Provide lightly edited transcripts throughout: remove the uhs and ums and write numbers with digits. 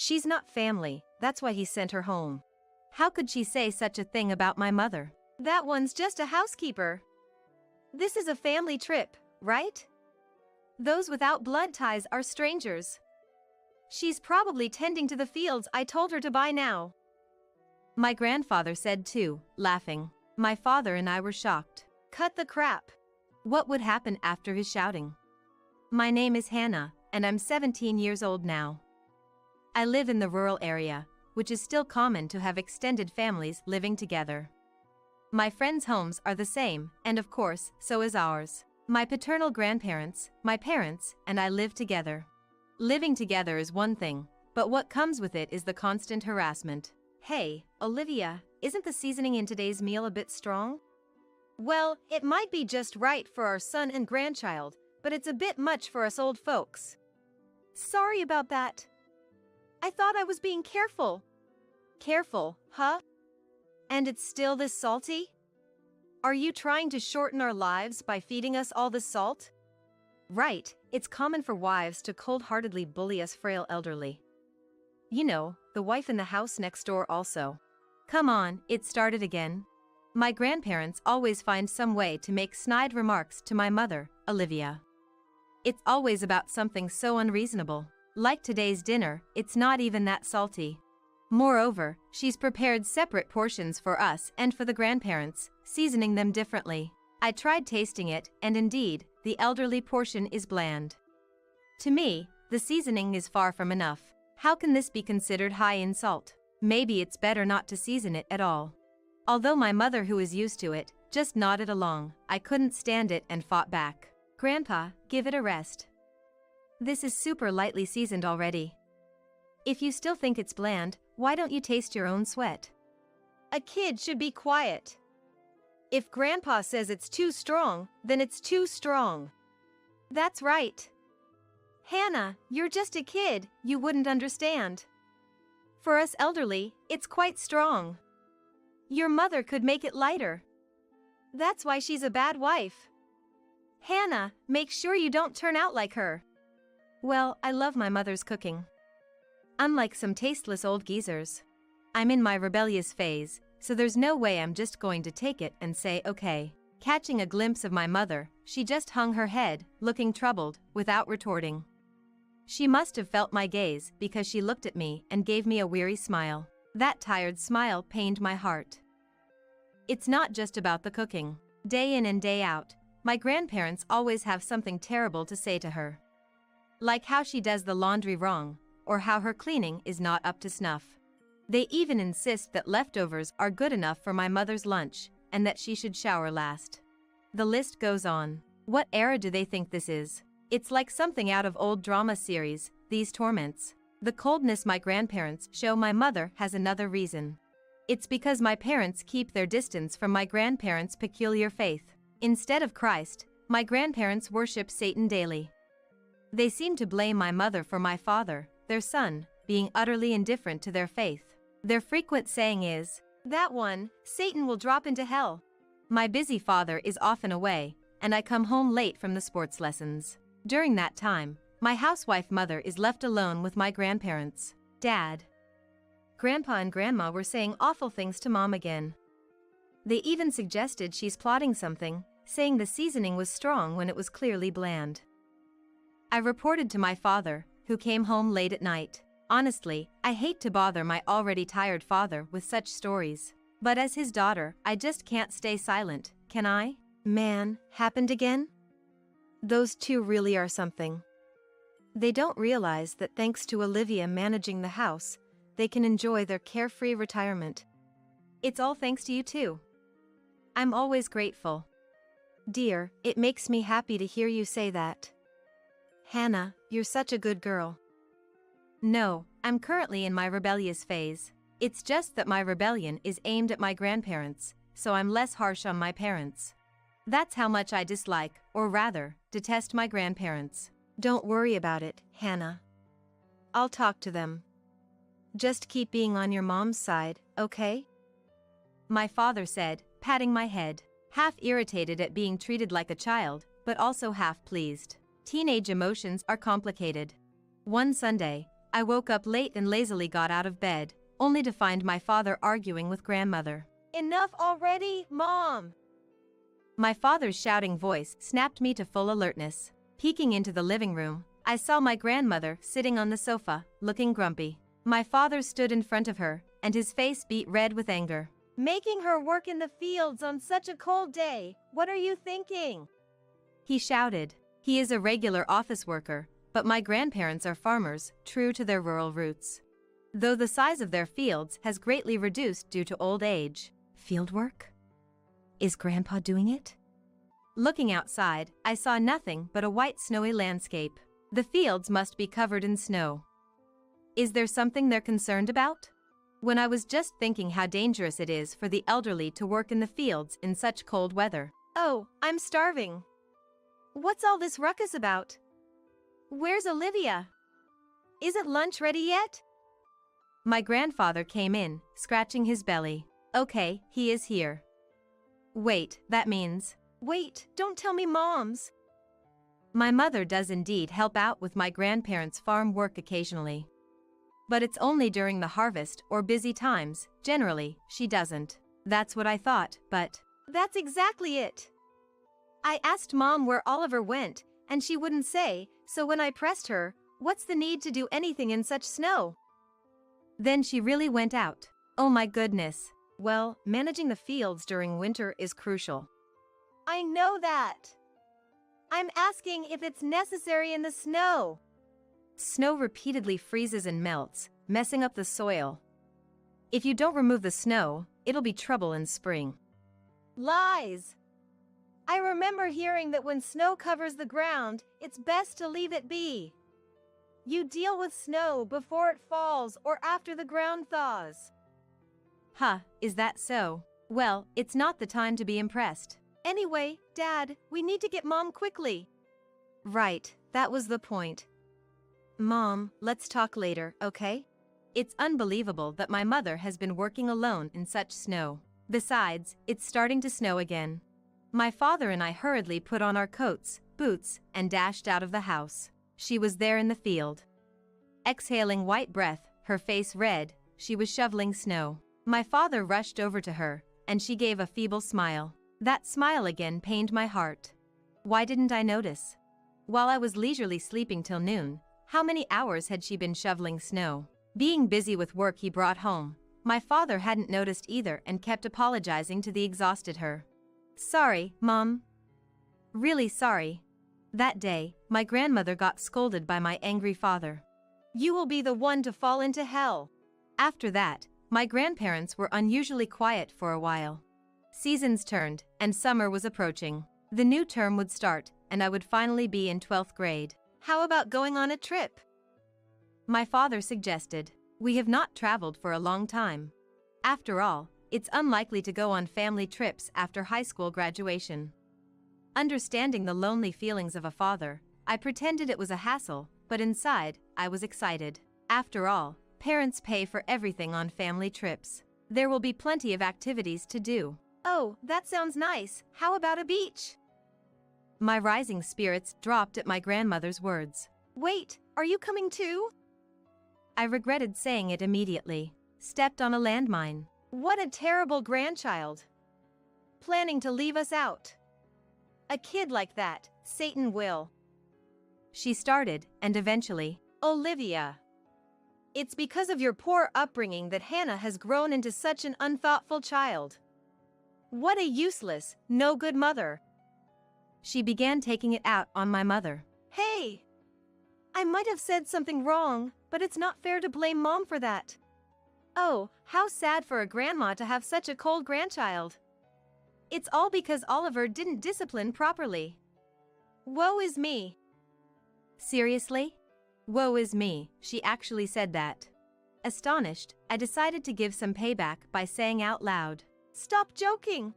She's not family, that's why he sent her home. How could she say such a thing about my mother? That one's just a housekeeper. This is a family trip, right? Those without blood ties are strangers. She's probably tending to the fields I told her to buy now. My grandfather said too, laughing. My father and I were shocked. Cut the crap. What would happen after his shouting? My name is Hannah, and I'm 17 years old now. I live in the rural area, which is still common to have extended families living together. My friends' homes are the same, and of course, so is ours. My paternal grandparents, my parents, and I live together. Living together is one thing, but what comes with it is the constant harassment. Hey, Olivia, isn't the seasoning in today's meal a bit strong? Well, it might be just right for our son and grandchild, but it's a bit much for us old folks. Sorry about that. I thought I was being careful. Careful, huh? And it's still this salty? Are you trying to shorten our lives by feeding us all this salt? Right, it's common for wives to cold-heartedly bully us frail elderly. You know, the wife in the house next door also. Come on, it started again. My grandparents always find some way to make snide remarks to my mother, Olivia. It's always about something so unreasonable. Like today's dinner, it's not even that salty. Moreover, she's prepared separate portions for us and for the grandparents, seasoning them differently. I tried tasting it, and indeed, the elderly portion is bland. To me, the seasoning is far from enough. How can this be considered high in salt? Maybe it's better not to season it at all. Although my mother, who is used to it, just nodded along, I couldn't stand it and fought back. Grandpa, give it a rest. This is super lightly seasoned already. If you still think it's bland, why don't you taste your own sweat? A kid should be quiet. If Grandpa says it's too strong, then it's too strong. That's right. Hannah, you're just a kid, you wouldn't understand. For us elderly, it's quite strong. Your mother could make it lighter. That's why she's a bad wife. Hannah, make sure you don't turn out like her. Well, I love my mother's cooking. Unlike some tasteless old geezers. I'm in my rebellious phase, so there's no way I'm just going to take it and say okay. Catching a glimpse of my mother, she just hung her head, looking troubled, without retorting. She must have felt my gaze because she looked at me and gave me a weary smile. That tired smile pained my heart. It's not just about the cooking. Day in and day out, my grandparents always have something terrible to say to her. Like how she does the laundry wrong, or how her cleaning is not up to snuff. They even insist that leftovers are good enough for my mother's lunch, and that she should shower last. The list goes on. What era do they think this is? It's like something out of old drama series, these torments. The coldness my grandparents show my mother has another reason. It's because my parents keep their distance from my grandparents' peculiar faith. Instead of Christ, my grandparents worship Satan daily. They seem to blame my mother for my father, their son, being utterly indifferent to their faith. Their frequent saying is, "That one, Satan will drop into hell." My busy father is often away, and I come home late from the sports lessons. During that time, my housewife mother is left alone with my grandparents. Dad, Grandpa and Grandma were saying awful things to Mom again. They even suggested she's plotting something, saying the seasoning was strong when it was clearly bland. I reported to my father, who came home late at night. Honestly, I hate to bother my already tired father with such stories. But as his daughter, I just can't stay silent, can I? Man, happened again? Those two really are something. They don't realize that thanks to Olivia managing the house, they can enjoy their carefree retirement. It's all thanks to you too. I'm always grateful. Dear, it makes me happy to hear you say that. Hannah, you're such a good girl. No, I'm currently in my rebellious phase. It's just that my rebellion is aimed at my grandparents, so I'm less harsh on my parents. That's how much I dislike, or rather, detest my grandparents. Don't worry about it, Hannah. I'll talk to them. Just keep being on your mom's side, okay? My father said, patting my head, half irritated at being treated like a child, but also half pleased. Teenage emotions are complicated. One Sunday, I woke up late and lazily got out of bed, only to find my father arguing with grandmother. "Enough already, Mom!" My father's shouting voice snapped me to full alertness. Peeking into the living room, I saw my grandmother sitting on the sofa, looking grumpy. My father stood in front of her, and his face beat red with anger. "Making her work in the fields on such a cold day, what are you thinking?" he shouted. He is a regular office worker, but my grandparents are farmers, true to their rural roots. Though the size of their fields has greatly reduced due to old age. Field work? Is Grandpa doing it? Looking outside, I saw nothing but a white snowy landscape. The fields must be covered in snow. Is there something they're concerned about? When I was just thinking how dangerous it is for the elderly to work in the fields in such cold weather. "Oh, I'm starving. What's all this ruckus about? Where's Olivia? Isn't lunch ready yet?" My grandfather came in, scratching his belly. "Okay, he is here." "Wait, that means..." "Wait, don't tell me Mom's." My mother does indeed help out with my grandparents' farm work occasionally. But it's only during the harvest or busy times, generally, she doesn't. That's what I thought, but... That's exactly it. I asked Mom where Oliver went, and she wouldn't say, so when I pressed her, what's the need to do anything in such snow? Then she really went out. Oh my goodness. Well, managing the fields during winter is crucial. I know that. I'm asking if it's necessary in the snow. Snow repeatedly freezes and melts, messing up the soil. If you don't remove the snow, it'll be trouble in spring. Lies. I remember hearing that when snow covers the ground, it's best to leave it be. You deal with snow before it falls or after the ground thaws. Huh, is that so? Well, it's not the time to be impressed. Anyway, Dad, we need to get Mom quickly. Right, that was the point. Mom, let's talk later, okay? It's unbelievable that my mother has been working alone in such snow. Besides, it's starting to snow again. My father and I hurriedly put on our coats, boots, and dashed out of the house. She was there in the field. Exhaling white breath, her face red, she was shoveling snow. My father rushed over to her, and she gave a feeble smile. That smile again pained my heart. Why didn't I notice? While I was leisurely sleeping till noon, how many hours had she been shoveling snow? Being busy with work he brought home, my father hadn't noticed either and kept apologizing to the exhausted her. Sorry, Mom. Really sorry. That day, my grandmother got scolded by my angry father. You will be the one to fall into hell. After that, my grandparents were unusually quiet for a while. Seasons turned, and summer was approaching. The new term would start, and I would finally be in 12th grade. How about going on a trip? My father suggested. We have not traveled for a long time. After all, it's unlikely to go on family trips after high school graduation. Understanding the lonely feelings of a father, I pretended it was a hassle, but inside, I was excited. After all, parents pay for everything on family trips. There will be plenty of activities to do. Oh, that sounds nice. How about a beach? My rising spirits dropped at my grandmother's words. Wait, are you coming too? I regretted saying it immediately. Stepped on a landmine. What a terrible grandchild. Planning to leave us out. A kid like that, Satan will. She started, and eventually, Olivia. It's because of your poor upbringing that Hannah has grown into such an unthoughtful child. What a useless, no-good mother. She began taking it out on my mother. Hey! I might have said something wrong, but it's not fair to blame Mom for that. Oh, how sad for a grandma to have such a cold grandchild. It's all because Oliver didn't discipline properly. Woe is me. Seriously? Woe is me, she actually said that. Astonished, I decided to give some payback by saying out loud, Stop joking!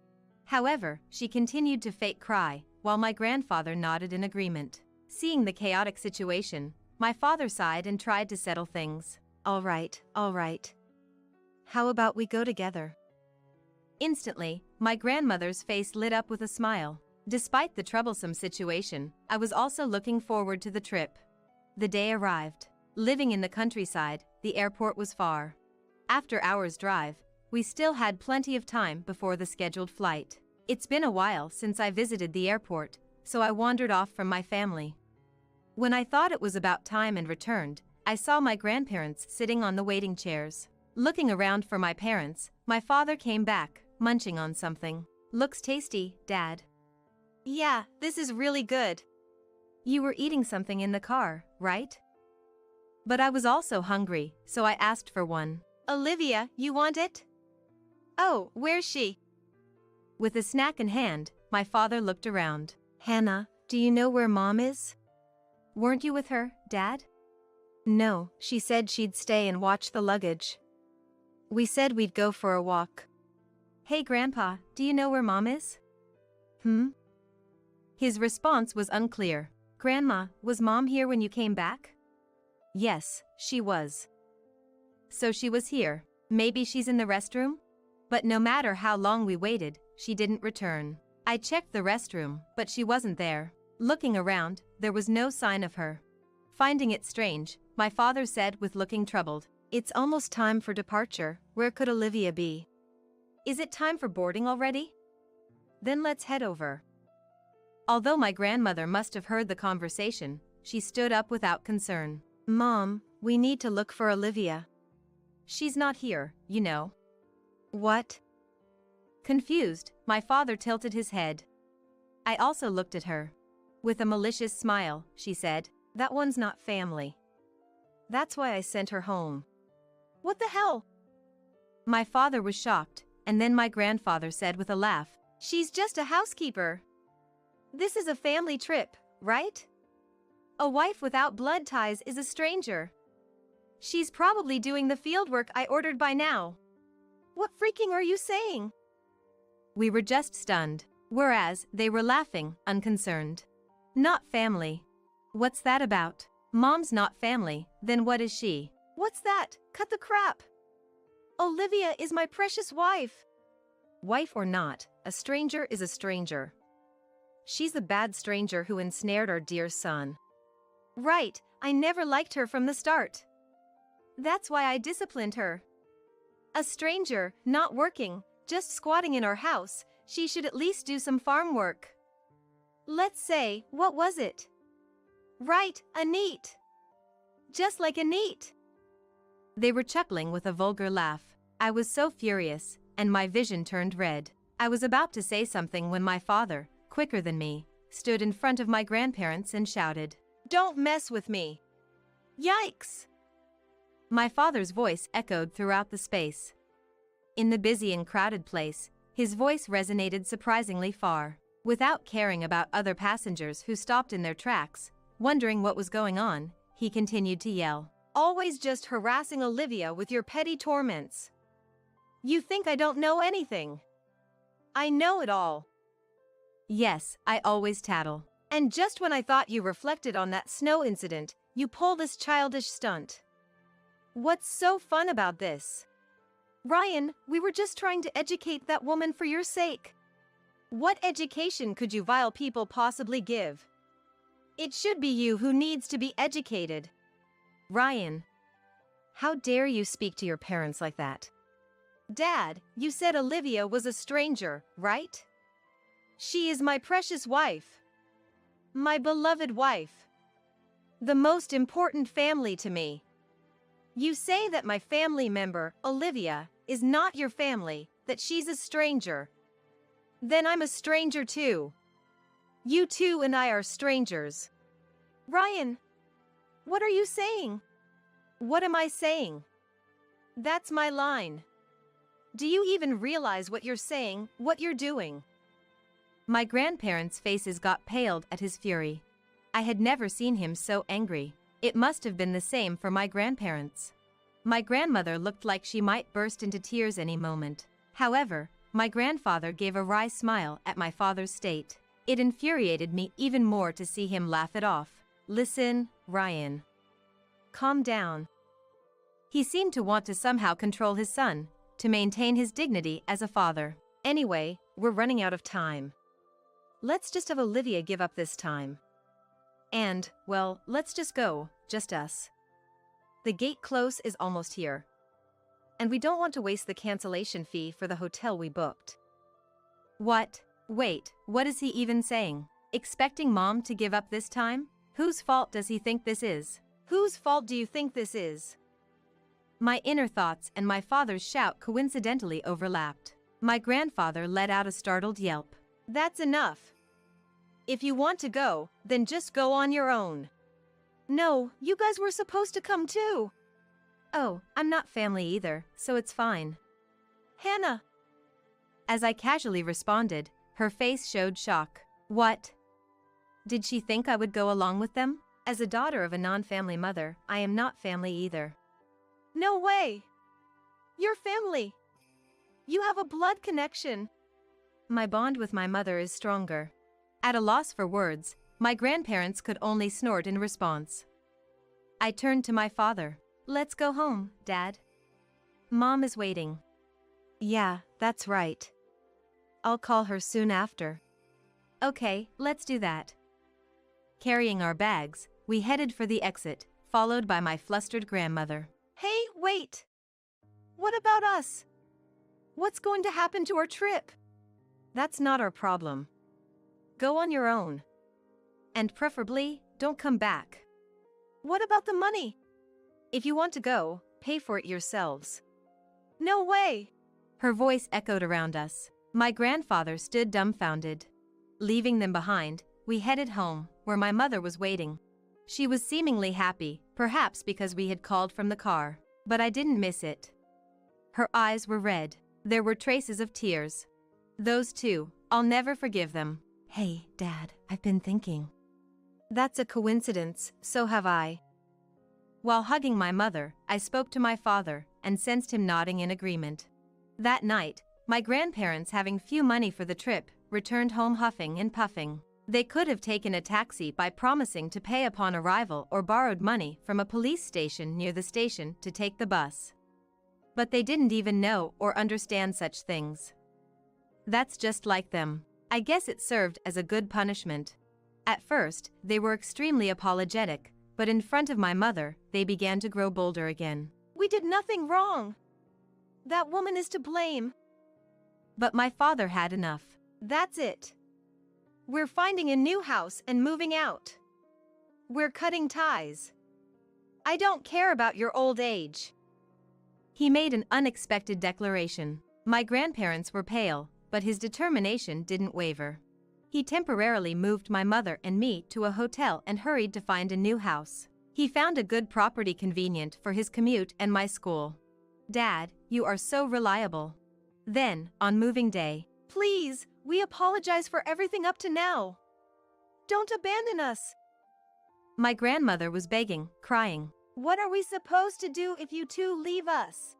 However, she continued to fake cry, while my grandfather nodded in agreement. Seeing the chaotic situation, my father sighed and tried to settle things. All right. How about we go together? Instantly, my grandmother's face lit up with a smile. Despite the troublesome situation, I was also looking forward to the trip. The day arrived. Living in the countryside, the airport was far. After hours' drive, we still had plenty of time before the scheduled flight. It's been a while since I visited the airport, so I wandered off from my family. When I thought it was about time and returned, I saw my grandparents sitting on the waiting chairs. Looking around for my parents, my father came back, munching on something. Looks tasty, Dad. Yeah, this is really good. You were eating something in the car, right? But I was also hungry, so I asked for one. Olivia, you want it? Oh, where's she? With a snack in hand, my father looked around. Hannah, do you know where Mom is? Weren't you with her, Dad? No, she said she'd stay and watch the luggage. We said we'd go for a walk. Hey Grandpa, do you know where Mom is? His response was unclear. Grandma, was Mom here when you came back? Yes, she was. So she was here. Maybe she's in the restroom? But no matter how long we waited, she didn't return. I checked the restroom, but she wasn't there. Looking around, there was no sign of her. Finding it strange, my father said with looking troubled, "It's almost time for departure. Where could Olivia be? Is it time for boarding already? Then let's head over." Although my grandmother must have heard the conversation, she stood up without concern. Mom, we need to look for Olivia. She's not here, you know. What? Confused, my father tilted his head. I also looked at her. With a malicious smile, she said, "That one's not family. That's why I sent her home." What the hell? My father was shocked, and then my grandfather said with a laugh, "She's just a housekeeper. This is a family trip, right? A wife without blood ties is a stranger. She's probably doing the fieldwork I ordered by now." What freaking are you saying? We were just stunned, whereas they were laughing, unconcerned. Not family. What's that about? Mom's not family, then what is she? What's that? Cut the crap. Olivia is my precious wife. Wife or not, a stranger is a stranger. She's the bad stranger who ensnared our dear son. Right, I never liked her from the start. That's why I disciplined her. A stranger, not working, just squatting in our house, she should at least do some farm work. Let's say, what was it? Right, a neat. Just like a neat. They were chuckling with a vulgar laugh. I was so furious, and my vision turned red. I was about to say something when my father, quicker than me, stood in front of my grandparents and shouted, "Don't mess with me." Yikes! My father's voice echoed throughout the space. In the busy and crowded place, his voice resonated surprisingly far. Without caring about other passengers who stopped in their tracks, wondering what was going on, he continued to yell, "Always just harassing Olivia with your petty torments. You think I don't know anything? I know it all. Yes, I always tattle. And just when I thought you reflected on that snow incident, you pull this childish stunt. What's so fun about this? Ryan, we were just trying to educate that woman for your sake. What education could you vile people possibly give? It should be you who needs to be educated." Ryan, how dare you speak to your parents like that? Dad, you said Olivia was a stranger, right? She is my precious wife. My beloved wife. The most important family to me. You say that my family member, Olivia, is not your family, that she's a stranger. Then I'm a stranger too. You two and I are strangers. Ryan, what are you saying? What am I saying? That's my line. Do you even realize what you're saying, what you're doing? My grandparents' faces got paled at his fury. I had never seen him so angry. It must have been the same for my grandparents. My grandmother looked like she might burst into tears any moment. However, my grandfather gave a wry smile at my father's state. It infuriated me even more to see him laugh it off. Listen, Ryan. Calm down. He seemed to want to somehow control his son, to maintain his dignity as a father. Anyway, we're running out of time. Let's just have Olivia give up this time. And, well, let's just go, just us. The gate close is almost here. And we don't want to waste the cancellation fee for the hotel we booked. What? Wait, what is he even saying? Expecting Mom to give up this time? Whose fault does he think this is? Whose fault do you think this is? My inner thoughts and my father's shout coincidentally overlapped. My grandfather let out a startled yelp. That's enough. If you want to go, then just go on your own. No, you guys were supposed to come too. Oh, I'm not family either, so it's fine. Hannah. As I casually responded, her face showed shock. What? Did she think I would go along with them? As a daughter of a non-family mother, I am not family either. No way! You're family! You have a blood connection. My bond with my mother is stronger. At a loss for words, my grandparents could only snort in response. I turned to my father. Let's go home, Dad. Mom is waiting. Yeah, that's right. I'll call her soon after. Okay, let's do that. Carrying our bags, we headed for the exit, followed by my flustered grandmother. Hey, wait! What about us? What's going to happen to our trip? That's not our problem. Go on your own. And preferably, don't come back. What about the money? If you want to go, pay for it yourselves. No way! Her voice echoed around us. My grandfather stood dumbfounded. Leaving them behind, we headed home, where my mother was waiting. She was seemingly happy, perhaps because we had called from the car, but I didn't miss it. Her eyes were red. There were traces of tears. Those two, I'll never forgive them. Hey, Dad, I've been thinking. That's a coincidence, so have I. While hugging my mother, I spoke to my father and sensed him nodding in agreement. That night, my grandparents, having few money for the trip, returned home huffing and puffing. They could have taken a taxi by promising to pay upon arrival or borrowed money from a police station near the station to take the bus. But they didn't even know or understand such things. That's just like them. I guess it served as a good punishment. At first, they were extremely apologetic, but in front of my mother, they began to grow bolder again. We did nothing wrong. That woman is to blame. But my father had enough. That's it. We're finding a new house and moving out. We're cutting ties. I don't care about your old age. He made an unexpected declaration. My grandparents were pale, but his determination didn't waver. He temporarily moved my mother and me to a hotel and hurried to find a new house. He found a good property convenient for his commute and my school. Dad, you are so reliable. Then, on moving day, please, we apologize for everything up to now. Don't abandon us. My grandmother was begging, crying. What are we supposed to do if you two leave us?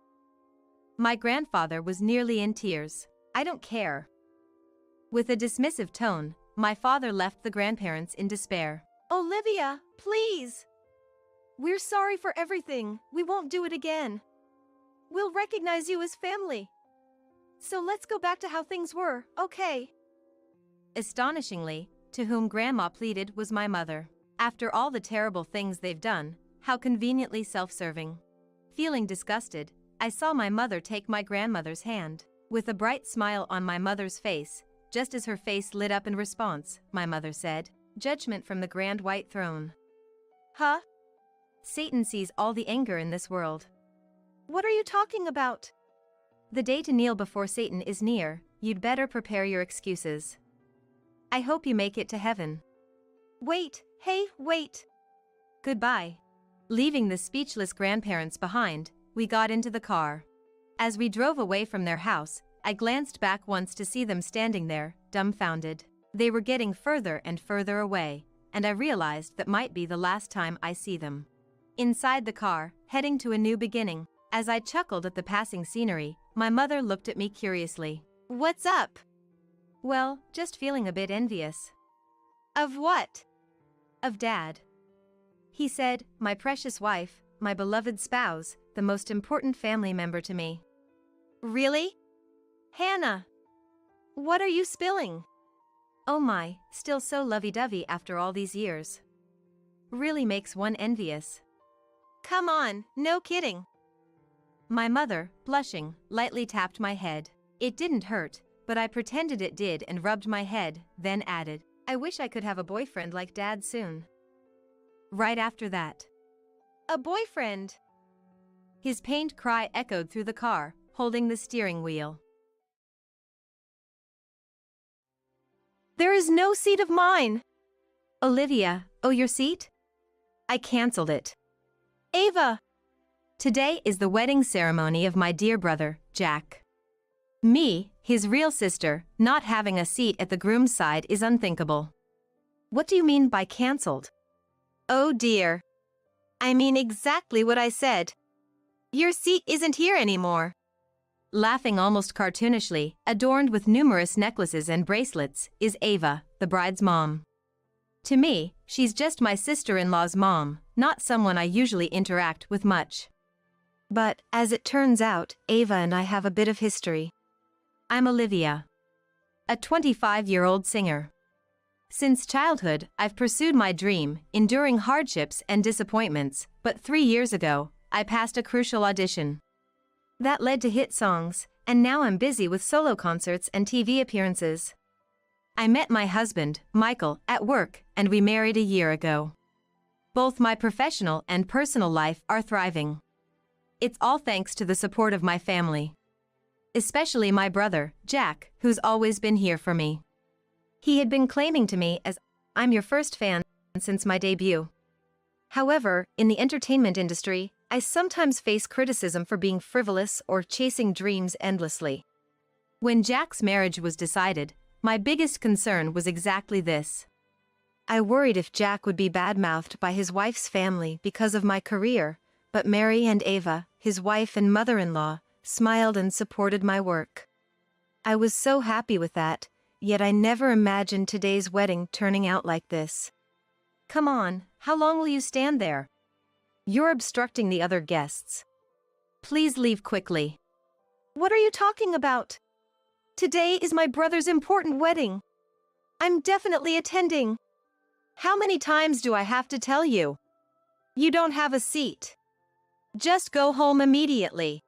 My grandfather was nearly in tears. I don't care. With a dismissive tone, my father left the grandparents in despair. Olivia, please. We're sorry for everything. We won't do it again. We'll recognize you as family. So let's go back to how things were, okay? Astonishingly, to whom Grandma pleaded was my mother. After all the terrible things they've done, how conveniently self-serving. Feeling disgusted, I saw my mother take my grandmother's hand. With a bright smile on my mother's face, just as her face lit up in response, my mother said, "Judgment from the grand white throne." Huh? Satan sees all the anger in this world. What are you talking about? The day to kneel before Satan is near. You'd better prepare your excuses. I hope you make it to heaven. Wait, hey, wait. Goodbye. Leaving the speechless grandparents behind, we got into the car. As we drove away from their house, I glanced back once to see them standing there, dumbfounded. They were getting further and further away, and I realized that might be the last time I see them. Inside the car, heading to a new beginning, as I chuckled at the passing scenery, my mother looked at me curiously. What's up? Well, just feeling a bit envious. Of what? Of Dad. He said, my precious wife, my beloved spouse, the most important family member to me. Really? Hannah! What are you spilling? Oh my, still so lovey-dovey after all these years. Really makes one envious. Come on, no kidding. My mother, blushing, lightly tapped my head. It didn't hurt, but I pretended it did and rubbed my head, then added, I wish I could have a boyfriend like Dad soon. Right after that. A boyfriend! His pained cry echoed through the car, holding the steering wheel. There is no seat of mine! Olivia, oh, your seat? I canceled it. Ava! Today is the wedding ceremony of my dear brother, Jack. Me, his real sister, not having a seat at the groom's side is unthinkable. What do you mean by canceled? Oh dear. I mean exactly what I said. Your seat isn't here anymore. Laughing almost cartoonishly, adorned with numerous necklaces and bracelets, is Ava, the bride's mom. To me, she's just my sister-in-law's mom, not someone I usually interact with much. But, as it turns out, Ava and I have a bit of history. I'm Olivia, a 25-year-old singer. Since childhood, I've pursued my dream, enduring hardships and disappointments, but 3 years ago, I passed a crucial audition. That led to hit songs, and now I'm busy with solo concerts and TV appearances. I met my husband, Michael, at work, and we married a year ago. Both my professional and personal life are thriving. It's all thanks to the support of my family. Especially my brother, Jack, who's always been here for me. He had been claiming to me as, I'm your first fan since my debut. However, in the entertainment industry, I sometimes face criticism for being frivolous or chasing dreams endlessly. When Jack's marriage was decided, my biggest concern was exactly this. I worried if Jack would be badmouthed by his wife's family because of my career, but Mary and Ava, his wife and mother-in-law, smiled and supported my work. I was so happy with that, yet I never imagined today's wedding turning out like this. Come on, how long will you stand there? You're obstructing the other guests. Please leave quickly. What are you talking about? Today is my brother's important wedding. I'm definitely attending. How many times do I have to tell you? You don't have a seat. Just go home immediately.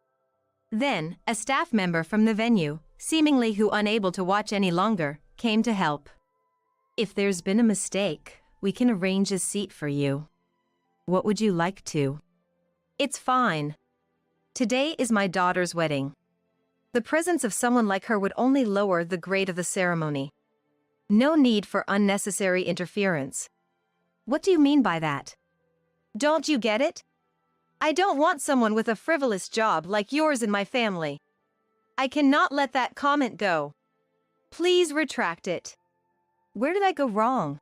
Then, a staff member from the venue, seemingly unable to watch any longer, came to help. If there's been a mistake, we can arrange a seat for you. What would you like to? It's fine. Today is my daughter's wedding. The presence of someone like her would only lower the grade of the ceremony. No need for unnecessary interference. What do you mean by that? Don't you get it? I don't want someone with a frivolous job like yours in my family. I cannot let that comment go. Please retract it. Where did I go wrong?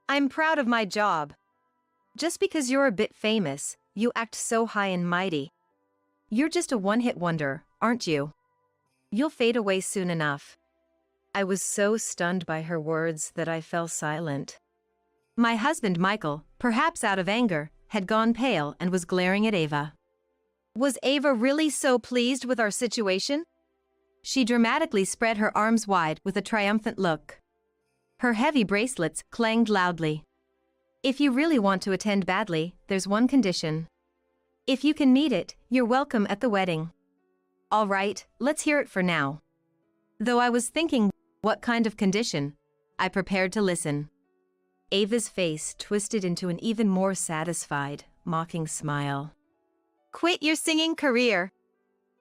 I'm proud of my job. Just because you're a bit famous, you act so high and mighty. You're just a one-hit wonder, aren't you? You'll fade away soon enough. I was so stunned by her words that I fell silent. My husband Michael, perhaps out of anger, had gone pale and was glaring at Ava. Was Ava really so pleased with our situation? She dramatically spread her arms wide with a triumphant look. Her heavy bracelets clanged loudly. If you really want to attend badly, there's one condition. If you can meet it, you're welcome at the wedding. All right, let's hear it for now. Though I was thinking, what kind of condition? I prepared to listen. Ava's face twisted into an even more satisfied, mocking smile. Quit your singing career.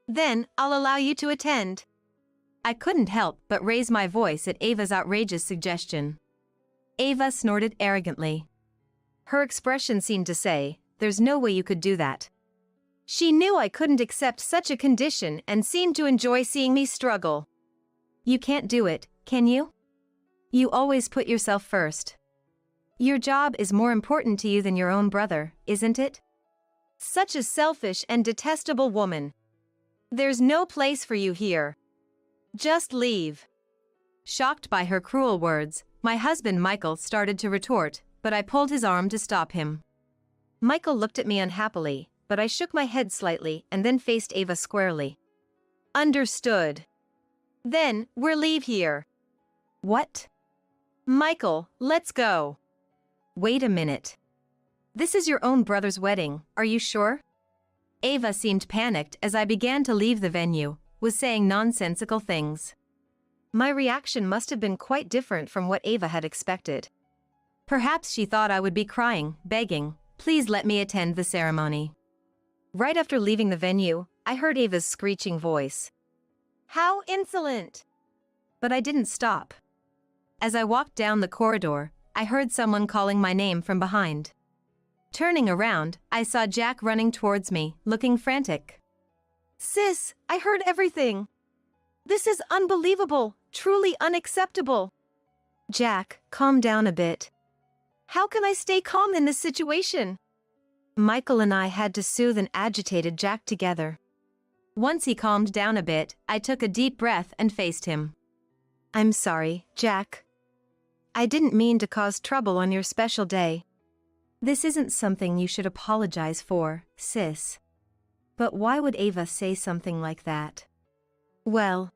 Then, I'll allow you to attend. I couldn't help but raise my voice at Ava's outrageous suggestion. Ava snorted arrogantly. Her expression seemed to say, there's no way you could do that. She knew I couldn't accept such a condition and seemed to enjoy seeing me struggle. You can't do it, can you? You always put yourself first. Your job is more important to you than your own brother, isn't it? Such a selfish and detestable woman. There's no place for you here. Just leave. Shocked by her cruel words, my husband Michael started to retort, but I pulled his arm to stop him. Michael looked at me unhappily, but I shook my head slightly and then faced Ava squarely. Understood. Then, we'll leave here. What? Michael, let's go. Wait a minute. This is your own brother's wedding, are you sure? Ava seemed panicked as I began to leave the venue, was saying nonsensical things. My reaction must have been quite different from what Ava had expected. Perhaps she thought I would be crying, begging, "Please let me attend the ceremony." Right after leaving the venue, I heard Ava's screeching voice. "How insolent!" But I didn't stop. As I walked down the corridor, I heard someone calling my name from behind. Turning around, I saw Jack running towards me, looking frantic. "Sis, I heard everything. This is unbelievable, truly unacceptable." "Jack, calm down a bit." "How can I stay calm in this situation?" Michael and I had to soothe an agitated Jack together. Once he calmed down a bit, I took a deep breath and faced him. "I'm sorry, Jack. I didn't mean to cause trouble on your special day. This isn't something you should apologize for, sis." But why would Ava say something like that? Well,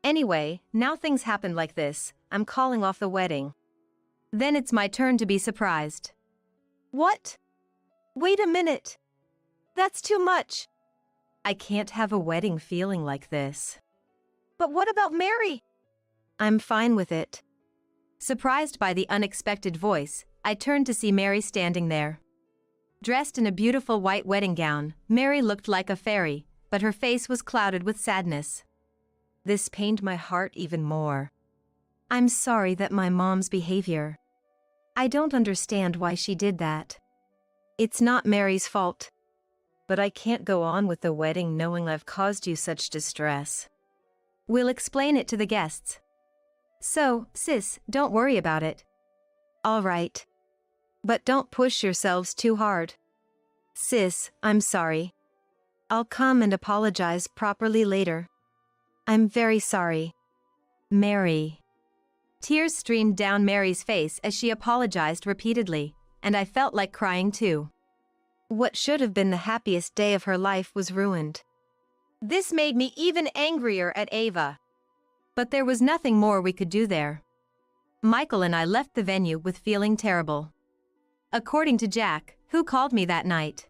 anyway, now things happened like this. I'm calling off the wedding. Then it's my turn to be surprised. "What? Wait a minute. That's too much." I can't have a wedding feeling like this. "But what about Mary?" "I'm fine with it." Surprised by the unexpected voice, I turned to see Mary standing there. Dressed in a beautiful white wedding gown, Mary looked like a fairy, but her face was clouded with sadness. This pained my heart even more. I'm sorry that my mom's behavior. I don't understand why she did that. It's not Mary's fault. But I can't go on with the wedding knowing I've caused you such distress. We'll explain it to the guests. So, sis, don't worry about it. All right. But don't push yourselves too hard. Sis, I'm sorry. I'll come and apologize properly later. I'm very sorry. Mary. Tears streamed down Mary's face as she apologized repeatedly, and I felt like crying too. What should have been the happiest day of her life was ruined. This made me even angrier at Ava. But there was nothing more we could do there. Michael and I left the venue with feeling terrible. According to Jack, who called me that night.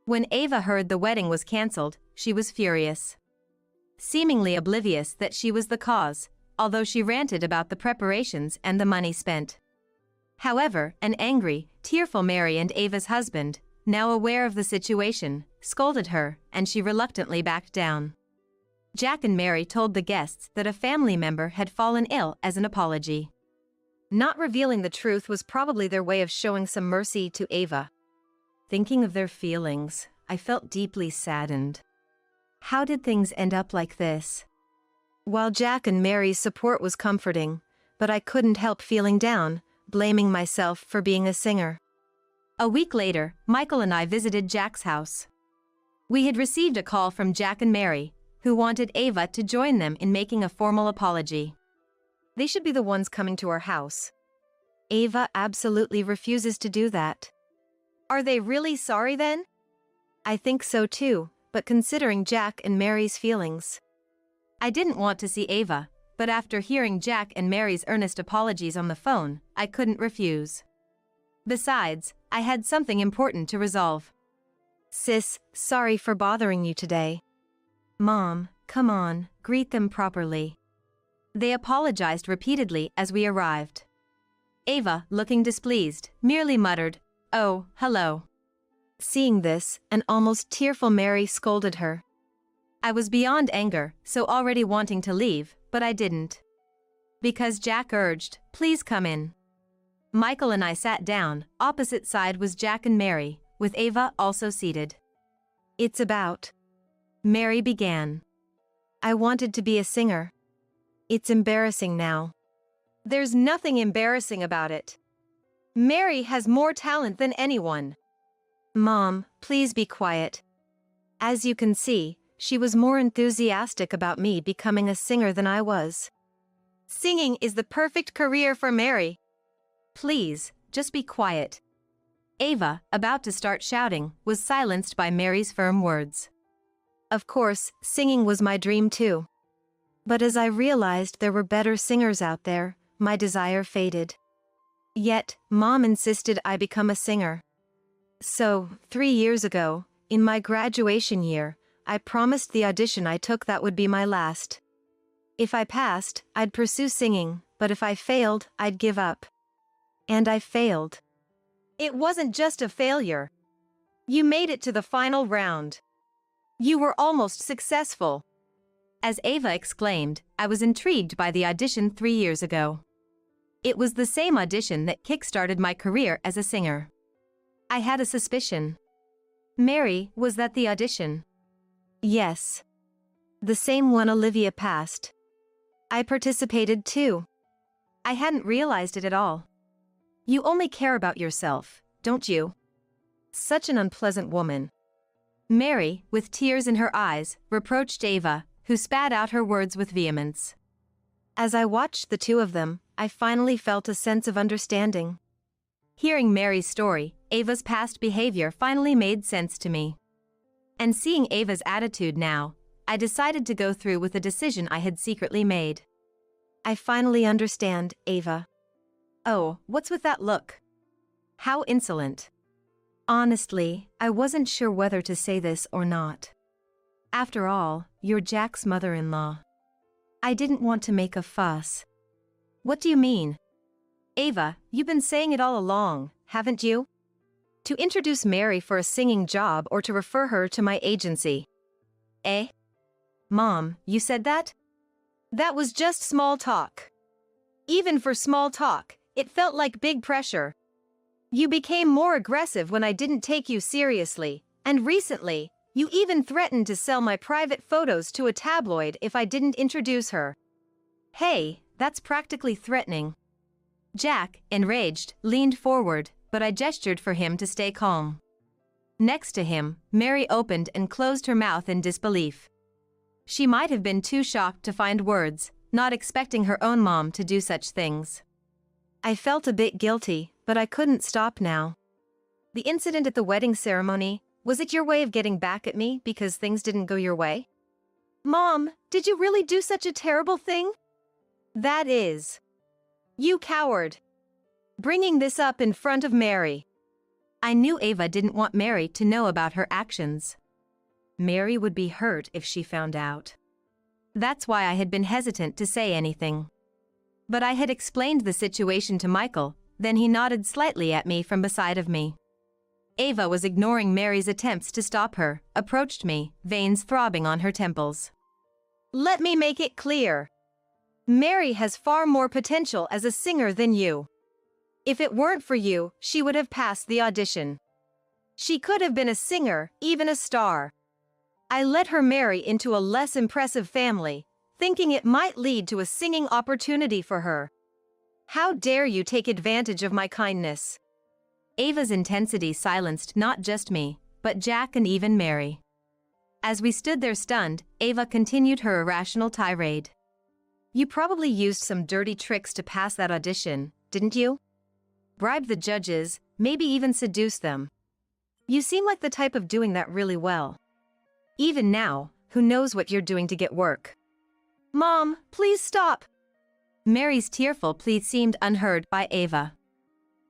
When Ava heard the wedding was cancelled, she was furious. Seemingly oblivious that she was the cause, although she ranted about the preparations and the money spent. However, an angry, tearful Mary and Ava's husband, now aware of the situation, scolded her, and she reluctantly backed down. Jack and Mary told the guests that a family member had fallen ill as an apology. Not revealing the truth was probably their way of showing some mercy to Ava. Thinking of their feelings, I felt deeply saddened. How did things end up like this? While Jack and Mary's support was comforting, but I couldn't help feeling down, blaming myself for being a singer. A week later, Michael and I visited Jack's house. We had received a call from Jack and Mary, who wanted Ava to join them in making a formal apology. They should be the ones coming to our house. Ava absolutely refuses to do that. Are they really sorry then? I think so too, but considering Jack and Mary's feelings. I didn't want to see Ava, but after hearing Jack and Mary's earnest apologies on the phone, I couldn't refuse. Besides, I had something important to resolve. Sis, sorry for bothering you today. Mom, come on, greet them properly. They apologized repeatedly as we arrived. Ava, looking displeased, merely muttered, "Oh, hello." Seeing this, an almost tearful Mary scolded her. I was beyond anger, so already wanting to leave, but I didn't. Because Jack urged, "Please come in." Michael and I sat down, opposite side was Jack and Mary, with Ava also seated. It's about. Mary began. I wanted to be a singer. It's embarrassing now. There's nothing embarrassing about it. Mary has more talent than anyone. Mom, please be quiet. As you can see, she was more enthusiastic about me becoming a singer than I was. Singing is the perfect career for Mary. Please, just be quiet. Ava, about to start shouting, was silenced by Mary's firm words. Of course, singing was my dream too. But as I realized there were better singers out there, my desire faded. Yet, Mom insisted I become a singer. So, 3 years ago, in my graduation year, I promised the audition I took that would be my last. If I passed, I'd pursue singing, but if I failed, I'd give up. And I failed. It wasn't just a failure. You made it to the final round. You were almost successful. As Ava exclaimed, I was intrigued by the audition 3 years ago. It was the same audition that kick-started my career as a singer. I had a suspicion. Mary, was that the audition? Yes. The same one Olivia passed. I participated too. I hadn't realized it at all. You only care about yourself, don't you? Such an unpleasant woman. Mary, with tears in her eyes, reproached Ava, who spat out her words with vehemence. As I watched the two of them, I finally felt a sense of understanding. Hearing Mary's story, Ava's past behavior finally made sense to me. And seeing Ava's attitude now, I decided to go through with the decision I had secretly made. I finally understand, Ava. Oh, what's with that look? How insolent. Honestly, I wasn't sure whether to say this or not. After all, you're Jack's mother-in-law. I didn't want to make a fuss. What do you mean? Ava, you've been saying it all along, haven't you? To introduce Mary for a singing job or to refer her to my agency. Eh? Mom, you said that? That was just small talk. Even for small talk, it felt like big pressure. You became more aggressive when I didn't take you seriously, and recently, you even threatened to sell my private photos to a tabloid if I didn't introduce her. Hey, that's practically threatening. Jack, enraged, leaned forward, but I gestured for him to stay calm. Next to him, Mary opened and closed her mouth in disbelief. She might have been too shocked to find words, not expecting her own mom to do such things. I felt a bit guilty, but I couldn't stop now. The incident at the wedding ceremony, was it your way of getting back at me because things didn't go your way? Mom, did you really do such a terrible thing? That is. You coward. Bringing this up in front of Mary. I knew Ava didn't want Mary to know about her actions. Mary would be hurt if she found out. That's why I had been hesitant to say anything. But I had explained the situation to Michael, then he nodded slightly at me from beside of me. Ava was ignoring Mary's attempts to stop her, approached me, veins throbbing on her temples. Let me make it clear. Mary has far more potential as a singer than you. If it weren't for you, she would have passed the audition. She could have been a singer, even a star. I let her marry into a less impressive family, thinking it might lead to a singing opportunity for her. How dare you take advantage of my kindness? Ava's intensity silenced not just me, but Jack and even Mary. As we stood there stunned, Ava continued her irrational tirade. You probably used some dirty tricks to pass that audition, didn't you? Bribe the judges, maybe even seduce them. You seem like the type of doing that really well. Even now, who knows what you're doing to get work? Mom, please stop! Mary's tearful plea seemed unheard by Ava.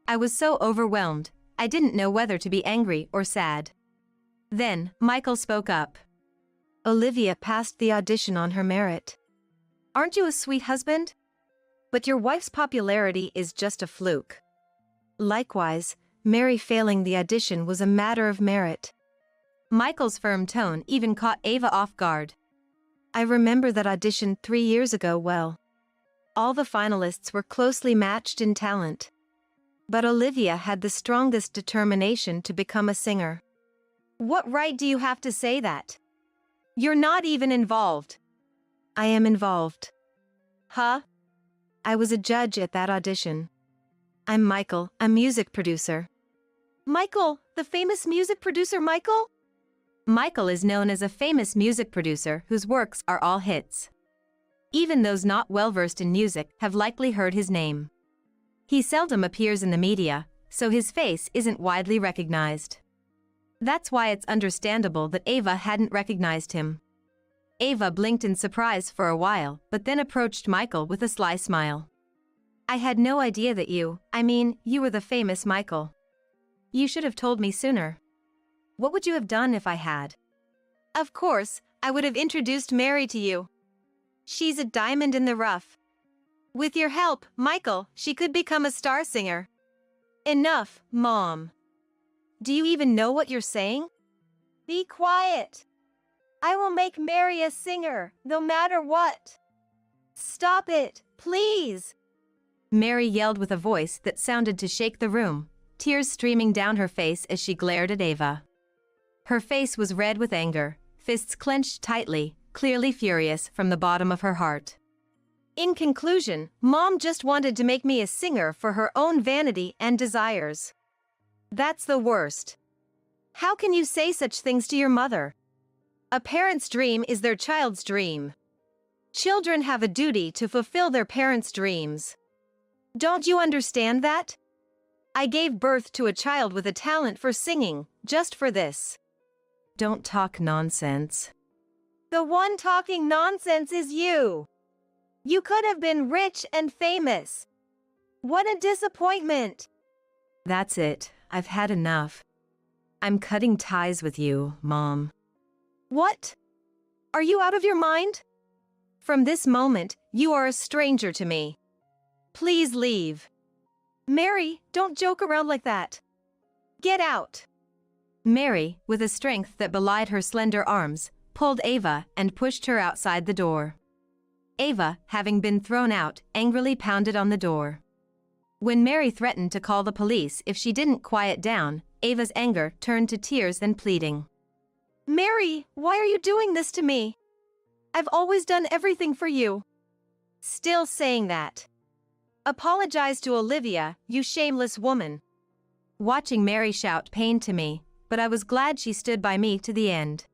I was so overwhelmed, I didn't know whether to be angry or sad. Then, Michael spoke up. Olivia passed the audition on her merit. Aren't you a sweet husband? But your wife's popularity is just a fluke. Likewise, Mary failing the audition was a matter of merit. Michael's firm tone even caught Ava off guard. I remember that audition 3 years ago well. All the finalists were closely matched in talent. But Olivia had the strongest determination to become a singer. What right do you have to say that? You're not even involved. I am involved. Huh? I was a judge at that audition. I'm Michael, a music producer. Michael, the famous music producer Michael? Michael is known as a famous music producer whose works are all hits. Even those not well-versed in music have likely heard his name. He seldom appears in the media, so his face isn't widely recognized. That's why it's understandable that Ava hadn't recognized him. Ava blinked in surprise for a while, but then approached Michael with a sly smile. I had no idea that you were the famous Michael. You should have told me sooner. What would you have done if I had? Of course, I would have introduced Mary to you. She's a diamond in the rough. With your help, Michael, she could become a star singer. Enough, Mom. Do you even know what you're saying? Be quiet. I will make Mary a singer, no matter what. Stop it, please. Mary yelled with a voice that sounded to shake the room, tears streaming down her face as she glared at Ava. Her face was red with anger, fists clenched tightly, clearly furious from the bottom of her heart. In conclusion, Mom just wanted to make me a singer for her own vanity and desires. That's the worst. How can you say such things to your mother? A parent's dream is their child's dream. Children have a duty to fulfill their parents' dreams. Don't you understand that? I gave birth to a child with a talent for singing, just for this. Don't talk nonsense. The one talking nonsense is you. You could have been rich and famous. What a disappointment. That's it. I've had enough. I'm cutting ties with you, Mom. What? Are you out of your mind? From this moment, you are a stranger to me. Please leave. Mary, don't joke around like that. Get out. Mary, with a strength that belied her slender arms, pulled Ava and pushed her outside the door. Ava, having been thrown out, angrily pounded on the door. When Mary threatened to call the police if she didn't quiet down, Ava's anger turned to tears and pleading. Mary, why are you doing this to me? I've always done everything for you. Still saying that. Apologize to Olivia, you shameless woman. Watching Mary shout pained to me, but I was glad she stood by me to the end.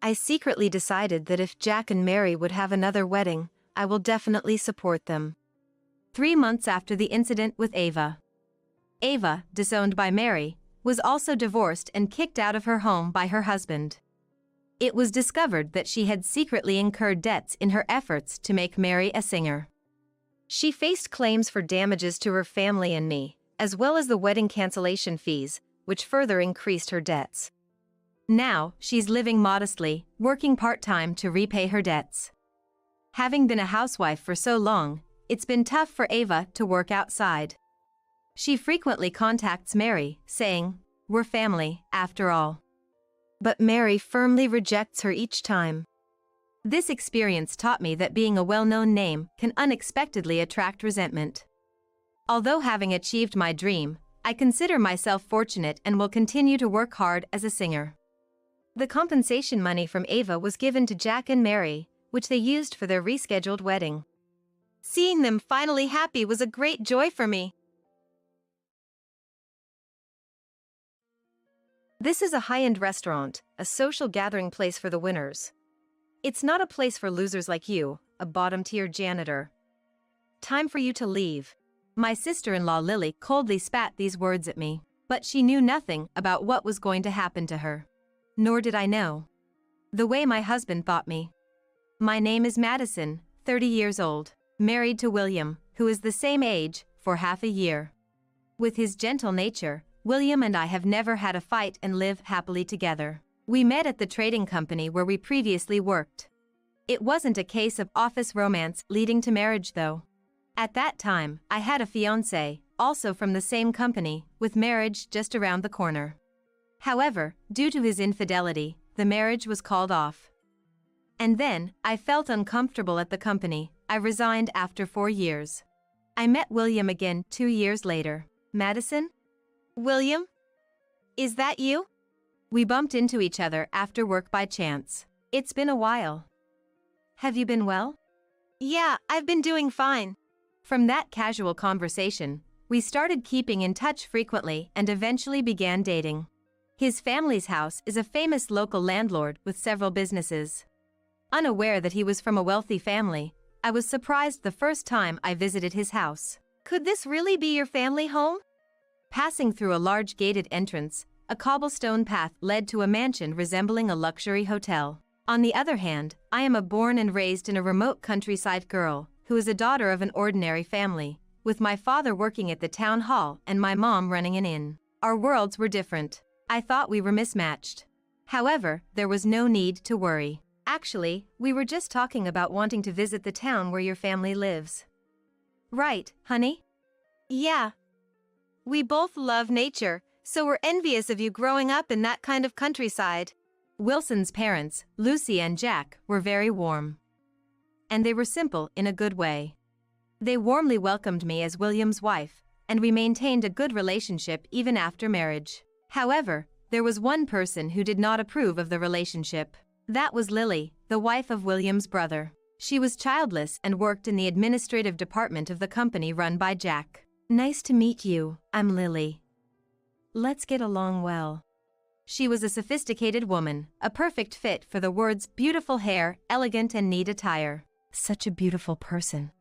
I secretly decided that if Jack and Mary would have another wedding, I will definitely support them. 3 months after the incident with Ava. Ava, disowned by Mary, was also divorced and kicked out of her home by her husband. It was discovered that she had secretly incurred debts in her efforts to make Mary a singer. She faced claims for damages to her family and me, as well as the wedding cancellation fees, which further increased her debts. Now, she's living modestly, working part-time to repay her debts. Having been a housewife for so long, it's been tough for Ava to work outside. She frequently contacts Mary, saying, "We're family, after all." But Mary firmly rejects her each time. This experience taught me that being a well-known name can unexpectedly attract resentment. Although having achieved my dream, I consider myself fortunate and will continue to work hard as a singer. The compensation money from Ava was given to Jack and Mary, which they used for their rescheduled wedding. Seeing them finally happy was a great joy for me. This is a high-end restaurant, a social gathering place for the winners. It's not a place for losers like you, a bottom-tier janitor. Time for you to leave. My sister-in-law Lily coldly spat these words at me, but she knew nothing about what was going to happen to her. Nor did I know. The way my husband thought me. My name is Madison, 30 years old, married to William, who is the same age, for half a year. With his gentle nature, William and I have never had a fight and live happily together. We met at the trading company where we previously worked. It wasn't a case of office romance leading to marriage though. At that time, I had a fiancé, also from the same company, with marriage just around the corner. However, due to his infidelity, the marriage was called off. And then, I felt uncomfortable at the company. I resigned after 4 years. I met William again 2 years later. Madison? William? Is that you? We bumped into each other after work by chance. It's been a while. Have you been well? Yeah, I've been doing fine. From that casual conversation, we started keeping in touch frequently and eventually began dating. His family's house is a famous local landlord with several businesses. Unaware that he was from a wealthy family, I was surprised the first time I visited his house. Could this really be your family home? Passing through a large gated entrance, a cobblestone path led to a mansion resembling a luxury hotel. On the other hand, I am a born and raised in a remote countryside girl, who is a daughter of an ordinary family, with my father working at the town hall and my mom running an inn. Our worlds were different. I thought we were mismatched. However, there was no need to worry. Actually, we were just talking about wanting to visit the town where your family lives. Right, honey? Yeah. We both love nature, so we're envious of you growing up in that kind of countryside. Wilson's parents, Lucy and Jack, were very warm. And they were simple in a good way. They warmly welcomed me as William's wife, and we maintained a good relationship even after marriage. However, there was one person who did not approve of the relationship. That was Lily, the wife of William's brother. She was childless and worked in the administrative department of the company run by Jack. Nice to meet you, I'm Lily. Let's get along well. She was a sophisticated woman, a perfect fit for the words beautiful hair, elegant and neat attire. Such a beautiful person.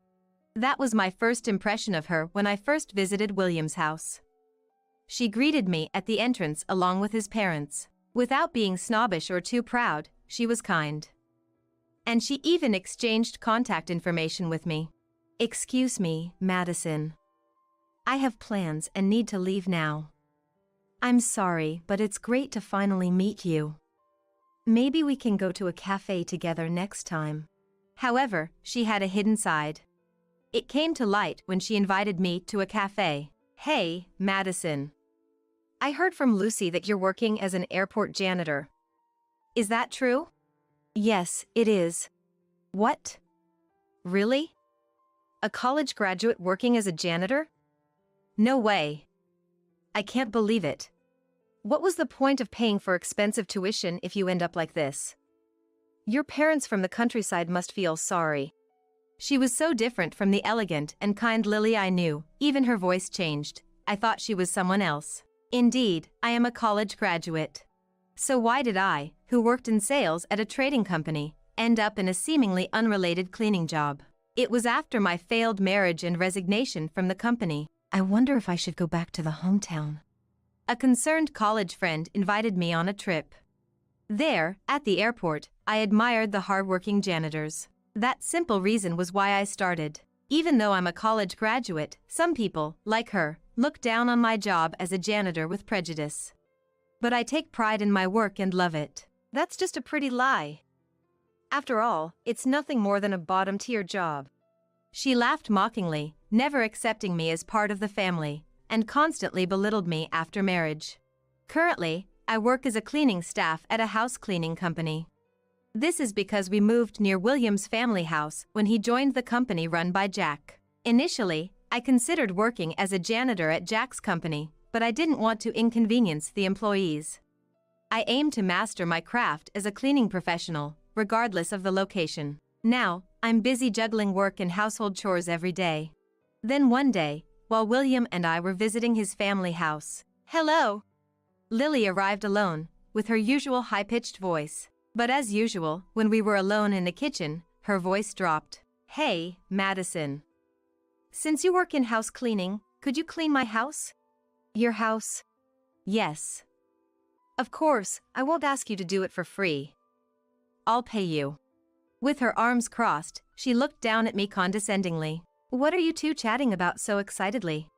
That was my first impression of her when I first visited William's house. She greeted me at the entrance along with his parents. Without being snobbish or too proud, she was kind. And she even exchanged contact information with me. Excuse me, Madison. I have plans and need to leave now. I'm sorry, but it's great to finally meet you. Maybe we can go to a cafe together next time. However, she had a hidden side. It came to light when she invited me to a cafe. Hey, Madison. I heard from Lucy that you're working as an airport janitor. Is that true? Yes, it is. What? Really? A college graduate working as a janitor? No way. I can't believe it. What was the point of paying for expensive tuition if you end up like this? Your parents from the countryside must feel sorry. She was so different from the elegant and kind Lily I knew, even her voice changed. I thought she was someone else. Indeed, I am a college graduate. So why did I, who worked in sales at a trading company, end up in a seemingly unrelated cleaning job? It was after my failed marriage and resignation from the company. I wonder if I should go back to the hometown. A concerned college friend invited me on a trip. There, at the airport, I admired the hardworking janitors. That simple reason was why I started. Even though I'm a college graduate, some people, like her, look down on my job as a janitor with prejudice. But I take pride in my work and love it. That's just a pretty lie. After all, it's nothing more than a bottom-tier job. She laughed mockingly, never accepting me as part of the family, and constantly belittled me after marriage. Currently, I work as a cleaning staff at a house cleaning company. This is because we moved near William's family house when he joined the company run by Jack. Initially, I considered working as a janitor at Jack's company, but I didn't want to inconvenience the employees. I aim to master my craft as a cleaning professional, regardless of the location. Now, I'm busy juggling work and household chores every day. Then one day, while William and I were visiting his family house. Hello! Lily arrived alone, with her usual high-pitched voice. But as usual, when we were alone in the kitchen, her voice dropped. Hey, Madison. Since you work in house cleaning, could you clean my house? Your house? Yes. Of course, I won't ask you to do it for free. I'll pay you. With her arms crossed, she looked down at me condescendingly. What are you two chatting about so excitedly?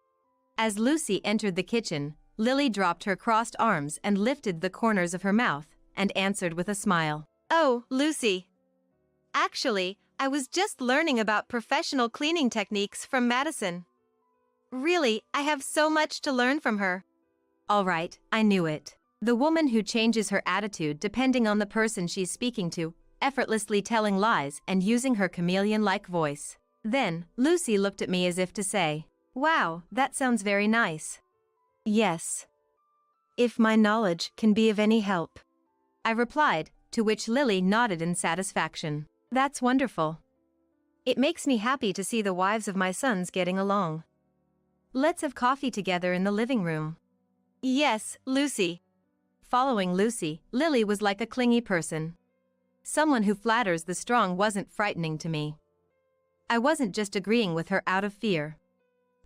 As Lucy entered the kitchen, Lily dropped her crossed arms and lifted the corners of her mouth, and answered with a smile. Oh, Lucy. Actually, I was just learning about professional cleaning techniques from Madison. Really, I have so much to learn from her. All right, I knew it. The woman who changes her attitude depending on the person she's speaking to, effortlessly telling lies and using her chameleon-like voice. Then, Lucy looked at me as if to say, wow, that sounds very nice. Yes. If my knowledge can be of any help. I replied, to which Lily nodded in satisfaction. That's wonderful. It makes me happy to see the wives of my sons getting along. Let's have coffee together in the living room. Yes, Lucy. Following Lucy, Lily was like a clingy person. Someone who flatters the strong wasn't frightening to me. I wasn't just agreeing with her out of fear.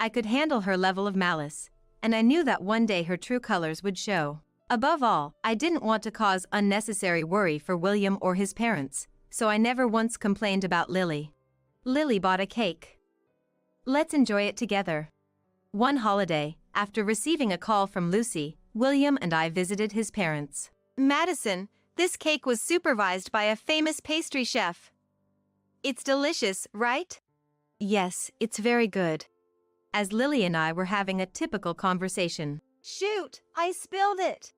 I could handle her level of malice, and I knew that one day her true colors would show. Above all, I didn't want to cause unnecessary worry for William or his parents, so I never once complained about Lily. Lily bought a cake. Let's enjoy it together. One holiday, After receiving a call from Lucy, William and I visited his parents. Madison, this cake was supervised by a famous pastry chef. It's delicious, right? Yes, it's very good. As Lily and I were having a typical conversation. Shoot, I spilled it!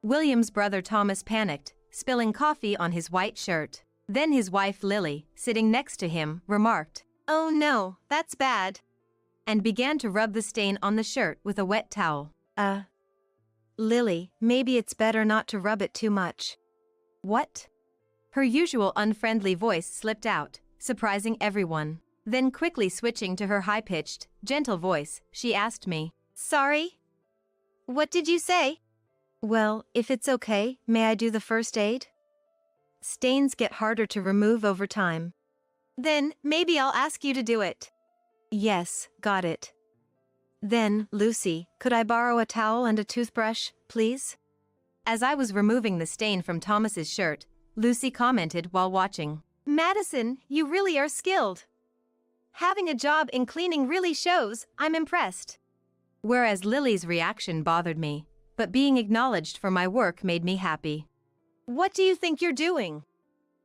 William's brother Thomas panicked, spilling coffee on his white shirt. Then his wife Lily, sitting next to him, remarked, "Oh no, that's bad," and began to rub the stain on the shirt with a wet towel. Lily, maybe it's better not to rub it too much." What? Her usual unfriendly voice slipped out, surprising everyone. Then quickly switching to her high-pitched, gentle voice, she asked me, "Sorry? What did you say?" "Well, if it's okay, may I do the first aid? Stains get harder to remove over time." "Then, maybe I'll ask you to do it." "Yes, got it." "Then, Lucy, could I borrow a towel and a toothbrush, please?" As I was removing the stain from Thomas's shirt, Lucy commented while watching, "Madison, you really are skilled. Having a job in cleaning really shows, I'm impressed." Whereas Lily's reaction bothered me, but being acknowledged for my work made me happy. "What do you think you're doing?"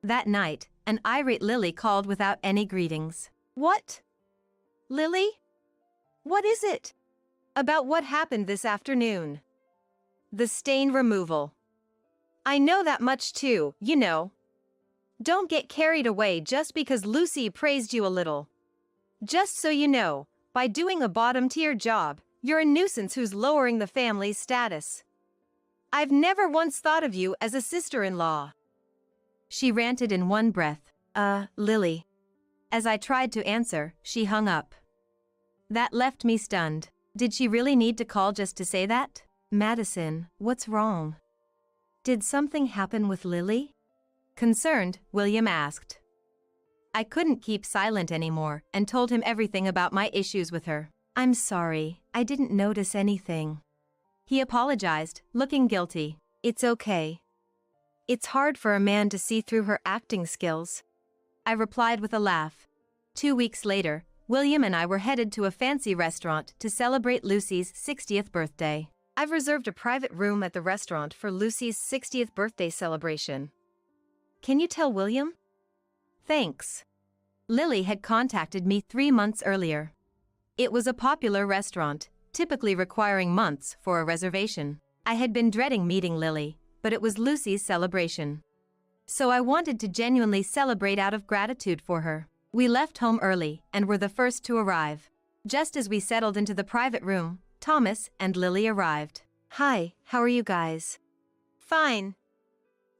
That night, an irate Lily called without any greetings. "What? Lily? What is it?" "About what happened this afternoon. The stain removal. I know that much too, you know. Don't get carried away just because Lucy praised you a little. Just so you know, by doing a bottom-tier job, you're a nuisance who's lowering the family's status. I've never once thought of you as a sister-in-law." She ranted in one breath, Lily." As I tried to answer, she hung up. That left me stunned. Did she really need to call just to say that? "Madison, what's wrong? Did something happen with Lily?" Concerned, William asked. I couldn't keep silent anymore and told him everything about my issues with her. "I'm sorry, I didn't notice anything." He apologized, looking guilty. "It's okay. It's hard for a man to see through her acting skills." I replied with a laugh. 2 weeks later, William and I were headed to a fancy restaurant to celebrate Lucy's 60th birthday. I've reserved a private room at the restaurant for Lucy's 60th birthday celebration. Can you tell William? Thanks. Lily had contacted me 3 months earlier. It was a popular restaurant, typically requiring months for a reservation. I had been dreading meeting Lily, but it was Lucy's celebration. So I wanted to genuinely celebrate out of gratitude for her. We left home early and were the first to arrive. Just as we settled into the private room, Thomas and Lily arrived. "Hi, how are you guys?" "Fine.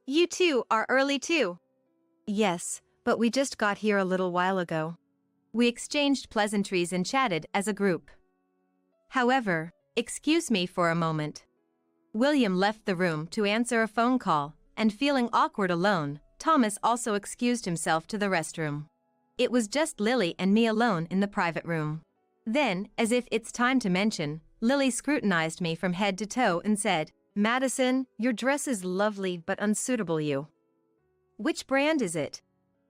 You two are early too." "Yes, but we just got here a little while ago." We exchanged pleasantries and chatted as a group. However, excuse me for a moment. William left the room to answer a phone call, and feeling awkward alone, Thomas also excused himself to the restroom. It was just Lily and me alone in the private room. Then, as if it's time to mention, Lily scrutinized me from head to toe and said, "Madison, your dress is lovely but unsuitable you. Which brand is it?"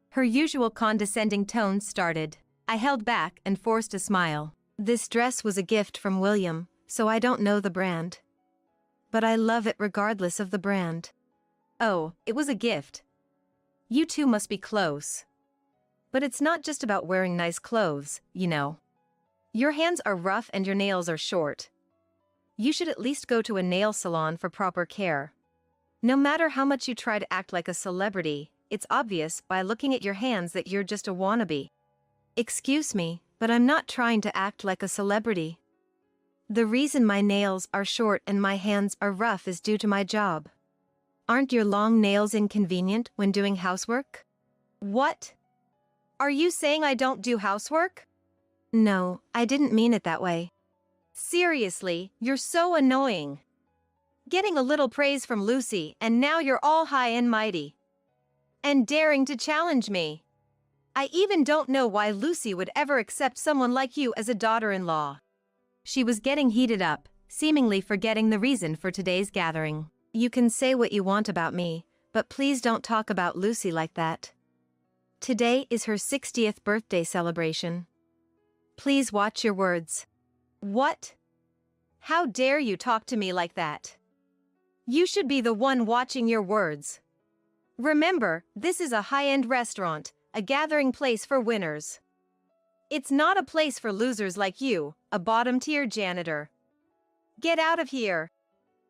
Her usual condescending tone started. I held back and forced a smile. "This dress was a gift from William, so I don't know the brand. But I love it regardless of the brand." "Oh, it was a gift. You two must be close. But it's not just about wearing nice clothes, you know. Your hands are rough and your nails are short. You should at least go to a nail salon for proper care. No matter how much you try to act like a celebrity, it's obvious by looking at your hands that you're just a wannabe." "Excuse me, but I'm not trying to act like a celebrity. The reason my nails are short and my hands are rough is due to my job. Aren't your long nails inconvenient when doing housework?" "What? Are you saying I don't do housework?" "No, I didn't mean it that way." "Seriously, you're so annoying. Getting a little praise from Lucy and now you're all high and mighty. And daring to challenge me. I even don't know why Lucy would ever accept someone like you as a daughter-in-law." She was getting heated up, seemingly forgetting the reason for today's gathering. "You can say what you want about me, but please don't talk about Lucy like that. Today is her 60th birthday celebration. Please watch your words." "What? How dare you talk to me like that? You should be the one watching your words. Remember, this is a high-end restaurant, a gathering place for winners. It's not a place for losers like you, a bottom-tier janitor. Get out of here.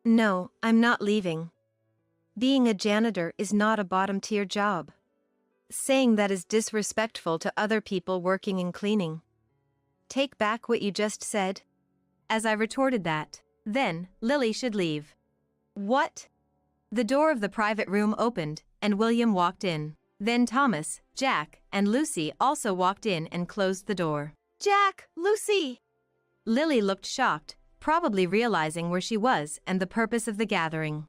No, I'm not leaving. Being a janitor is not a bottom-tier job. Saying that is disrespectful to other people working in cleaning. Take back what you just said. As I retorted that, then, Lily should leave. What? The door of the private room opened, and William walked in. Then Thomas, Jack, and Lucy also walked in and closed the door. Jack, Lucy! Lily looked shocked, probably realizing where she was and the purpose of the gathering.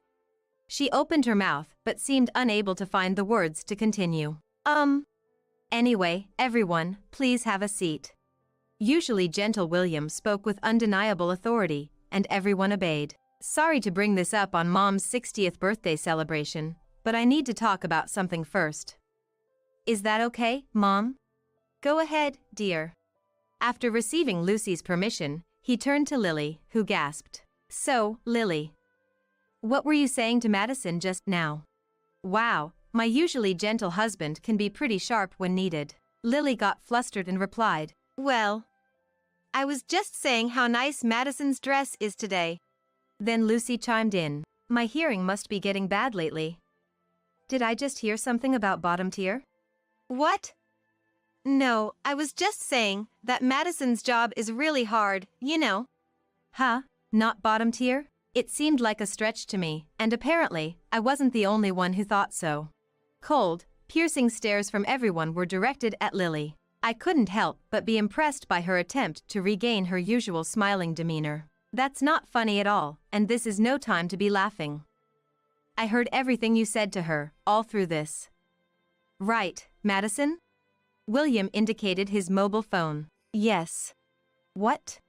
She opened her mouth but seemed unable to find the words to continue. Anyway, everyone, please have a seat. Usually gentle William spoke with undeniable authority, and everyone obeyed. Sorry to bring this up on Mom's 60th birthday celebration, but I need to talk about something first. Is that okay, Mom? Go ahead, dear. After receiving Lucy's permission, he turned to Lily, who gasped. So, Lily. What were you saying to Madison just now? Wow, my usually gentle husband can be pretty sharp when needed. Lily got flustered and replied, Well, I was just saying how nice Madison's dress is today. Then Lucy chimed in. My hearing must be getting bad lately. Did I just hear something about bottom tier? What? No, I was just saying that Madison's job is really hard, you know. Huh? Not bottom tier? It seemed like a stretch to me, and apparently, I wasn't the only one who thought so. Cold, piercing stares from everyone were directed at Lily. I couldn't help but be impressed by her attempt to regain her usual smiling demeanor. That's not funny at all, and this is no time to be laughing. I heard everything you said to her, all through this. Right, Madison? William indicated his mobile phone. Yes. What?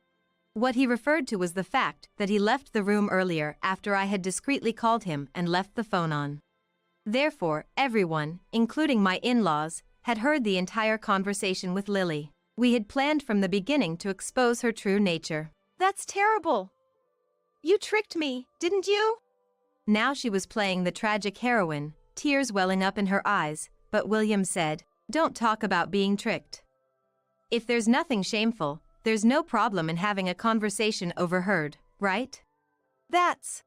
What he referred to was the fact that he left the room earlier after I had discreetly called him and left the phone on. Therefore, everyone, including my in-laws, had heard the entire conversation with Lily. We had planned from the beginning to expose her true nature. That's terrible. You tricked me, didn't you? Now she was playing the tragic heroine, tears welling up in her eyes, but William said, Don't talk about being tricked. If there's nothing shameful, there's no problem in having a conversation overheard, right? That's...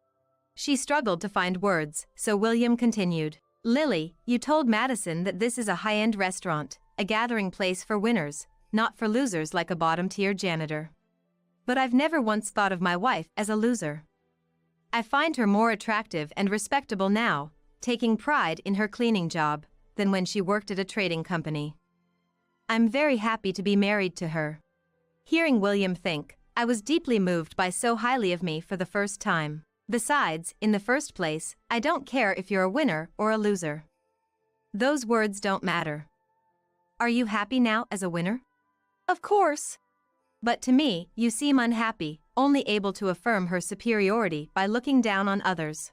She struggled to find words, so William continued. Lily, you told Madison that this is a high-end restaurant, a gathering place for winners, not for losers like a bottom-tier janitor. But I've never once thought of my wife as a loser. I find her more attractive and respectable now, taking pride in her cleaning job, than when she worked at a trading company. I'm very happy to be married to her. Hearing William think, I was deeply moved by so highly of me for the first time. Besides, in the first place, I don't care if you're a winner or a loser. Those words don't matter. Are you happy now as a winner? Of course. But to me, you seem unhappy, only able to affirm her superiority by looking down on others.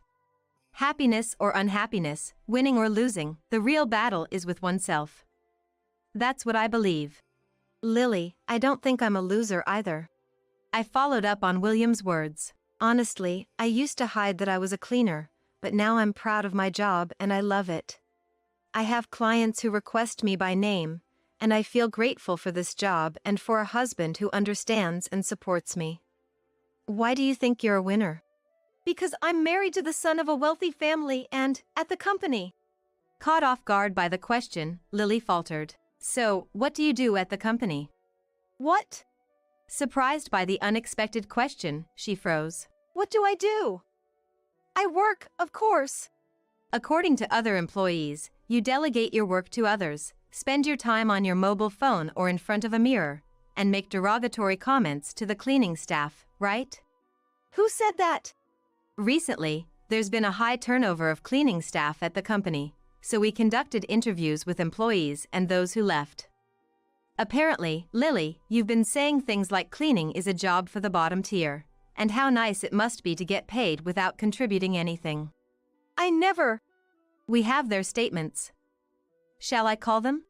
Happiness or unhappiness, winning or losing, the real battle is with oneself. That's what I believe. Lily, I don't think I'm a loser either. I followed up on William's words. Honestly, I used to hide that I was a cleaner, but now I'm proud of my job and I love it. I have clients who request me by name, and I feel grateful for this job and for a husband who understands and supports me. Why do you think you're a winner? Because I'm married to the son of a wealthy family and, at the company. Caught off guard by the question, Lily faltered. So, what do you do at the company? What? Surprised by the unexpected question, she froze. What do I do? I work, of course. According to other employees, you delegate your work to others, spend your time on your mobile phone or in front of a mirror, and make derogatory comments to the cleaning staff, right? Who said that? Recently, there's been a high turnover of cleaning staff at the company, so we conducted interviews with employees and those who left. Apparently, Lily, you've been saying things like cleaning is a job for the bottom tier, and how nice it must be to get paid without contributing anything. I never... We have their statements. Shall I call them?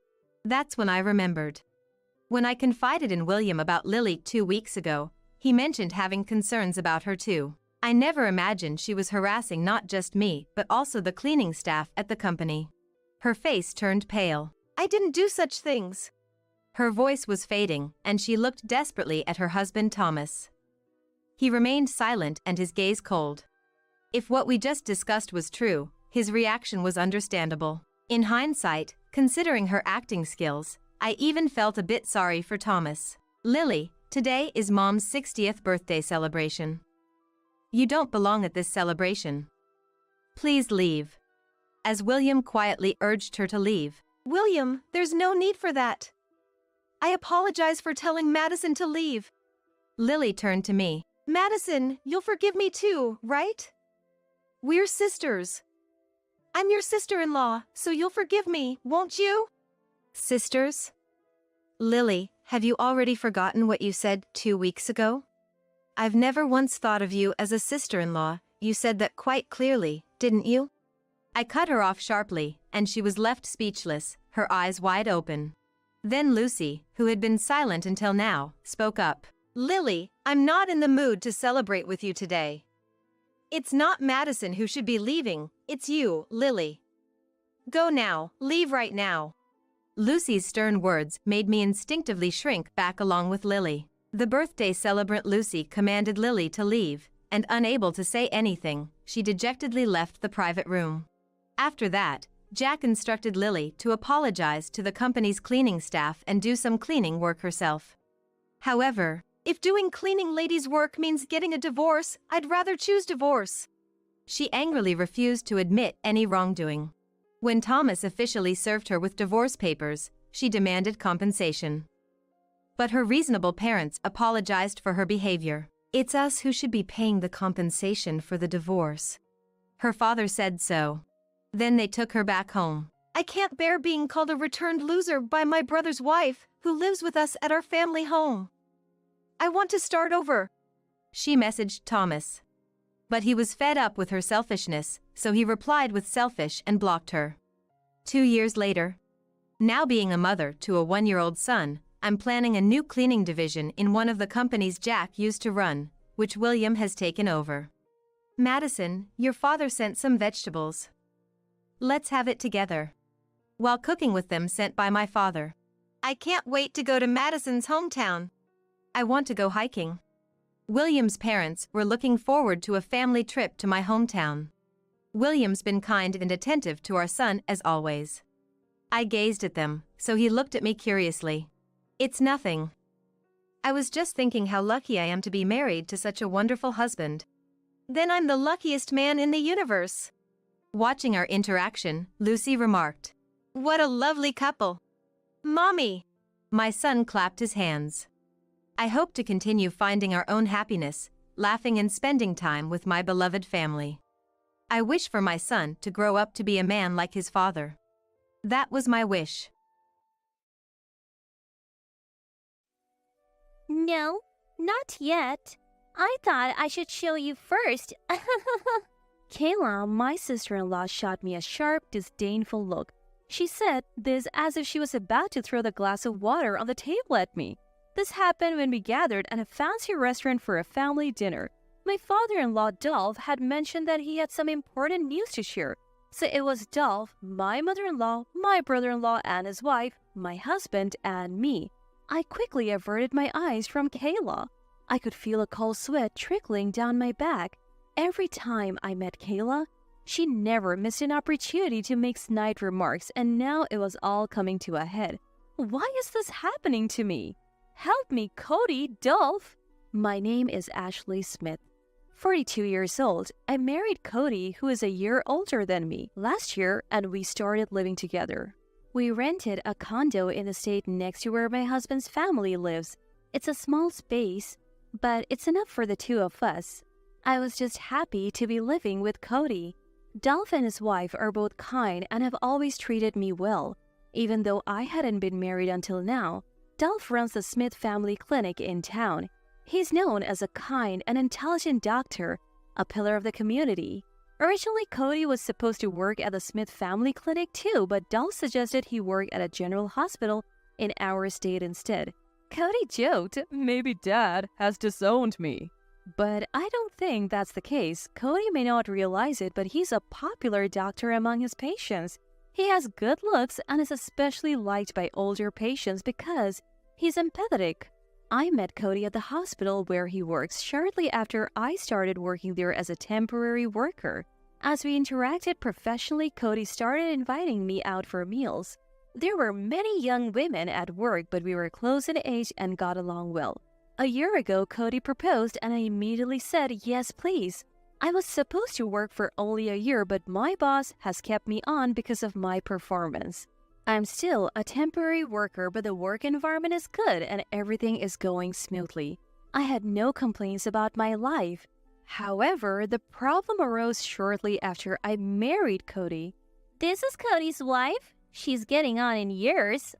That's when I remembered. When I confided in William about Lily 2 weeks ago, He mentioned having concerns about her too. I never imagined she was harassing not just me but also the cleaning staff at the company. Her face turned pale. I didn't do such things. Her voice was fading, and she looked desperately at her husband Thomas. He remained silent and his gaze cold. If what we just discussed was true, his reaction was understandable. In hindsight, considering her acting skills, I even felt a bit sorry for Thomas. Lily, today is Mom's 60th birthday celebration. You don't belong at this celebration. Please leave. As William quietly urged her to leave. William, there's no need for that. I apologize for telling Madison to leave. Lily turned to me. Madison, you'll forgive me too, right? We're sisters. I'm your sister-in-law, so you'll forgive me, won't you? Sisters? Lily, have you already forgotten what you said 2 weeks ago? I've never once thought of you as a sister-in-law. You said that quite clearly, didn't you? I cut her off sharply, and she was left speechless, her eyes wide open. Then Lucy, who had been silent until now, spoke up. Lily, I'm not in the mood to celebrate with you today. It's not Madison who should be leaving, it's you, Lily. Go now, leave right now. Lucy's stern words made me instinctively shrink back along with Lily. The birthday celebrant Lucy commanded Lily to leave, and unable to say anything, she dejectedly left the private room. After that, Jack instructed Lily to apologize to the company's cleaning staff and do some cleaning work herself. However, if doing cleaning ladies' work means getting a divorce, I'd rather choose divorce. She angrily refused to admit any wrongdoing. When Thomas officially served her with divorce papers, she demanded compensation. But her reasonable parents apologized for her behavior. It's us who should be paying the compensation for the divorce. Her father said so. Then they took her back home. I can't bear being called a returned loser by my brother's wife, who lives with us at our family home. I want to start over, she messaged Thomas. But he was fed up with her selfishness, so he replied with selfish and blocked her. 2 years later, now being a mother to a 1-year-old son, I'm planning a new cleaning division in one of the companies Jack used to run, which William has taken over. Madison, your father sent some vegetables. Let's have it together. While cooking with them sent by my father. I can't wait to go to Madison's hometown. I want to go hiking. William's parents were looking forward to a family trip to my hometown. William's been kind and attentive to our son as always. I gazed at them, so he looked at me curiously. It's nothing. I was just thinking how lucky I am to be married to such a wonderful husband. Then I'm the luckiest man in the universe. Watching our interaction, Lucy remarked, What a lovely couple. Mommy! My son clapped his hands. I hope to continue finding our own happiness, laughing and spending time with my beloved family. I wish for my son to grow up to be a man like his father. That was my wish. No, not yet. I thought I should show you first. Kayla, my sister-in-law, shot me a sharp, disdainful look. She said this as if she was about to throw the glass of water on the table at me. This happened when we gathered at a fancy restaurant for a family dinner. My father-in-law, Dolph, had mentioned that he had some important news to share. So it was Dolph, my mother-in-law, my brother-in-law and his wife, my husband, and me. I quickly averted my eyes from Kayla. I could feel a cold sweat trickling down my back. Every time I met Kayla, she never missed an opportunity to make snide remarks, and now it was all coming to a head. Why is this happening to me? Help me, Cody, Dolph! My name is Ashley Smith. 42 years old, I married Cody, who is a year older than me, last year, and we started living together. We rented a condo in the state next to where my husband's family lives. It's a small space, but it's enough for the two of us. I was just happy to be living with Cody. Dolph and his wife are both kind and have always treated me well. Even though I hadn't been married until now, Dolph runs the Smith Family Clinic in town. He's known as a kind and intelligent doctor, a pillar of the community. Originally, Cody was supposed to work at the Smith Family Clinic too, but Dolph suggested he work at a general hospital in our state instead. Cody joked, maybe Dad has disowned me. But I don't think that's the case. Cody may not realize it, but he's a popular doctor among his patients. He has good looks and is especially liked by older patients because he's empathetic. I met Cody at the hospital where he works shortly after I started working there as a temporary worker. As we interacted professionally, Cody started inviting me out for meals. There were many young women at work, but we were close in age and got along well. A year ago, Cody proposed and I immediately said, yes, please. I was supposed to work for only a year, but my boss has kept me on because of my performance. I'm still a temporary worker, but the work environment is good and everything is going smoothly. I had no complaints about my life. However, the problem arose shortly after I married Cody. This is Cody's wife. She's getting on in years.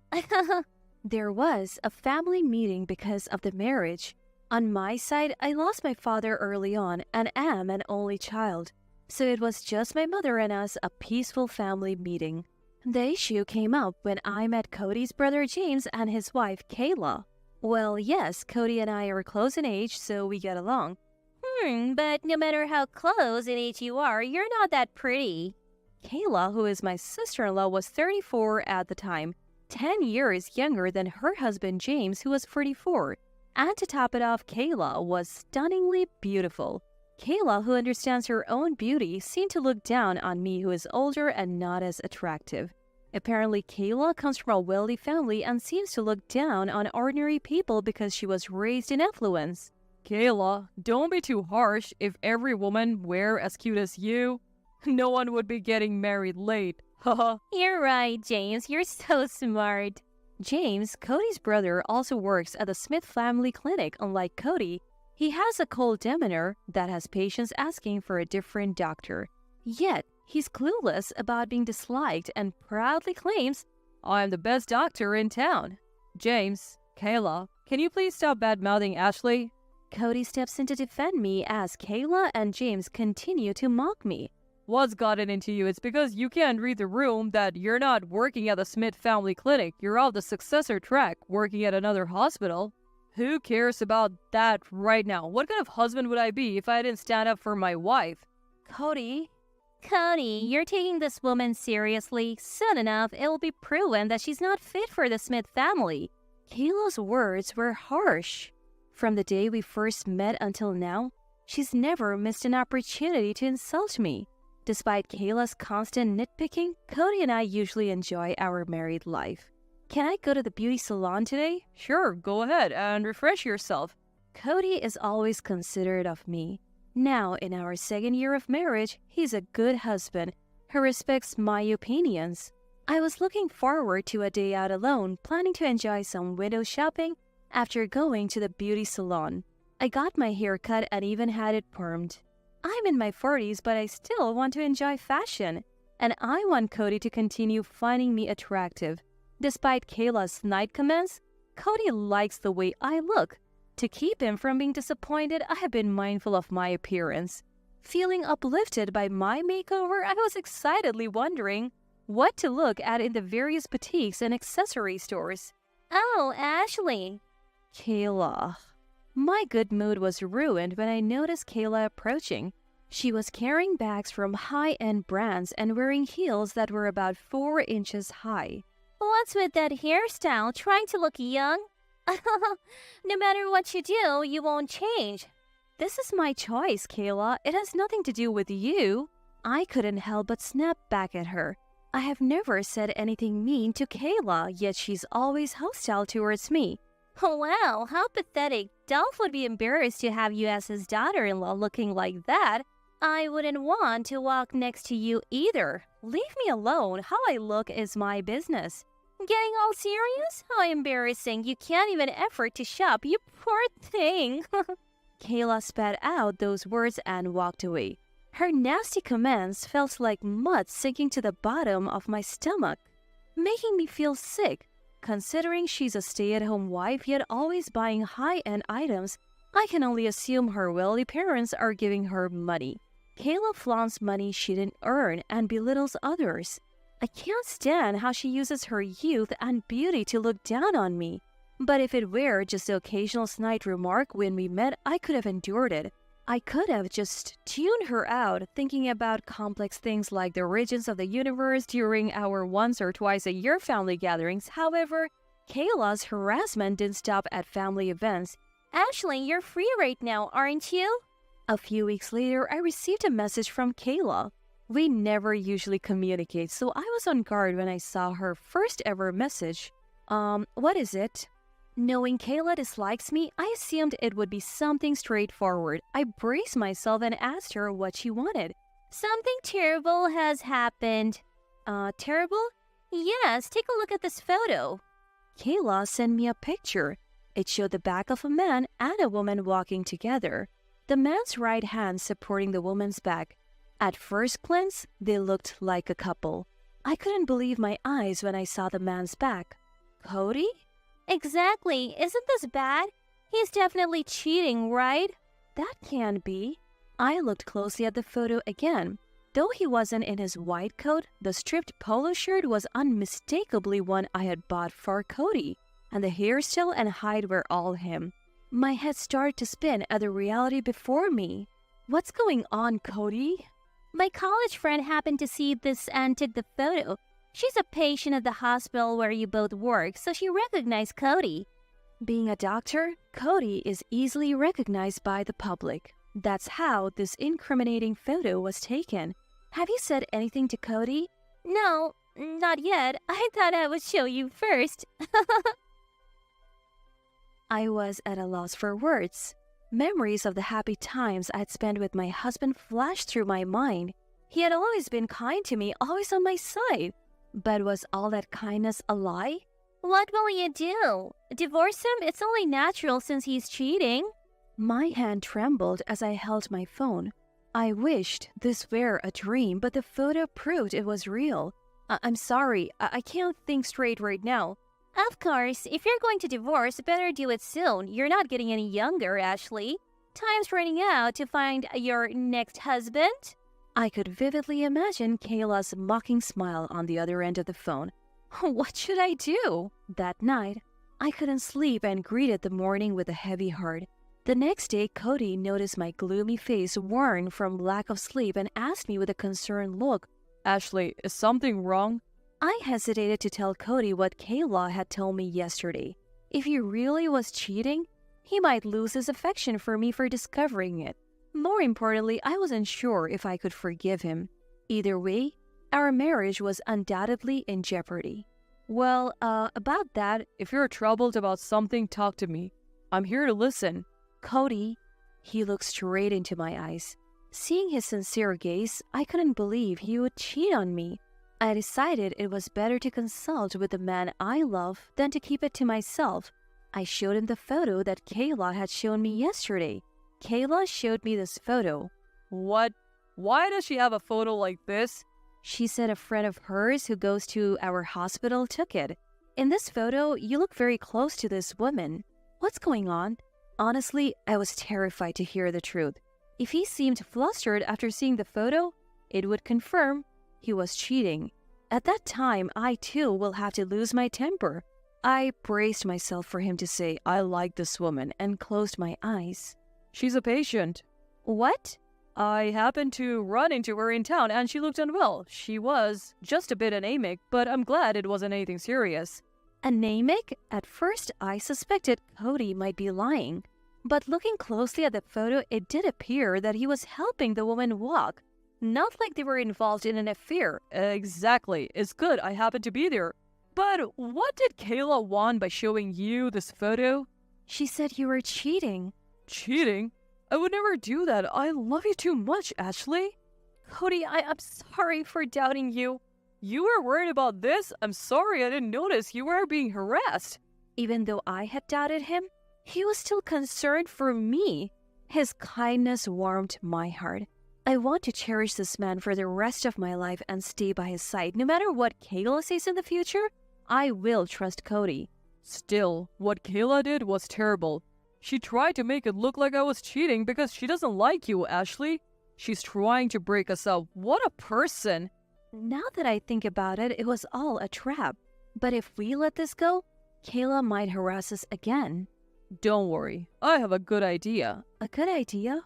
There was a family meeting because of the marriage. On my side, I lost my father early on and am an only child. So it was just my mother and us, a peaceful family meeting. The issue came up when I met Cody's brother James and his wife Kayla. Well, yes, Cody and I are close in age, so we get along. But no matter how close in age you are, you're not that pretty. Kayla, who is my sister-in-law, was 34 at the time, 10 years younger than her husband James, who was 44. And to top it off, Kayla was stunningly beautiful. Kayla, who understands her own beauty, seemed to look down on me, who is older and not as attractive. Apparently, Kayla comes from a wealthy family and seems to look down on ordinary people because she was raised in affluence. Kayla, don't be too harsh. If every woman were as cute as you, no one would be getting married late. Haha. You're right, James. You're so smart. James, Cody's brother, also works at the Smith Family Clinic. Unlike Cody, he has a cold demeanor that has patients asking for a different doctor. Yet, he's clueless about being disliked and proudly claims, I'm the best doctor in town. James, Kayla, can you please stop bad-mouthing Ashley? Cody steps in to defend me as Kayla and James continue to mock me. What's gotten into you? It's because you can't read the room that you're not working at the Smith Family Clinic. You're off the successor track, working at another hospital. Who cares about that right now? What kind of husband would I be if I didn't stand up for my wife? Cody, you're taking this woman seriously. Soon enough, it will be proven that she's not fit for the Smith family. Kayla's words were harsh. From the day we first met until now, she's never missed an opportunity to insult me. Despite Kayla's constant nitpicking, Cody and I usually enjoy our married life. Can I go to the beauty salon today? Sure, go ahead and refresh yourself. Cody is always considerate of me. Now, in our second year of marriage, he's a good husband who respects my opinions. I was looking forward to a day out alone, planning to enjoy some window shopping after going to the beauty salon. I got my hair cut and even had it permed. I'm in my 40s, but I still want to enjoy fashion, and I want Cody to continue finding me attractive. Despite Kayla's snide comments, Cody likes the way I look. To keep him from being disappointed, I have been mindful of my appearance. Feeling uplifted by my makeover, I was excitedly wondering what to look at in the various boutiques and accessory stores. Oh, Ashley. Kayla. My good mood was ruined when I noticed Kayla approaching. She was carrying bags from high-end brands and wearing heels that were about 4 inches high. What's with that hairstyle, trying to look young? No matter what you do, you won't change. This is my choice, Kayla. It has nothing to do with you. I couldn't help but snap back at her. I have never said anything mean to Kayla, yet she's always hostile towards me. Wow, how pathetic. Dolph would be embarrassed to have you as his daughter-in-law looking like that. I wouldn't want to walk next to you either. Leave me alone. How I look is my business. Getting all serious? How embarrassing. You can't even effort to shop, you poor thing. Kayla spat out those words and walked away. Her nasty comments felt like mud sinking to the bottom of my stomach, making me feel sick. Considering she's a stay-at-home wife yet always buying high-end items, I can only assume her wealthy parents are giving her money. Kayla flaunts money she didn't earn and belittles others. I can't stand how she uses her youth and beauty to look down on me. But if it were just the occasional snide remark when we met, I could have endured it. I could have just tuned her out, thinking about complex things like the origins of the universe during our once or twice a year family gatherings. However, Kayla's harassment didn't stop at family events. Ashley, you're free right now, aren't you? A few weeks later, I received a message from Kayla. We never usually communicate, so I was on guard when I saw her first ever message. What is it? Knowing Kayla dislikes me, I assumed it would be something straightforward. I braced myself and asked her what she wanted. Something terrible has happened. Terrible? Yes, take a look at this photo. Kayla sent me a picture. It showed the back of a man and a woman walking together. The man's right hand supporting the woman's back. At first glance, they looked like a couple. I couldn't believe my eyes when I saw the man's back. Cody? Exactly. Isn't this bad? He's definitely cheating, right? That can't be. I looked closely at the photo again. Though he wasn't in his white coat, the striped polo shirt was unmistakably one I had bought for Cody, and the hairstyle and height were all him. My head started to spin at the reality before me. What's going on, Cody? My college friend happened to see this and took the photo. She's a patient at the hospital where you both work, so she recognized Cody. Being a doctor, Cody is easily recognized by the public. That's how this incriminating photo was taken. Have you said anything to Cody? No, not yet. I thought I would show you first. I was at a loss for words. Memories of the happy times I'd spent with my husband flashed through my mind. He had always been kind to me, always on my side. But was all that kindness a lie? What will you do? Divorce him? It's only natural since he's cheating. My hand trembled as I held my phone. I wished this were a dream, but the photo proved it was real. I'm sorry, I can't think straight right now. Of course, if you're going to divorce, better do it soon. You're not getting any younger, Ashley. Time's running out to find your next husband. I could vividly imagine Kayla's mocking smile on the other end of the phone. What should I do? That night, I couldn't sleep and greeted the morning with a heavy heart. The next day, Cody noticed my gloomy face worn from lack of sleep and asked me with a concerned look, Ashley, is something wrong? I hesitated to tell Cody what Kayla had told me yesterday. If he really was cheating, he might lose his affection for me for discovering it. More importantly, I wasn't sure if I could forgive him. Either way, our marriage was undoubtedly in jeopardy. Well, about that, if you're troubled about something, talk to me. I'm here to listen. Cody, he looked straight into my eyes. Seeing his sincere gaze, I couldn't believe he would cheat on me. I decided it was better to consult with the man I love than to keep it to myself. I showed him the photo that Kayla had shown me yesterday. Kayla showed me this photo. What? Why does she have a photo like this? She said a friend of hers who goes to our hospital took it. In this photo, you look very close to this woman. What's going on? Honestly, I was terrified to hear the truth. If he seemed flustered after seeing the photo, it would confirm he was cheating. At that time, I too will have to lose my temper. I braced myself for him to say, I like this woman, and closed my eyes. She's a patient. What? I happened to run into her in town and she looked unwell. She was just a bit anemic, but I'm glad it wasn't anything serious. Anemic? At first, I suspected Cody might be lying. But looking closely at the photo, it did appear that he was helping the woman walk. Not like they were involved in an affair. Exactly. It's good I happened to be there. But what did Kayla want by showing you this photo? She said you were cheating. Cheating? I would never do that. I love you too much, Ashley. Cody, I'm sorry for doubting you. You were worried about this? I'm sorry I didn't notice you were being harassed. Even though I had doubted him, he was still concerned for me. His kindness warmed my heart. I want to cherish this man for the rest of my life and stay by his side. No matter what Kayla says in the future, I will trust Cody. Still, what Kayla did was terrible. She tried to make it look like I was cheating because she doesn't like you, Ashley. She's trying to break us up. What a person! Now that I think about it, it was all a trap. But if we let this go, Kayla might harass us again. Don't worry, I have a good idea. A good idea?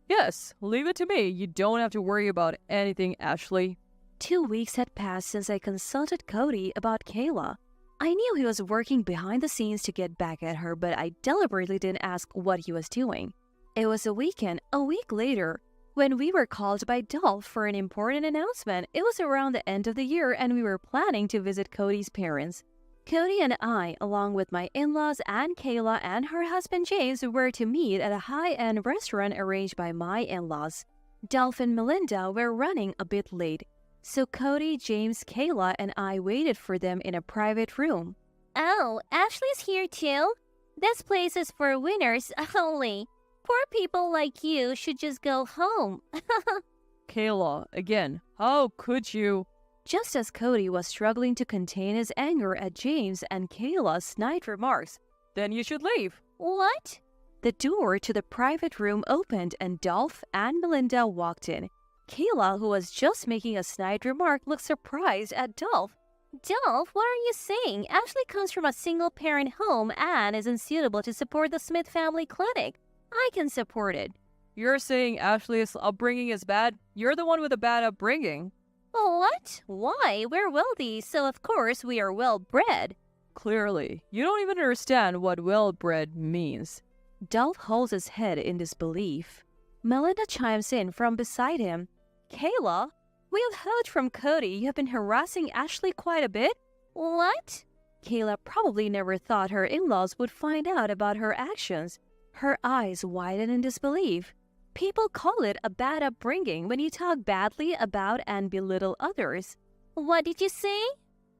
Yes, leave it to me. You don't have to worry about anything, Ashley. 2 weeks had passed since I consulted Cody about Kayla. I knew he was working behind the scenes to get back at her, but I deliberately didn't ask what he was doing. It was a weekend, a week later, when we were called by Dolph for an important announcement. It was around the end of the year and we were planning to visit Cody's parents. Cody and I, along with my in-laws and Kayla and her husband James, were to meet at a high-end restaurant arranged by my in-laws. Dolph and Melinda were running a bit late, so Cody, James, Kayla, and I waited for them in a private room. Oh, Ashley's here too? This place is for winners only. Poor people like you should just go home. Kayla, again, how could you? Just as Cody was struggling to contain his anger at James and Kayla's snide remarks, Then you should leave. What? the door to the private room opened and Dolph and Melinda walked in. Kayla, who was just making a snide remark, looked surprised at Dolph. Dolph, what are you saying? Ashley comes from a single-parent home and isn't suitable to support the Smith family clinic. I can support it. You're saying Ashley's upbringing is bad? You're the one with a bad upbringing. What? Why? We're wealthy, so of course we are well-bred. Clearly, you don't even understand what well-bred means. Dolph holds his head in disbelief. Melinda chimes in from beside him. Kayla, We have heard from Cody you have been harassing Ashley quite a bit. what? Kayla probably never thought her in-laws would find out about her actions. Her eyes widen in disbelief. People call it a bad upbringing when you talk badly about and belittle others. What did you say?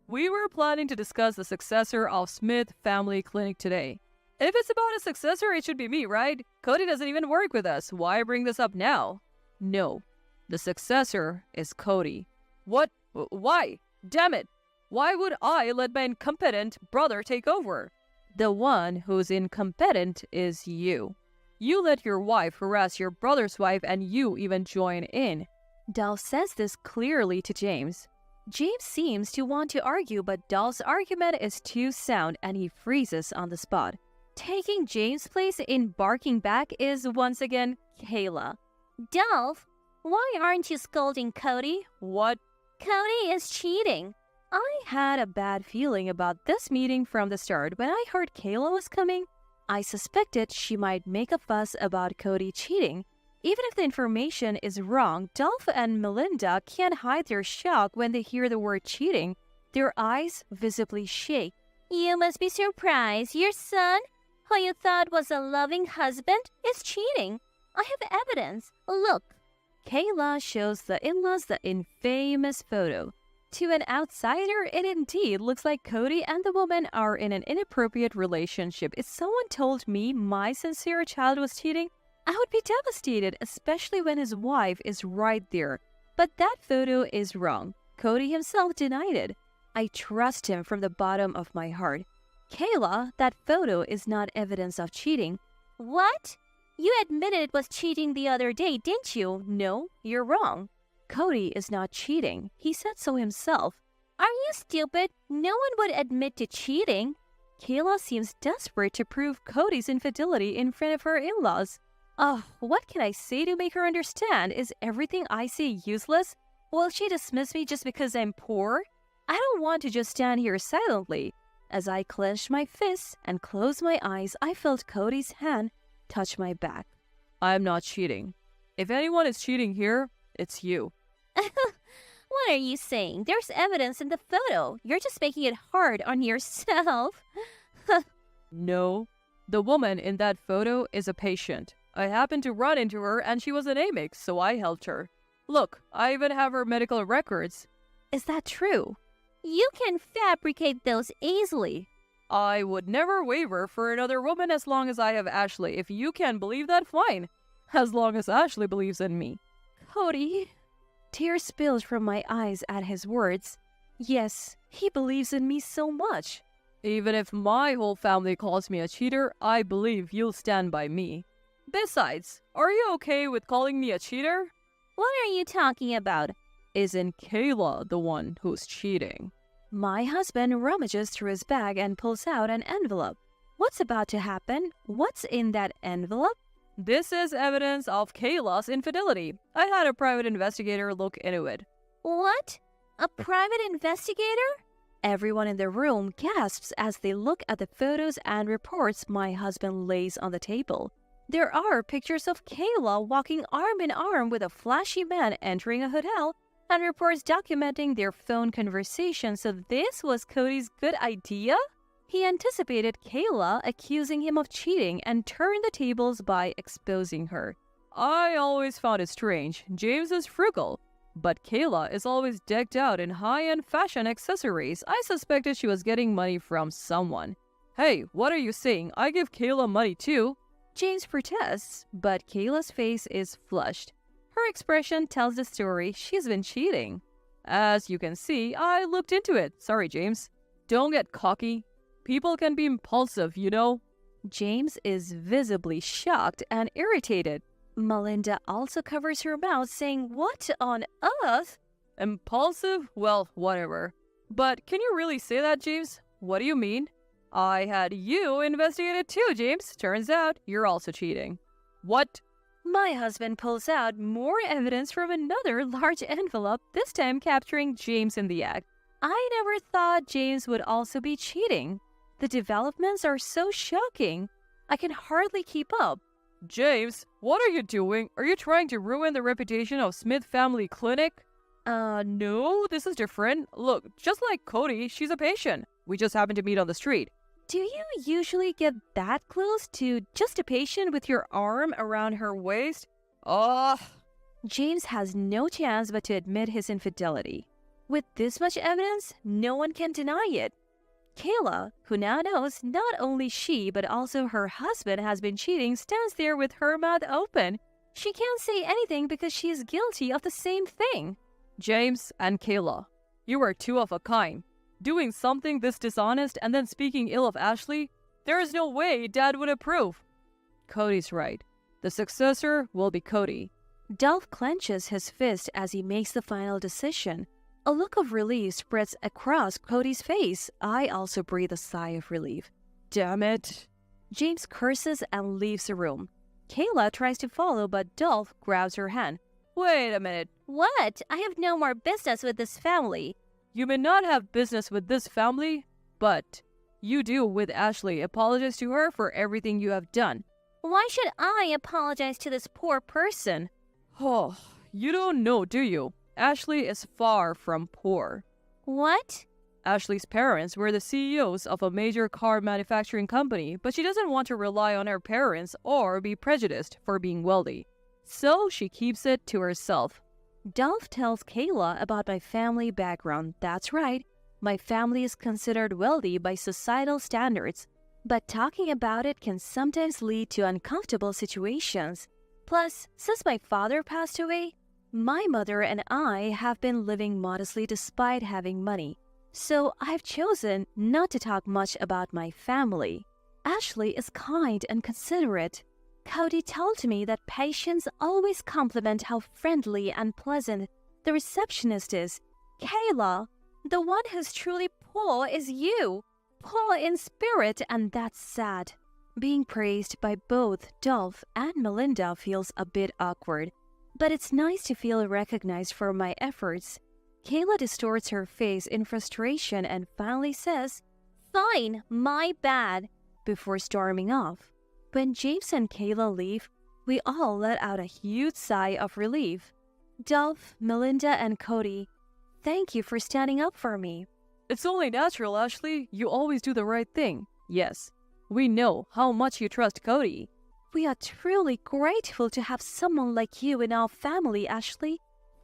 We were planning to discuss the successor of Smith Family Clinic today. If it's about a successor, it should be me, right? Cody doesn't even work with us. Why bring this up now? No. The successor is Cody. What? Why? Damn it! Why would I let my incompetent brother take over? The one who's incompetent is you. You let your wife harass your brother's wife and you even join in. Dolph says this clearly to James. James seems to want to argue, but Dolph's argument is too sound and he freezes on the spot. Taking James' place in barking back is once again Kayla. Dolph, why aren't you scolding Cody? What? Cody is cheating. I had a bad feeling about this meeting from the start. When I heard Kayla was coming, I suspected she might make a fuss about Cody cheating. Even if the information is wrong, Dolph and Melinda can't hide their shock when they hear the word cheating. Their eyes visibly shake. You must be surprised. Your son, who you thought was a loving husband, is cheating. I have evidence. Look. Kayla shows the in-laws the infamous photo. To an outsider, it indeed looks like Cody and the woman are in an inappropriate relationship. If someone told me my sincere child was cheating, I would be devastated, especially when his wife is right there. But that photo is wrong. Cody himself denied it. I trust him from the bottom of my heart. Kayla, that photo is not evidence of cheating. What? You admitted it was cheating the other day, didn't you? No, you're wrong. Cody is not cheating. He said so himself. Are you stupid? No one would admit to cheating. Kayla seems desperate to prove Cody's infidelity in front of her in-laws. Oh, what can I say to make her understand? Is everything I say useless? Will she dismiss me just because I'm poor? I don't want to just stand here silently. As I clenched my fists and closed my eyes, I felt Cody's hand touch my back. I'm not cheating. If anyone is cheating here, it's you. What are you saying? There's evidence in the photo. You're just making it hard on yourself. No. The woman in that photo is a patient. I happened to run into her and she was anemic, so I helped her. Look, I even have her medical records. Is that true? You can fabricate those easily. I would never waver for another woman as long as I have Ashley. If you can't believe that, fine. As long as Ashley believes in me. Cody. Tears spilled from my eyes at his words. Yes, he believes in me so much. Even if my whole family calls me a cheater, I believe you'll stand by me. Besides, are you okay with calling me a cheater? What are you talking about? Isn't Kayla the one who's cheating? My husband rummages through his bag and pulls out an envelope. What's about to happen? What's in that envelope? This is evidence of Kayla's infidelity. I had a private investigator look into it. What? A private investigator? Everyone in the room gasps as they look at the photos and reports my husband lays on the table. There are pictures of Kayla walking arm in arm with a flashy man entering a hotel and reports documenting their phone conversation. So this was Cody's good idea? He anticipated Kayla accusing him of cheating and turned the tables by exposing her. I always found it strange. James is frugal, but Kayla is always decked out in high-end fashion accessories. I suspected she was getting money from someone. Hey, what are you saying? I give Kayla money too. James protests, but Kayla's face is flushed. Her expression tells the story she's been cheating. As you can see, I looked into it. Sorry, James. Don't get cocky. People can be impulsive, you know. James is visibly shocked and irritated. Melinda also covers her mouth, saying, "What on earth?" Impulsive? Well, whatever. But can you really say that, James? What do you mean? I had you investigated too, James. Turns out you're also cheating. What? My husband pulls out more evidence from another large envelope, this time capturing James in the act. I never thought James would also be cheating. The developments are so shocking. I can hardly keep up. James, what are you doing? Are you trying to ruin the reputation of Smith Family Clinic? No, this is different. Look, just like Cody, she's a patient. We just happened to meet on the street. Do you usually get that close to just a patient with your arm around her waist? James has no chance but to admit his infidelity. With this much evidence, no one can deny it. Kayla, who now knows not only she but also her husband has been cheating, stands there with her mouth open. She can't say anything because she is guilty of the same thing. James and Kayla, you are two of a kind. Doing something this dishonest and then speaking ill of Ashley, there is no way Dad would approve. Cody's right. The successor will be Cody. Dolph clenches his fist as he makes the final decision. A look of relief spreads across Cody's face. I also breathe a sigh of relief. Damn it. James curses and leaves the room. Kayla tries to follow, but Dolph grabs her hand. Wait a minute. What? I have no more business with this family. You may not have business with this family, but you do with Ashley. Apologize to her for everything you have done. Why should I apologize to this poor person? Oh, you don't know, do you? Ashley is far from poor. What? Ashley's parents were the CEOs of a major car manufacturing company, but she doesn't want to rely on her parents or be prejudiced for being wealthy. So she keeps it to herself. Dolph tells Kayla about my family background. That's right. My family is considered wealthy by societal standards, but talking about it can sometimes lead to uncomfortable situations. Plus, since my father passed away, my mother and I have been living modestly despite having money. So I've chosen not to talk much about my family. Ashley is kind and considerate. Cody told me that patients always compliment how friendly and pleasant the receptionist is. Kayla, the one who's truly poor is you. Poor in spirit, and that's sad. Being praised by both Dolph and Melinda feels a bit awkward, but it's nice to feel recognized for my efforts. Kayla distorts her face in frustration and finally says, Fine, my bad, before storming off. When James and Kayla leave, we all let out a huge sigh of relief. Dolph, Melinda, and Cody, thank you for standing up for me. It's only natural, Ashley. You always do the right thing. Yes, we know how much you trust Cody. We are truly grateful to have someone like you in our family, Ashley.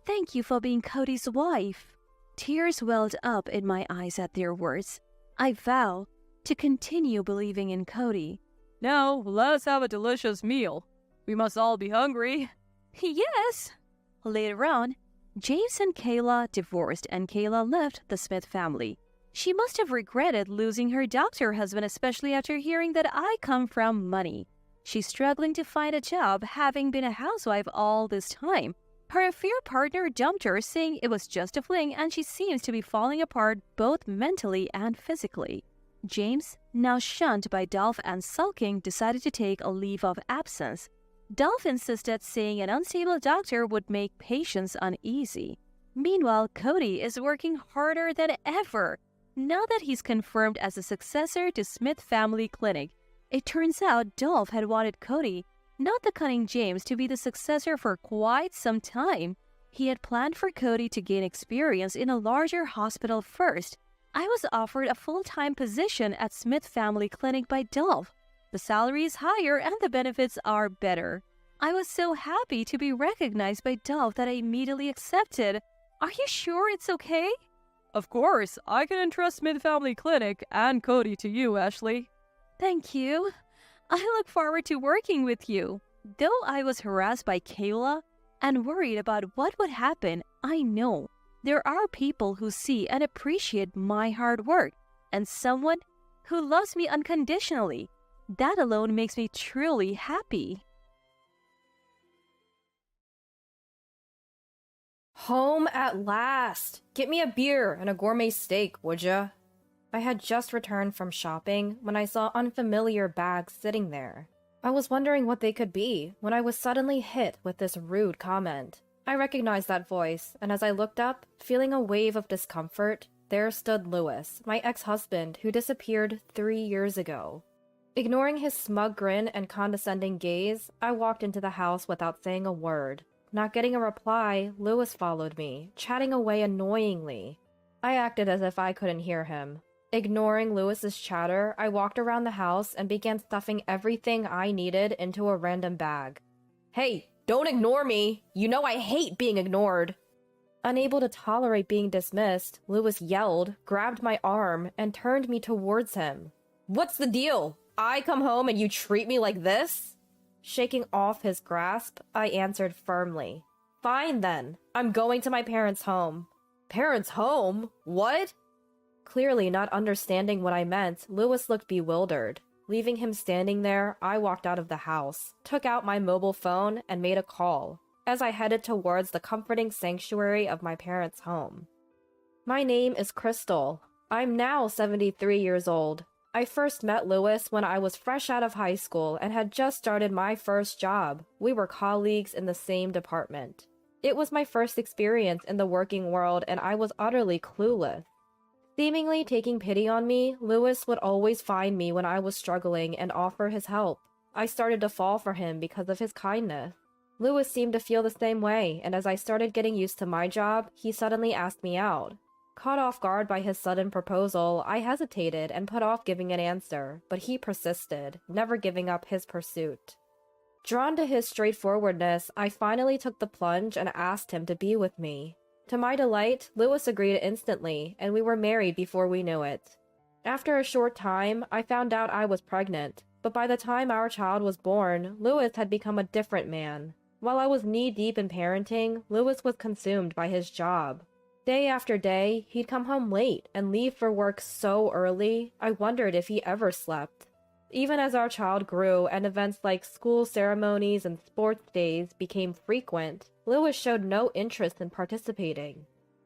Thank you for being Cody's wife. Tears welled up in my eyes at their words. I vow to continue believing in Cody. Now, let's have a delicious meal. We must all be hungry. Yes! Later on, James and Kayla divorced and Kayla left the Smith family. She must have regretted losing her doctor husband, especially after hearing that I come from money. She's struggling to find a job, having been a housewife all this time. Her affair partner dumped her, saying it was just a fling, and she seems to be falling apart both mentally and physically. James, now shunned by Dolph and sulking, decided to take a leave of absence. Dolph insisted, saying an unstable doctor would make patients uneasy. Meanwhile, Cody is working harder than ever. Now that he's confirmed as a successor to Smith Family Clinic, it turns out Dolph had wanted Cody, not the cunning James, to be the successor for quite some time. He had planned for Cody to gain experience in a larger hospital first. I was offered a full-time position at Smith Family Clinic by Dolph. The salary is higher and the benefits are better. I was so happy to be recognized by Dolph that I immediately accepted. Are you sure it's okay? Of course, I can entrust Smith Family Clinic and Cody to you, Ashley. Thank you. I look forward to working with you. Though I was harassed by Kayla and worried about what would happen, I know there are people who see and appreciate my hard work, and someone who loves me unconditionally. That alone makes me truly happy. Home at last! Get me a beer and a gourmet steak, would ya? I had just returned from shopping when I saw unfamiliar bags sitting there. I was wondering what they could be when I was suddenly hit with this rude comment. I recognized that voice, and as I looked up, feeling a wave of discomfort, there stood Lewis, my ex-husband who disappeared 3 years ago. Ignoring his smug grin and condescending gaze, I walked into the house without saying a word. Not getting a reply, Lewis followed me, chatting away annoyingly. I acted as if I couldn't hear him. Ignoring Lewis's chatter, I walked around the house and began stuffing everything I needed into a random bag. Hey, don't ignore me! You know I hate being ignored! Unable to tolerate being dismissed, Lewis yelled, grabbed my arm, and turned me towards him. What's the deal? I come home and you treat me like this? Shaking off his grasp, I answered firmly. Fine then, I'm going to my parents' home. Parents' home? What? Clearly not understanding what I meant, Lewis looked bewildered. Leaving him standing there, I walked out of the house, took out my mobile phone, and made a call, as I headed towards the comforting sanctuary of my parents' home. My name is Crystal. I'm now 73 years old. I first met Lewis when I was fresh out of high school and had just started my first job. We were colleagues in the same department. It was my first experience in the working world and I was utterly clueless. Seemingly taking pity on me, Lewis would always find me when I was struggling and offer his help. I started to fall for him because of his kindness. Lewis seemed to feel the same way, and as I started getting used to my job, he suddenly asked me out. Caught off guard by his sudden proposal, I hesitated and put off giving an answer, but he persisted, never giving up his pursuit. Drawn to his straightforwardness, I finally took the plunge and asked him to be with me. To my delight, Lewis agreed instantly, and we were married before we knew it. After a short time, I found out I was pregnant, but by the time our child was born, Lewis had become a different man. While I was knee-deep in parenting, Lewis was consumed by his job. Day after day, he'd come home late and leave for work so early, I wondered if he ever slept. Even as our child grew and events like school ceremonies and sports days became frequent, Lewis showed no interest in participating.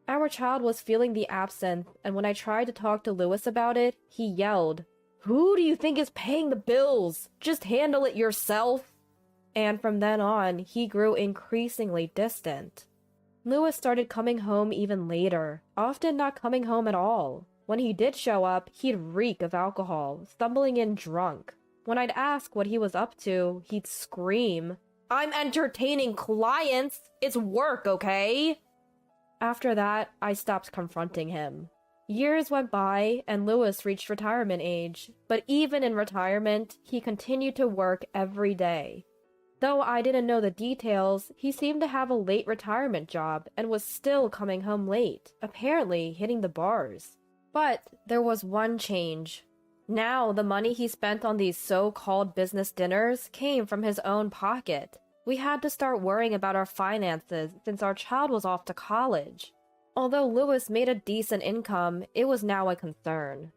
Our child was feeling the absence, and when I tried to talk to Lewis about it, he yelled, "Who do you think is paying the bills? Just handle it yourself!" And from then on, he grew increasingly distant. Lewis started coming home even later, often not coming home at all. When he did show up, he'd reek of alcohol, stumbling in drunk. When I'd ask what he was up to, he'd scream, "I'm entertaining clients! It's work, okay?" After that, I stopped confronting him. Years went by, and Lewis reached retirement age, but even in retirement, he continued to work every day. Though I didn't know the details, he seemed to have a late retirement job and was still coming home late, apparently hitting the bars. But there was one change. Now the money he spent on these so-called business dinners came from his own pocket. We had to start worrying about our finances since our child was off to college. Although Lewis made a decent income, it was now a concern.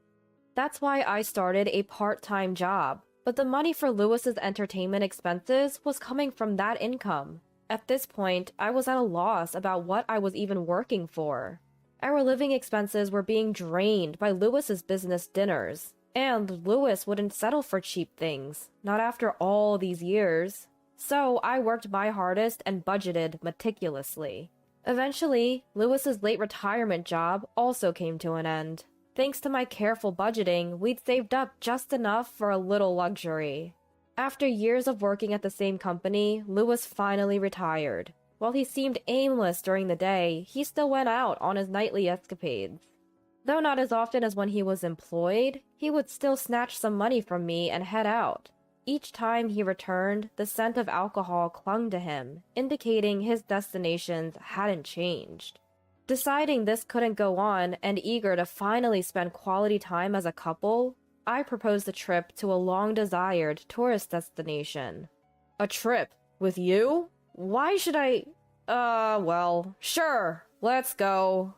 That's why I started a part-time job, but the money for Lewis's entertainment expenses was coming from that income. At this point, I was at a loss about what I was even working for. Our living expenses were being drained by Lewis's business dinners, and Lewis wouldn't settle for cheap things, not after all these years. So I worked my hardest and budgeted meticulously. Eventually, Lewis's late retirement job also came to an end. Thanks to my careful budgeting, we'd saved up just enough for a little luxury. After years of working at the same company, Lewis finally retired. While he seemed aimless during the day, he still went out on his nightly escapades. Though not as often as when he was employed, he would still snatch some money from me and head out. Each time he returned, the scent of alcohol clung to him, indicating his destinations hadn't changed. Deciding this couldn't go on and eager to finally spend quality time as a couple, I proposed a trip to a long-desired tourist destination. A trip? With you? Why should I... well, sure, let's go.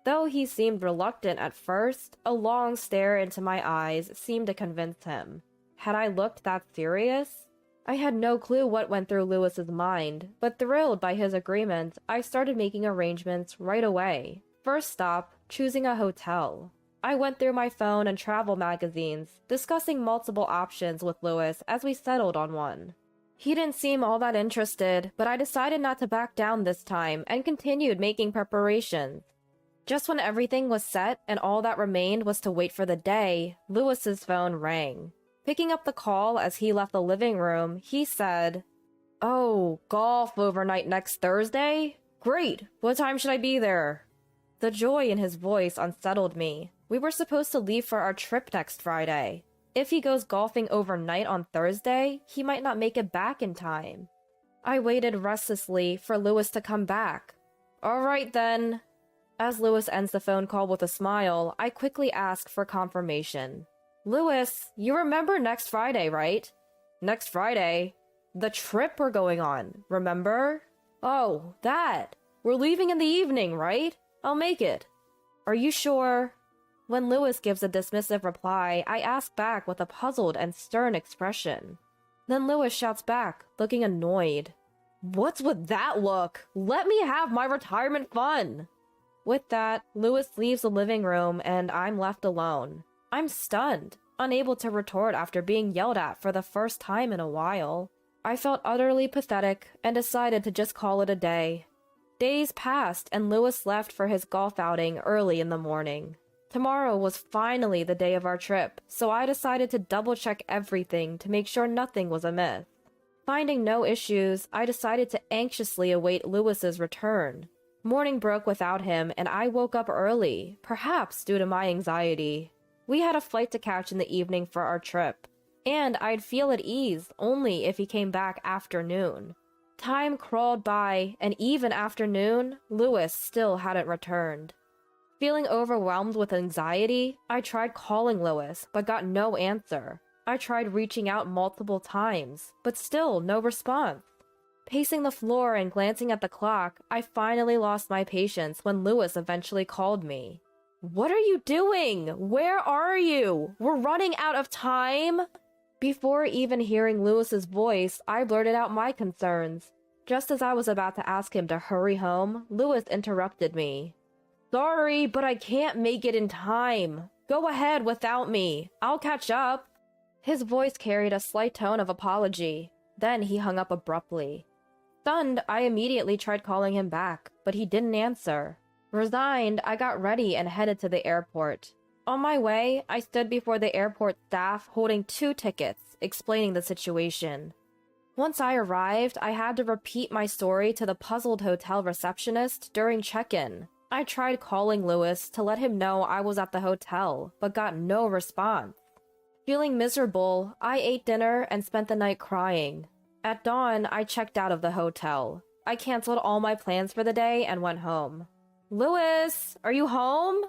Though he seemed reluctant at first, a long stare into my eyes seemed to convince him. Had I looked that serious? I had no clue what went through Lewis's mind, but thrilled by his agreement, I started making arrangements right away. First stop, choosing a hotel. I went through my phone and travel magazines, discussing multiple options with Lewis as we settled on one. He didn't seem all that interested, but I decided not to back down this time and continued making preparations. Just when everything was set and all that remained was to wait for the day, Lewis's phone rang. Picking up the call as he left the living room, he said, "Oh, golf overnight next Thursday? Great! What time should I be there?" The joy in his voice unsettled me. We were supposed to leave for our trip next Friday. If he goes golfing overnight on Thursday, he might not make it back in time. I waited restlessly for Lewis to come back. "All right then." As Lewis ends the phone call with a smile, I quickly ask for confirmation. "Lewis, you remember next Friday, right?" "Next Friday? The trip we're going on, remember?" "Oh, that. We're leaving in the evening, right? I'll make it." "Are you sure?" When Lewis gives a dismissive reply, I ask back with a puzzled and stern expression. Then Lewis shouts back, looking annoyed. "What's with that look? Let me have my retirement fun!" With that, Lewis leaves the living room and I'm left alone. I'm stunned, unable to retort after being yelled at for the first time in a while. I felt utterly pathetic and decided to just call it a day. Days passed and Lewis left for his golf outing early in the morning. Tomorrow was finally the day of our trip, so I decided to double-check everything to make sure nothing was amiss. Finding no issues, I decided to anxiously await Lewis's return. Morning broke without him, and I woke up early, perhaps due to my anxiety. We had a flight to catch in the evening for our trip, and I'd feel at ease only if he came back after noon. Time crawled by, and even after noon, Lewis still hadn't returned. Feeling overwhelmed with anxiety, I tried calling Lewis, but got no answer. I tried reaching out multiple times, but still no response. Pacing the floor and glancing at the clock, I finally lost my patience when Lewis eventually called me. "What are you doing? Where are you? We're running out of time!" Before even hearing Lewis's voice, I blurted out my concerns. Just as I was about to ask him to hurry home, Lewis interrupted me. "Sorry, but I can't make it in time. Go ahead without me. I'll catch up." His voice carried a slight tone of apology. Then he hung up abruptly. Stunned, I immediately tried calling him back, but he didn't answer. Resigned, I got ready and headed to the airport. On my way, I stood before the airport staff holding 2 tickets, explaining the situation. Once I arrived, I had to repeat my story to the puzzled hotel receptionist during check-in. I tried calling Lewis to let him know I was at the hotel, but got no response. Feeling miserable, I ate dinner and spent the night crying. At dawn, I checked out of the hotel. I canceled all my plans for the day and went home. "Lewis, are you home?"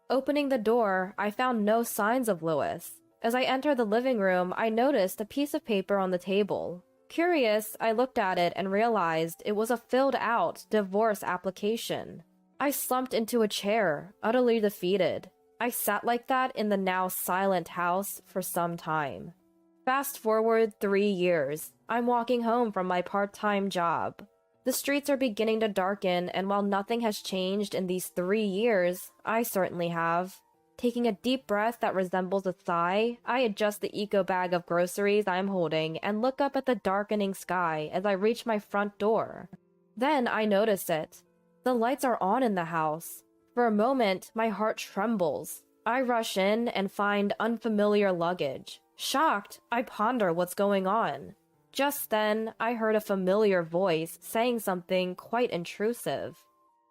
Opening the door, I found no signs of Lewis. As I entered the living room, I noticed a piece of paper on the table. Curious, I looked at it and realized it was a filled-out divorce application. I slumped into a chair, utterly defeated. I sat like that in the now silent house for some time. Fast forward 3 years. I'm walking home from my part-time job. The streets are beginning to darken, and while nothing has changed in these 3 years, I certainly have. Taking a deep breath that resembles a sigh, I adjust the eco bag of groceries I'm holding and look up at the darkening sky as I reach my front door. Then I notice it. The lights are on in the house. For a moment, my heart trembles. I rush in and find unfamiliar luggage. Shocked, I ponder what's going on. Just then, I heard a familiar voice saying something quite intrusive.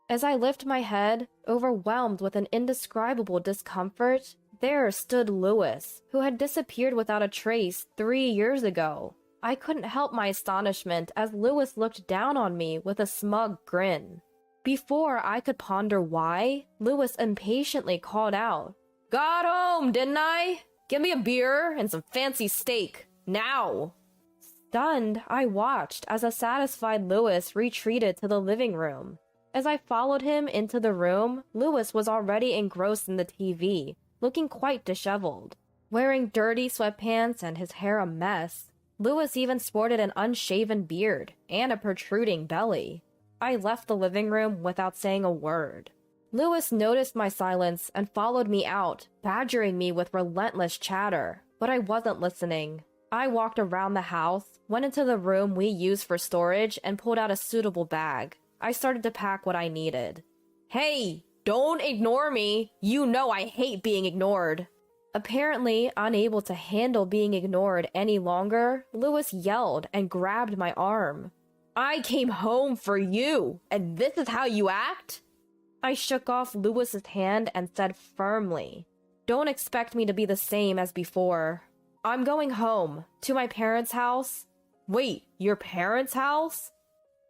As I lift my head, overwhelmed with an indescribable discomfort, there stood Lewis, who had disappeared without a trace 3 years ago. I couldn't help my astonishment as Lewis looked down on me with a smug grin. Before I could ponder why, Lewis impatiently called out, "Got home, didn't I? Give me a beer and some fancy steak, now!" Stunned, I watched as a satisfied Lewis retreated to the living room. As I followed him into the room, Lewis was already engrossed in the TV, looking quite disheveled. Wearing dirty sweatpants and his hair a mess, Lewis even sported an unshaven beard and a protruding belly. I left the living room without saying a word. Lewis noticed my silence and followed me out, badgering me with relentless chatter, but I wasn't listening. I walked around the house, went into the room we use for storage, and pulled out a suitable bag. I started to pack what I needed. "Hey, don't ignore me! You know I hate being ignored!" Apparently unable to handle being ignored any longer, Lewis yelled and grabbed my arm. "I came home for you, and this is how you act?" I shook off Lewis's hand and said firmly, "Don't expect me to be the same as before. I'm going home, to my parents' house." "Wait, your parents' house?"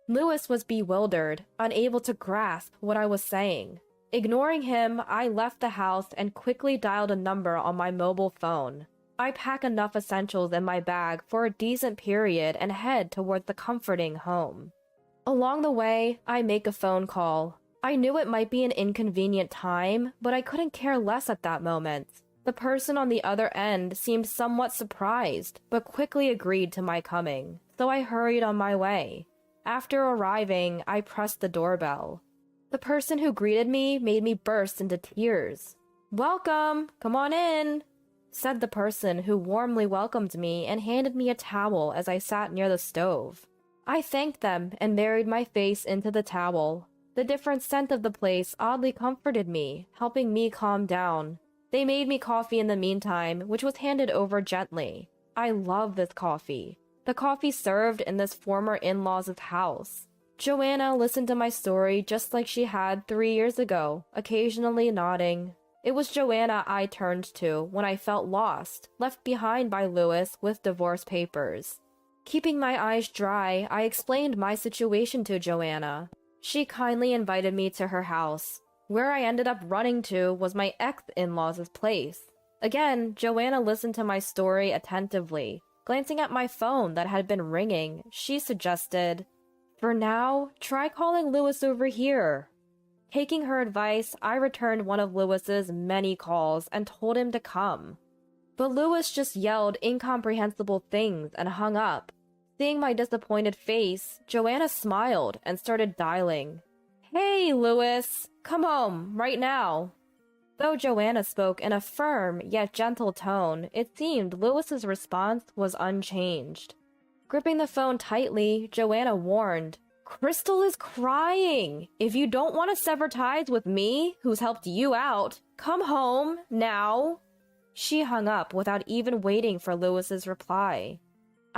Lewis was bewildered, unable to grasp what I was saying. Ignoring him, I left the house and quickly dialed a number on my mobile phone. I pack enough essentials in my bag for a decent period and head towards the comforting home. Along the way, I make a phone call. I knew it might be an inconvenient time, but I couldn't care less at that moment. The person on the other end seemed somewhat surprised, but quickly agreed to my coming, so I hurried on my way. After arriving, I pressed the doorbell. The person who greeted me made me burst into tears. "Welcome! Come on in!" said the person who warmly welcomed me and handed me a towel as I sat near the stove. I thanked them and buried my face into the towel. The different scent of the place oddly comforted me, helping me calm down. They made me coffee in the meantime, which was handed over gently. I love this coffee. The coffee served in this former in-laws' house. Joanna listened to my story just like she had 3 years ago, occasionally nodding. It was Joanna I turned to when I felt lost, left behind by Lewis with divorce papers. Keeping my eyes dry, I explained my situation to Joanna. She kindly invited me to her house. Where I ended up running to was my ex-in-laws' place. Again, Joanna listened to my story attentively. Glancing at my phone that had been ringing, she suggested, "For now, try calling Lewis over here." Taking her advice, I returned one of Lewis's many calls and told him to come. But Lewis just yelled incomprehensible things and hung up. Seeing my disappointed face, Joanna smiled and started dialing. "Hey, Lewis, come home, right now." Though Joanna spoke in a firm yet gentle tone, it seemed Lewis's response was unchanged. Gripping the phone tightly, Joanna warned, "Crystal is crying! If you don't want to sever ties with me, who's helped you out, come home, now." She hung up without even waiting for Lewis's reply.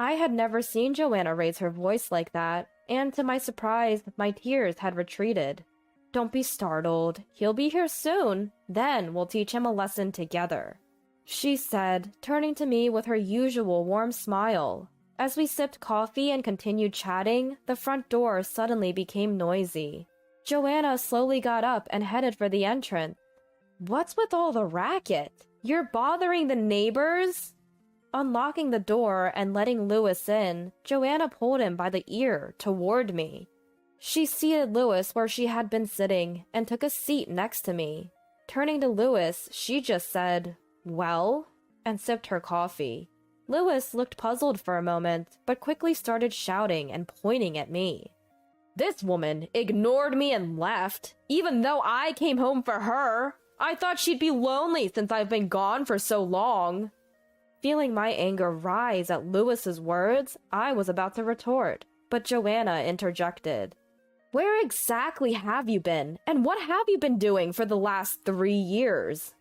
I had never seen Joanna raise her voice like that, and to my surprise, my tears had retreated. "Don't be startled. He'll be here soon. Then we'll teach him a lesson together," she said, turning to me with her usual warm smile. As we sipped coffee and continued chatting, the front door suddenly became noisy. Joanna slowly got up and headed for the entrance. "What's with all the racket? You're bothering the neighbors?" Unlocking the door and letting Lewis in, Joanna pulled him by the ear toward me. She seated Lewis where she had been sitting and took a seat next to me. Turning to Lewis, she just said, "Well?" and sipped her coffee. Lewis looked puzzled for a moment, but quickly started shouting and pointing at me. This woman ignored me and left, even though I came home for her. I thought she'd be lonely since I've been gone for so long. Feeling my anger rise at Lewis's words, I was about to retort, but Joanna interjected. Where exactly have you been, and what have you been doing for the last 3 years?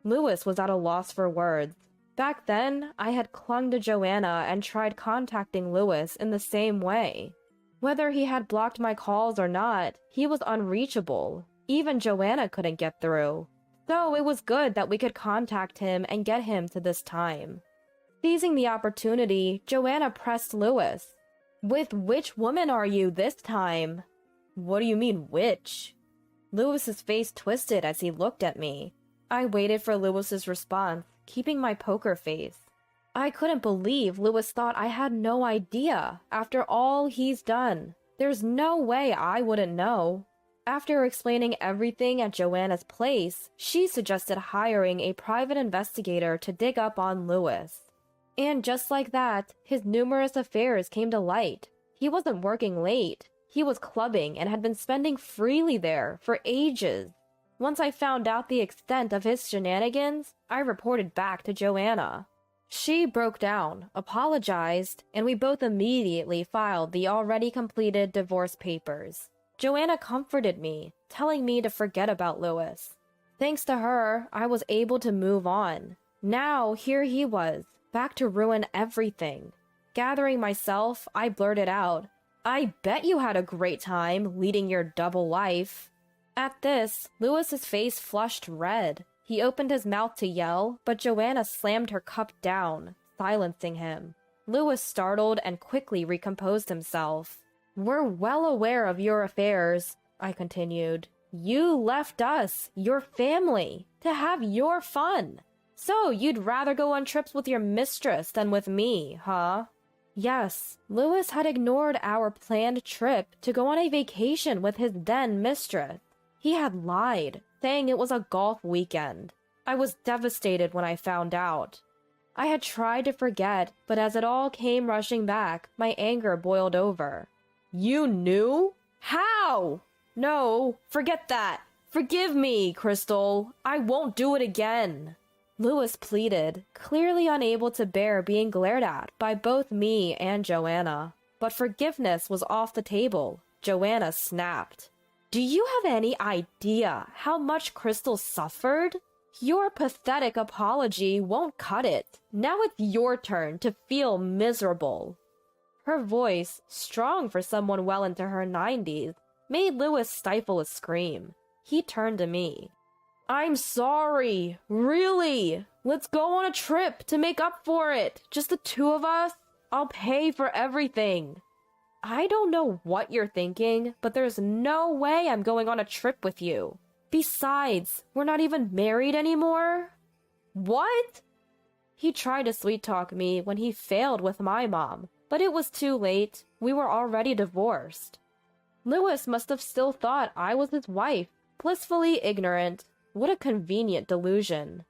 Lewis was at a loss for words. Back then, I had clung to Joanna and tried contacting Lewis in the same way. Whether he had blocked my calls or not, he was unreachable. Even Joanna couldn't get through. So it was good that we could contact him and get him to this time. Seizing the opportunity, Joanna pressed Lewis. With which woman are you this time? What do you mean, which? Lewis's face twisted as he looked at me. I waited for Lewis's response, keeping my poker face. I couldn't believe Lewis thought I had no idea after all he's done. There's no way I wouldn't know. After explaining everything at Joanna's place, she suggested hiring a private investigator to dig up on Lewis. And just like that, his numerous affairs came to light. He wasn't working late. He was clubbing and had been spending freely there for ages. Once I found out the extent of his shenanigans, I reported back to Joanna. She broke down, apologized, and we both immediately filed the already completed divorce papers. Joanna comforted me, telling me to forget about Lewis. Thanks to her, I was able to move on. Now, here he was, back to ruin everything. Gathering myself, I blurted out, I bet you had a great time leading your double life. At this, Lewis's face flushed red. He opened his mouth to yell, but Joanna slammed her cup down, silencing him. Lewis startled and quickly recomposed himself. We're well aware of your affairs, I continued. You left us, your family, to have your fun. So you'd rather go on trips with your mistress than with me, huh? Yes, Lewis had ignored our planned trip to go on a vacation with his then mistress. He had lied, saying it was a golf weekend. I was devastated when I found out. I had tried to forget, but as it all came rushing back, my anger boiled over. You knew? How? No, forget that. Forgive me, Crystal. I won't do it again. Lewis pleaded, clearly unable to bear being glared at by both me and Joanna. But forgiveness was off the table. Joanna snapped. Do you have any idea how much Crystal suffered? Your pathetic apology won't cut it. Now it's your turn to feel miserable. Her voice, strong for someone well into her 90s, made Lewis stifle a scream. He turned to me. I'm sorry. Really. Let's go on a trip to make up for it. Just the two of us. I'll pay for everything. I don't know what you're thinking, but there's no way I'm going on a trip with you. Besides, we're not even married anymore. What? He tried to sweet-talk me when he failed with my mom, but it was too late. We were already divorced. Lewis must have still thought I was his wife, blissfully ignorant. What a convenient delusion.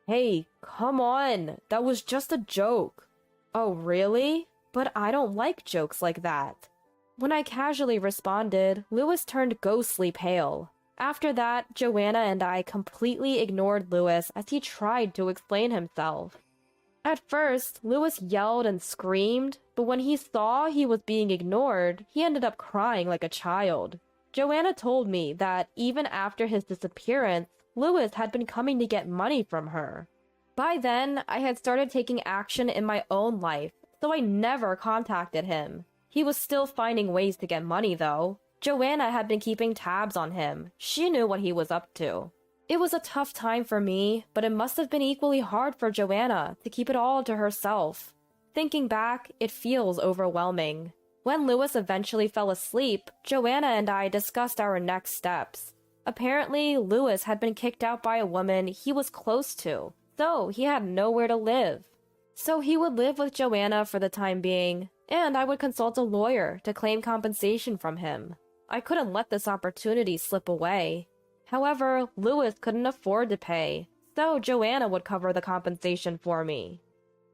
Hey, come on. That was just a joke. Oh, really? But I don't like jokes like that. When I casually responded, Lewis turned ghostly pale. After that, Joanna and I completely ignored Lewis as he tried to explain himself. At first, Lewis yelled and screamed, but when he saw he was being ignored, he ended up crying like a child. Joanna told me that even after his disappearance, Lewis had been coming to get money from her. By then, I had started taking action in my own life, so I never contacted him. He was still finding ways to get money, though. Joanna had been keeping tabs on him. She knew what he was up to. It was a tough time for me, but it must have been equally hard for Joanna to keep it all to herself. Thinking back, it feels overwhelming. When Lewis eventually fell asleep, Joanna and I discussed our next steps. Apparently, Lewis had been kicked out by a woman he was close to, so he had nowhere to live. So he would live with Joanna for the time being, and I would consult a lawyer to claim compensation from him. I couldn't let this opportunity slip away. However, Lewis couldn't afford to pay, so Joanna would cover the compensation for me.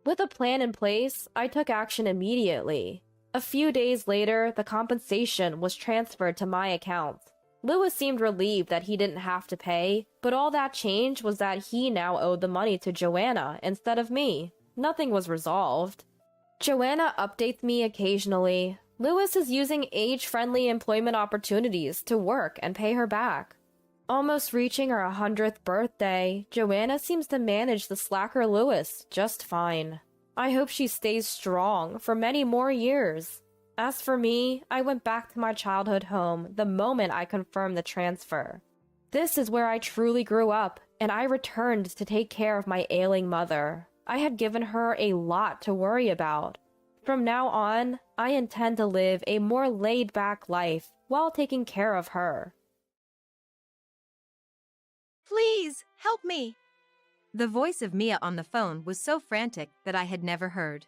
With a plan in place, I took action immediately. A few days later, the compensation was transferred to my account. Lewis seemed relieved that he didn't have to pay, but all that changed was that he now owed the money to Joanna instead of me. Nothing was resolved. Joanna updates me occasionally. Lewis is using age-friendly employment opportunities to work and pay her back. Almost reaching her 100th birthday, Joanna seems to manage the slacker Lewis just fine. I hope she stays strong for many more years. As for me, I went back to my childhood home the moment I confirmed the transfer. This is where I truly grew up, and I returned to take care of my ailing mother. I had given her a lot to worry about. From now on, I intend to live a more laid-back life while taking care of her. Please, help me! The voice of Mia on the phone was so frantic that I had never heard.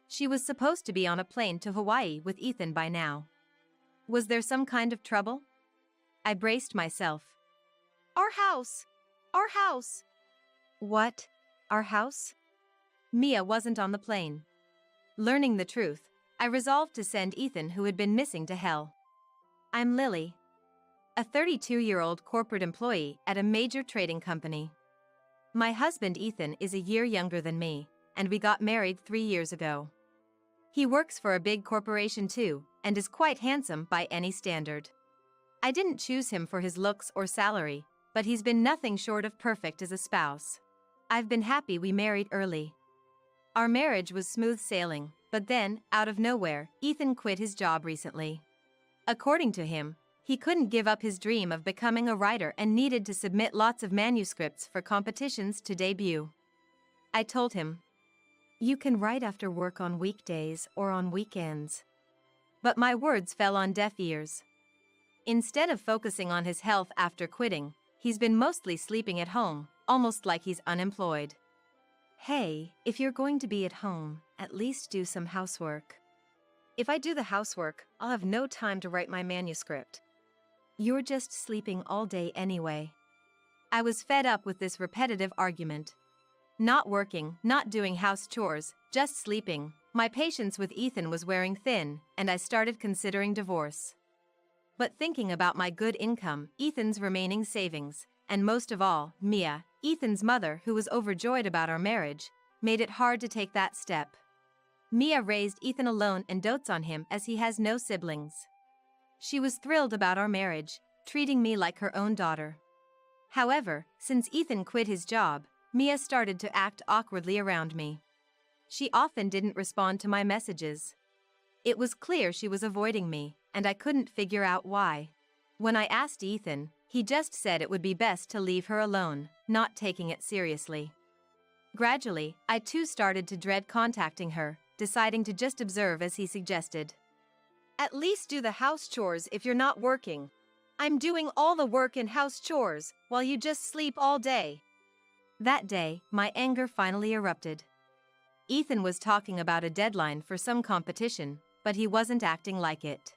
She was supposed to be on a plane to Hawaii with Ethan by now. Was there some kind of trouble? I braced myself. Our house! Our house! What? Our house? Mia wasn't on the plane. Learning the truth, I resolved to send Ethan, who had been missing, to hell. I'm Lily, a 32-year-old corporate employee at a major trading company. My husband Ethan is a year younger than me, and we got married 3 years ago. He works for a big corporation too, and is quite handsome by any standard. I didn't choose him for his looks or salary, but he's been nothing short of perfect as a spouse. I've been happy we married early. Our marriage was smooth sailing, but then, out of nowhere, Ethan quit his job recently. According to him, he couldn't give up his dream of becoming a writer and needed to submit lots of manuscripts for competitions to debut. I told him, "You can write after work on weekdays or on weekends." But my words fell on deaf ears. Instead of focusing on his health after quitting, he's been mostly sleeping at home, almost like he's unemployed. Hey, if you're going to be at home, at least do some housework. If I do the housework, I'll have no time to write my manuscript. You're just sleeping all day anyway. I was fed up with this repetitive argument. Not working, not doing house chores, just sleeping. My patience with Ethan was wearing thin, and I started considering divorce. But thinking about my good income, Ethan's remaining savings, and most of all, Mia, Ethan's mother, who was overjoyed about our marriage, made it hard to take that step. Mia raised Ethan alone and dotes on him as he has no siblings. She was thrilled about our marriage, treating me like her own daughter. However, since Ethan quit his job, Mia started to act awkwardly around me. She often didn't respond to my messages. It was clear she was avoiding me, and I couldn't figure out why. When I asked Ethan, he just said it would be best to leave her alone, not taking it seriously. Gradually, I too started to dread contacting her, deciding to just observe as he suggested. At least do the house chores if you're not working. I'm doing all the work and house chores, while you just sleep all day. That day, my anger finally erupted. Ethan was talking about a deadline for some competition, but he wasn't acting like it.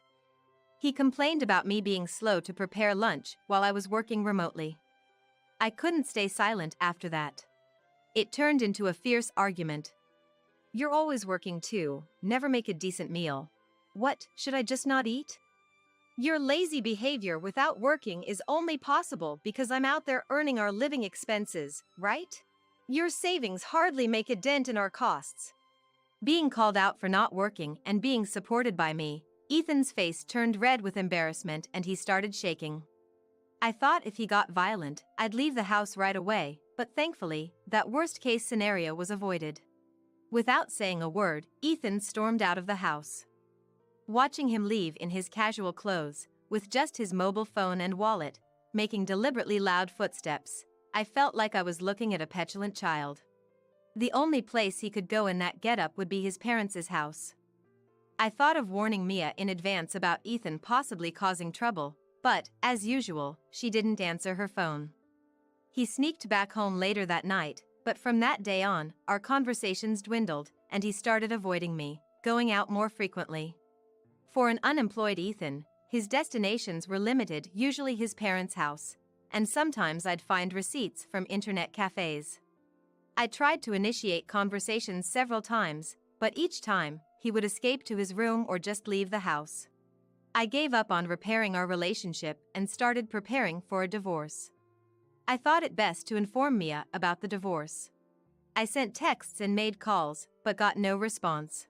He complained about me being slow to prepare lunch while I was working remotely. I couldn't stay silent after that. It turned into a fierce argument. You're always working too, never make a decent meal. What, should I just not eat? Your lazy behavior without working is only possible because I'm out there earning our living expenses, right? Your savings hardly make a dent in our costs. Being called out for not working and being supported by me, Ethan's face turned red with embarrassment and he started shaking. I thought if he got violent, I'd leave the house right away, but thankfully, that worst-case scenario was avoided. Without saying a word, Ethan stormed out of the house. Watching him leave in his casual clothes, with just his mobile phone and wallet, making deliberately loud footsteps, I felt like I was looking at a petulant child. The only place he could go in that getup would be his parents' house. I thought of warning Mia in advance about Ethan possibly causing trouble, but, as usual, she didn't answer her phone. He sneaked back home later that night, but from that day on, our conversations dwindled, and he started avoiding me, going out more frequently. For an unemployed Ethan, his destinations were limited, usually his parents' house, and sometimes I'd find receipts from internet cafes. I tried to initiate conversations several times, but each time, he would escape to his room or just leave the house. I gave up on repairing our relationship and started preparing for a divorce. I thought it best to inform Mia about the divorce. I sent texts and made calls, but got no response.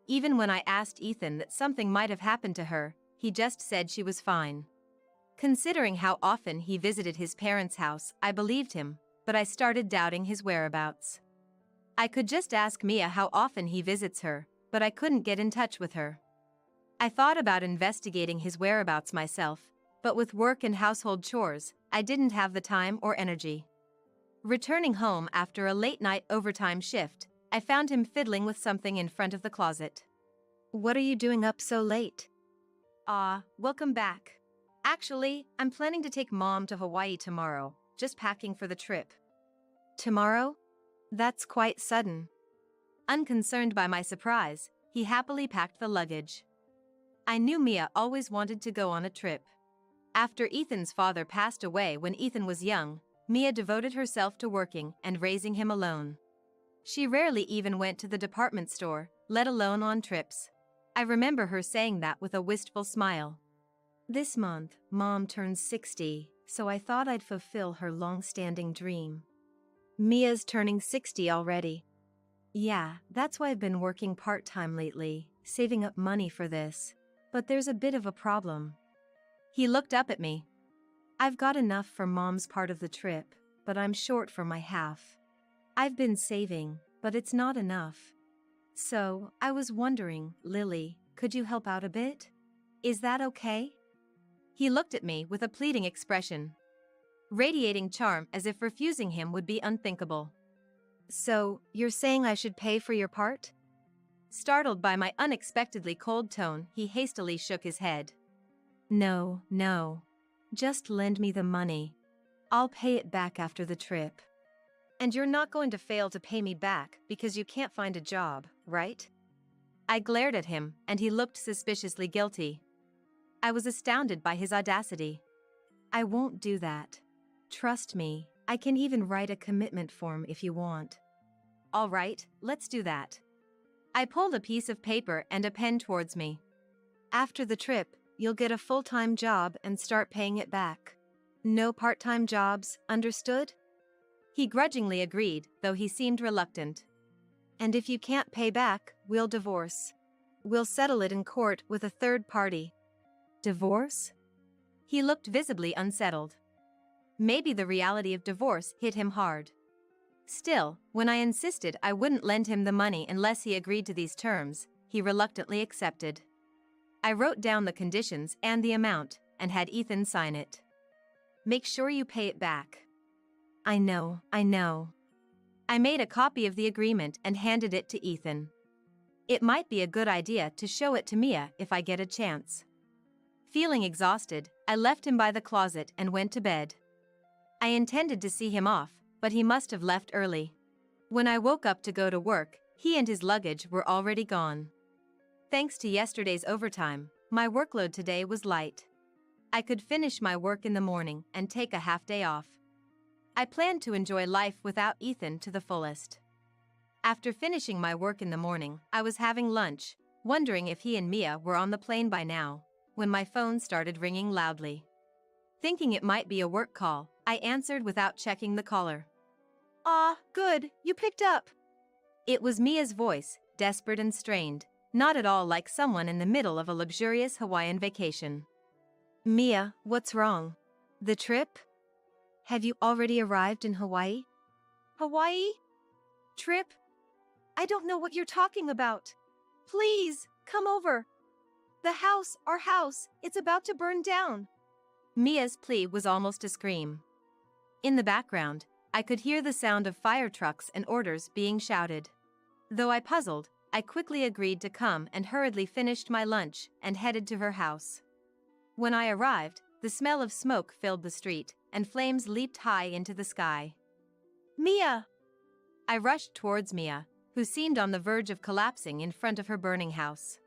Even when I asked Ethan that something might have happened to her, he just said she was fine. Considering how often he visited his parents' house, I believed him, but I started doubting his whereabouts. I could just ask Mia how often he visits her, but I couldn't get in touch with her. I thought about investigating his whereabouts myself, but with work and household chores, I didn't have the time or energy. Returning home after a late-night overtime shift, I found him fiddling with something in front of the closet. What are you doing up so late? Welcome back. Actually, I'm planning to take Mom to Hawaii tomorrow, just packing for the trip. Tomorrow? That's quite sudden. Unconcerned by my surprise, he happily packed the luggage. I knew Mia always wanted to go on a trip. After Ethan's father passed away when Ethan was young, Mia devoted herself to working and raising him alone. She rarely even went to the department store, let alone on trips. I remember her saying that with a wistful smile. This month, Mom turns 60, so I thought I'd fulfill her long-standing dream. Mia's turning 60 already. Yeah, that's why I've been working part-time lately, saving up money for this. But there's a bit of a problem. He looked up at me. I've got enough for Mom's part of the trip, but I'm short for my half. I've been saving, but it's not enough. So, I was wondering, Lily, could you help out a bit? Is that okay? He looked at me with a pleading expression, radiating charm as if refusing him would be unthinkable. So, you're saying I should pay for your part? Startled by my unexpectedly cold tone, he hastily shook his head. No. Just lend me the money. I'll pay it back after the trip. And you're not going to fail to pay me back because you can't find a job, right? I glared at him, and he looked suspiciously guilty. I was astounded by his audacity. I won't do that. Trust me, I can even write a commitment form if you want. All right, let's do that. I pulled a piece of paper and a pen towards me. After the trip, you'll get a full-time job and start paying it back. No part-time jobs, understood? He grudgingly agreed, though he seemed reluctant. And if you can't pay back, we'll divorce. We'll settle it in court with a third party. Divorce? He looked visibly unsettled. Maybe the reality of divorce hit him hard. Still, when I insisted I wouldn't lend him the money unless he agreed to these terms, he reluctantly accepted. I wrote down the conditions and the amount, and had Ethan sign it. Make sure you pay it back. I know. I made a copy of the agreement and handed it to Ethan. It might be a good idea to show it to Mia if I get a chance. Feeling exhausted, I left him by the closet and went to bed. I intended to see him off, but he must have left early. When I woke up to go to work, he and his luggage were already gone. Thanks to yesterday's overtime, my workload today was light. I could finish my work in the morning and take a half day off. I planned to enjoy life without Ethan to the fullest. After finishing my work in the morning, I was having lunch, wondering if he and Mia were on the plane by now, when my phone started ringing loudly. Thinking it might be a work call, I answered without checking the caller. Good, you picked up. It was Mia's voice, desperate and strained, not at all like someone in the middle of a luxurious Hawaiian vacation. Mia, what's wrong? The trip? Have you already arrived in Hawaii? Hawaii? Trip? I don't know what you're talking about. Please, come over. The house, our house, it's about to burn down. Mia's plea was almost a scream. In the background, I could hear the sound of fire trucks and orders being shouted. Though I puzzled, I quickly agreed to come and hurriedly finished my lunch and headed to her house. When I arrived, the smell of smoke filled the street, and flames leaped high into the sky. Mia! I rushed towards Mia, who seemed on the verge of collapsing in front of her burning house.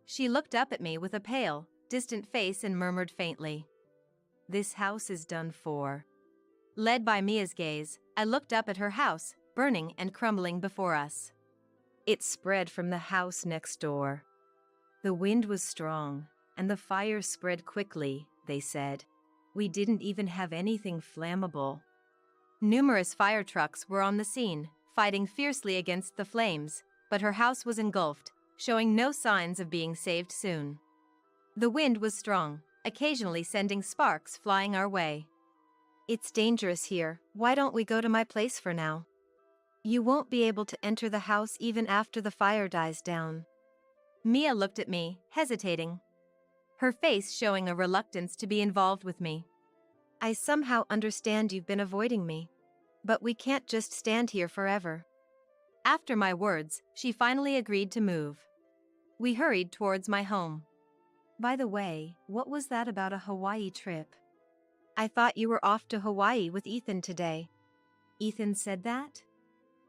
She looked up at me with a pale, distant face and murmured faintly, "This house is done for." Led by Mia's gaze, I looked up at her house, burning and crumbling before us. It spread from the house next door. The wind was strong, and the fire spread quickly, they said. We didn't even have anything flammable. Numerous fire trucks were on the scene, fighting fiercely against the flames, but her house was engulfed, showing no signs of being saved soon. The wind was strong, occasionally sending sparks flying our way. It's dangerous here. Why don't we go to my place for now? You won't be able to enter the house even after the fire dies down. Mia looked at me, hesitating, her face showing a reluctance to be involved with me. I somehow understand you've been avoiding me, but we can't just stand here forever. After my words, she finally agreed to move. We hurried towards my home. By the way, what was that about a Hawaii trip? I thought you were off to Hawaii with Ethan today. Ethan said that?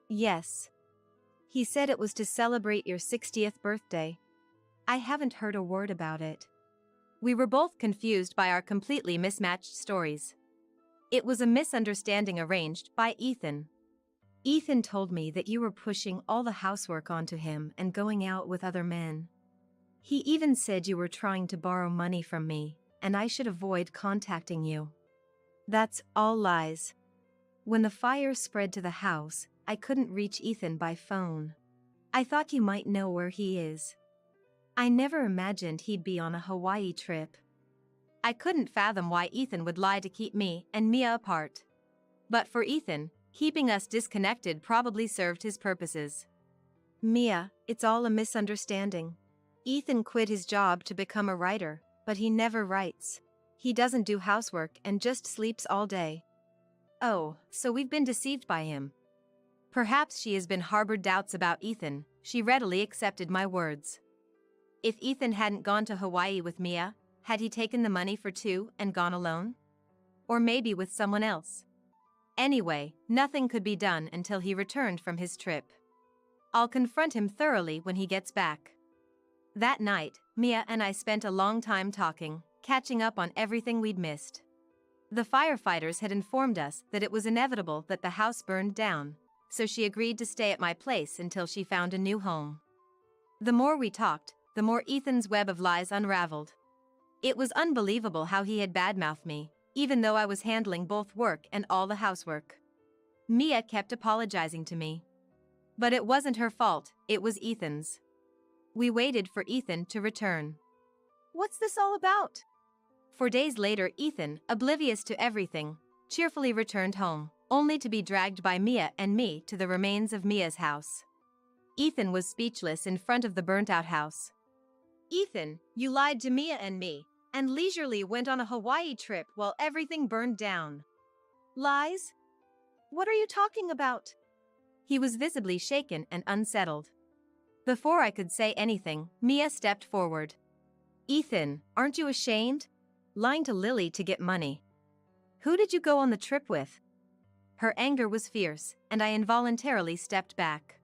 Yes. He said it was to celebrate your 60th birthday. I haven't heard a word about it. We were both confused by our completely mismatched stories. It was a misunderstanding arranged by Ethan. Ethan told me that you were pushing all the housework onto him and going out with other men. He even said you were trying to borrow money from me, and I should avoid contacting you. That's all lies. When the fire spread to the house, I couldn't reach Ethan by phone. I thought you might know where he is. I never imagined he'd be on a Hawaii trip. I couldn't fathom why Ethan would lie to keep me and Mia apart. But for Ethan, keeping us disconnected probably served his purposes. Mia, it's all a misunderstanding. Ethan quit his job to become a writer, but he never writes. He doesn't do housework and just sleeps all day. Oh, so we've been deceived by him. Perhaps she has been harbored doubts about Ethan. She readily accepted my words. If Ethan hadn't gone to Hawaii with Mia, had he taken the money for two and gone alone? Or maybe with someone else? Anyway, nothing could be done until he returned from his trip. I'll confront him thoroughly when he gets back. That night, Mia and I spent a long time talking, catching up on everything we'd missed. The firefighters had informed us that it was inevitable that the house burned down, so she agreed to stay at my place until she found a new home. The more we talked, the more Ethan's web of lies unraveled. It was unbelievable how he had badmouthed me, even though I was handling both work and all the housework. Mia kept apologizing to me. But it wasn't her fault, it was Ethan's. We waited for Ethan to return. What's this all about? For days later, Ethan, oblivious to everything, cheerfully returned home, only to be dragged by Mia and me to the remains of Mia's house. Ethan was speechless in front of the burnt-out house. Ethan, you lied to Mia and me, and leisurely went on a Hawaii trip while everything burned down. Lies? What are you talking about? He was visibly shaken and unsettled. Before I could say anything, Mia stepped forward. Ethan, aren't you ashamed? Lying to Lily to get money. Who did you go on the trip with? Her anger was fierce, and I involuntarily stepped back.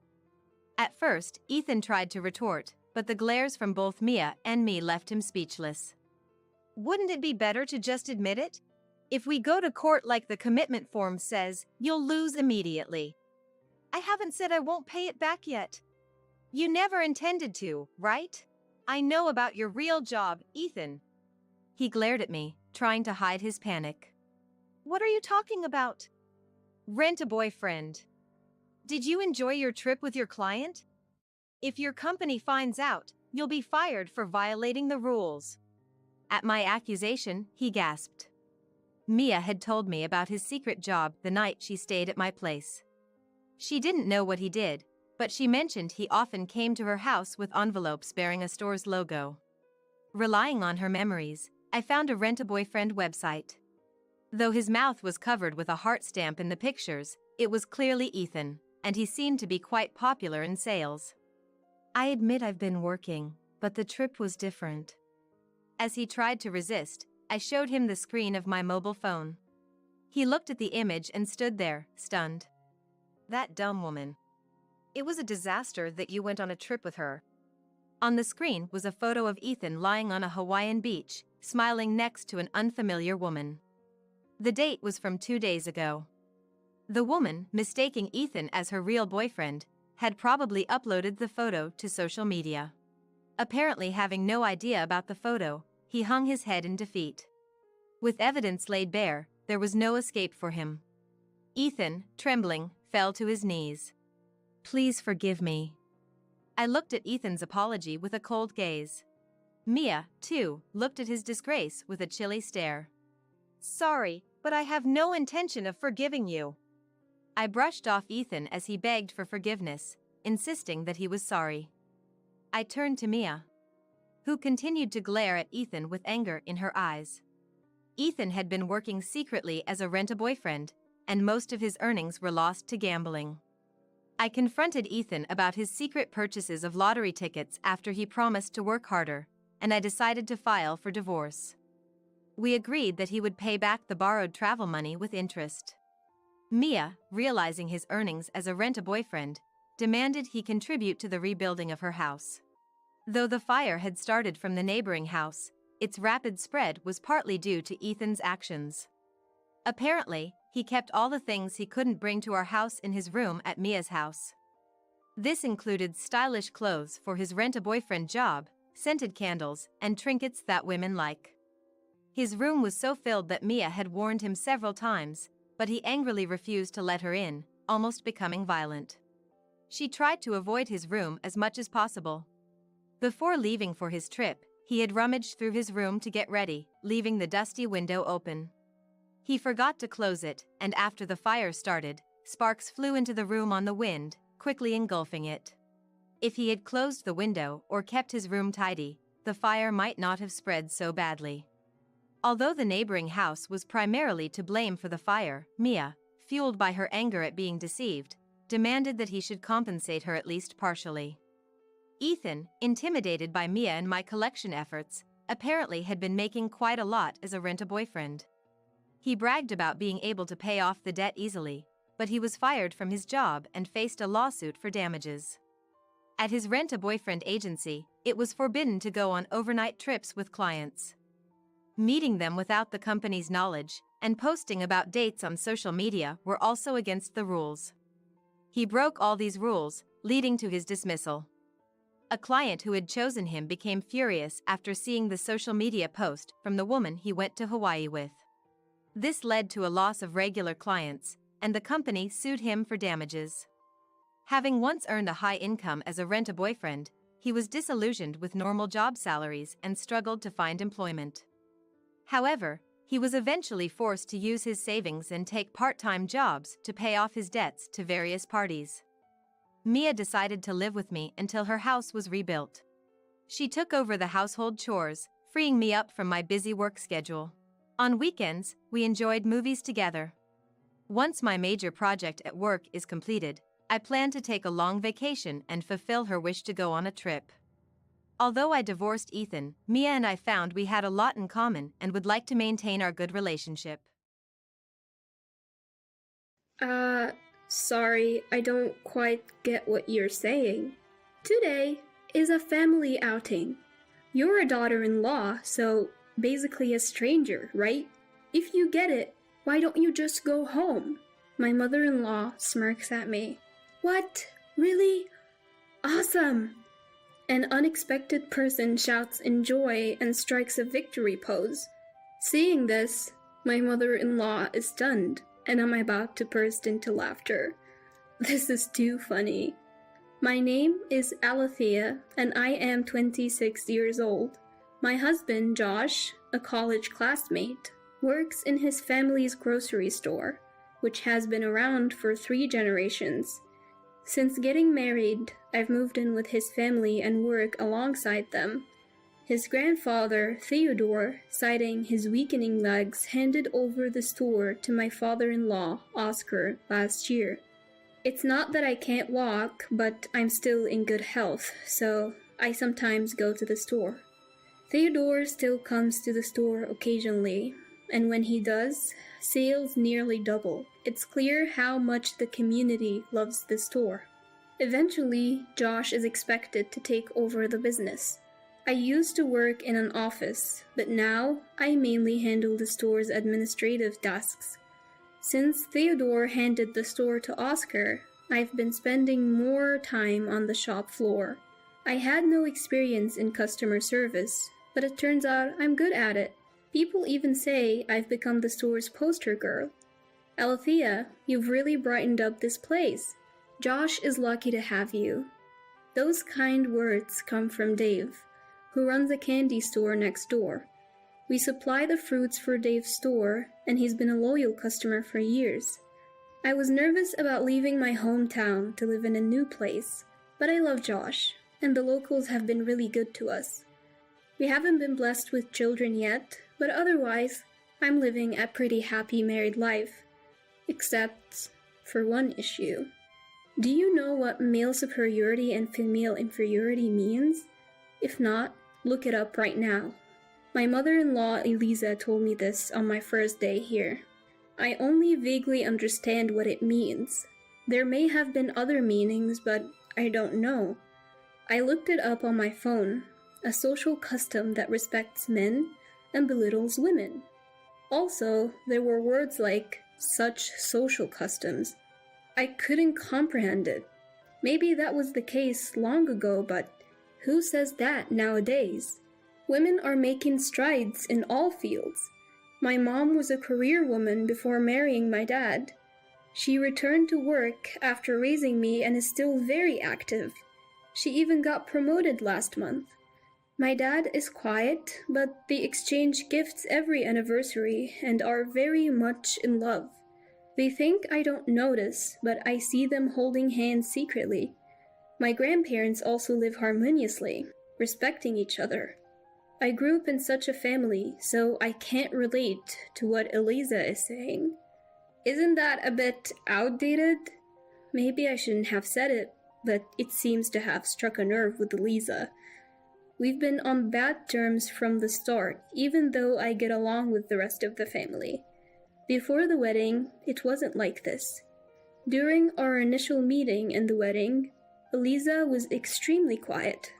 At first, Ethan tried to retort, but the glares from both Mia and me left him speechless. Wouldn't it be better to just admit it? If we go to court like the commitment form says, you'll lose immediately. I haven't said I won't pay it back yet. You never intended to, right? I know about your real job, Ethan. He glared at me, trying to hide his panic. What are you talking about? Rent a boyfriend. Did you enjoy your trip with your client? If your company finds out, you'll be fired for violating the rules. At my accusation, he gasped. Mia had told me about his secret job the night she stayed at my place. She didn't know what he did, but she mentioned he often came to her house with envelopes bearing a store's logo. Relying on her memories, I found a Rent-A-Boyfriend website. Though his mouth was covered with a heart stamp in the pictures, it was clearly Ethan, and he seemed to be quite popular in sales. I admit I've been working, but the trip was different. As he tried to resist, I showed him the screen of my mobile phone. He looked at the image and stood there, stunned. That dumb woman. It was a disaster that you went on a trip with her. On the screen was a photo of Ethan lying on a Hawaiian beach, smiling next to an unfamiliar woman. The date was from 2 days ago. The woman, mistaking Ethan as her real boyfriend, had probably uploaded the photo to social media. Apparently having no idea about the photo, he hung his head in defeat. With evidence laid bare, there was no escape for him. Ethan, trembling, fell to his knees. "Please forgive me." I looked at Ethan's apology with a cold gaze. Mia, too, looked at his disgrace with a chilly stare. "Sorry, but I have no intention of forgiving you." I brushed off Ethan as he begged for forgiveness, insisting that he was sorry. I turned to Mia, who continued to glare at Ethan with anger in her eyes. Ethan had been working secretly as a rent-a-boyfriend, and most of his earnings were lost to gambling. I confronted Ethan about his secret purchases of lottery tickets after he promised to work harder, and I decided to file for divorce. We agreed that he would pay back the borrowed travel money with interest. Mia, realizing his earnings as a rent-a-boyfriend, demanded he contribute to the rebuilding of her house. Though the fire had started from the neighboring house, its rapid spread was partly due to Ethan's actions. Apparently, he kept all the things he couldn't bring to our house in his room at Mia's house. This included stylish clothes for his rent-a-boyfriend job, scented candles, and trinkets that women like. His room was so filled that Mia had warned him several times, but he angrily refused to let her in, almost becoming violent. She tried to avoid his room as much as possible. Before leaving for his trip, he had rummaged through his room to get ready, leaving the dusty window open. He forgot to close it, and after the fire started, sparks flew into the room on the wind, quickly engulfing it. If he had closed the window or kept his room tidy, the fire might not have spread so badly. Although the neighboring house was primarily to blame for the fire, Mia, fueled by her anger at being deceived, demanded that he should compensate her at least partially. Ethan, intimidated by Mia and my collection efforts, apparently had been making quite a lot as a rent-a-boyfriend. He bragged about being able to pay off the debt easily, but he was fired from his job and faced a lawsuit for damages. At his rent-a-boyfriend agency, it was forbidden to go on overnight trips with clients. Meeting them without the company's knowledge and posting about dates on social media were also against the rules. He broke all these rules, leading to his dismissal. A client who had chosen him became furious after seeing the social media post from the woman he went to Hawaii with. This led to a loss of regular clients, and the company sued him for damages. Having once earned a high income as a rent-a-boyfriend, he was disillusioned with normal job salaries and struggled to find employment. However, he was eventually forced to use his savings and take part-time jobs to pay off his debts to various parties. Mia decided to live with me until her house was rebuilt. She took over the household chores, freeing me up from my busy work schedule. On weekends, we enjoyed movies together. Once my major project at work is completed, I plan to take a long vacation and fulfill her wish to go on a trip. Although I divorced Ethan, Mia and I found we had a lot in common and would like to maintain our good relationship. Sorry, I don't quite get what you're saying. Today is a family outing. You're a daughter-in-law, so basically a stranger, right? If you get it, why don't you just go home? My mother-in-law smirks at me. What? Really? Awesome! An unexpected person shouts in joy and strikes a victory pose. Seeing this, my mother-in-law is stunned, and I'm about to burst into laughter. This is too funny. My name is Alethea, and I am 26 years old. My husband, Josh, a college classmate, works in his family's grocery store, which has been around for 3 generations. Since getting married, I've moved in with his family and work alongside them. His grandfather, Theodore, citing his weakening legs, handed over the store to my father-in-law, Oscar, last year. It's not that I can't walk, but I'm still in good health, so I sometimes go to the store. Theodore still comes to the store occasionally, and when he does, sales nearly double. It's clear how much the community loves the store. Eventually, Josh is expected to take over the business. I used to work in an office, but now I mainly handle the store's administrative tasks. Since Theodore handed the store to Oscar, I've been spending more time on the shop floor. I had no experience in customer service, but it turns out I'm good at it. People even say I've become the store's poster girl. Althea, you've really brightened up this place. Josh is lucky to have you. Those kind words come from Dave, who runs a candy store next door. We supply the fruits for Dave's store, and he's been a loyal customer for years. I was nervous about leaving my hometown to live in a new place, but I love Josh, and the locals have been really good to us. We haven't been blessed with children yet, but otherwise, I'm living a pretty happy married life. Except for one issue. Do you know what male superiority and female inferiority means? If not, look it up right now. My mother-in-law Eliza told me this on my first day here. I only vaguely understand what it means. There may have been other meanings, but I don't know. I looked it up on my phone, a social custom that respects men and belittles women. Also, there were words like such social customs. I couldn't comprehend it. Maybe that was the case long ago, but who says that nowadays? Women are making strides in all fields. My mom was a career woman before marrying my dad. She returned to work after raising me and is still very active. She even got promoted last month. My dad is quiet, but they exchange gifts every anniversary and are very much in love. They think I don't notice, but I see them holding hands secretly. My grandparents also live harmoniously, respecting each other. I grew up in such a family, so I can't relate to what Eliza is saying. Isn't that a bit outdated? Maybe I shouldn't have said it, but it seems to have struck a nerve with Eliza. We've been on bad terms from the start, even though I get along with the rest of the family. Before the wedding, it wasn't like this. During our initial meeting and the wedding, Eliza was extremely quiet.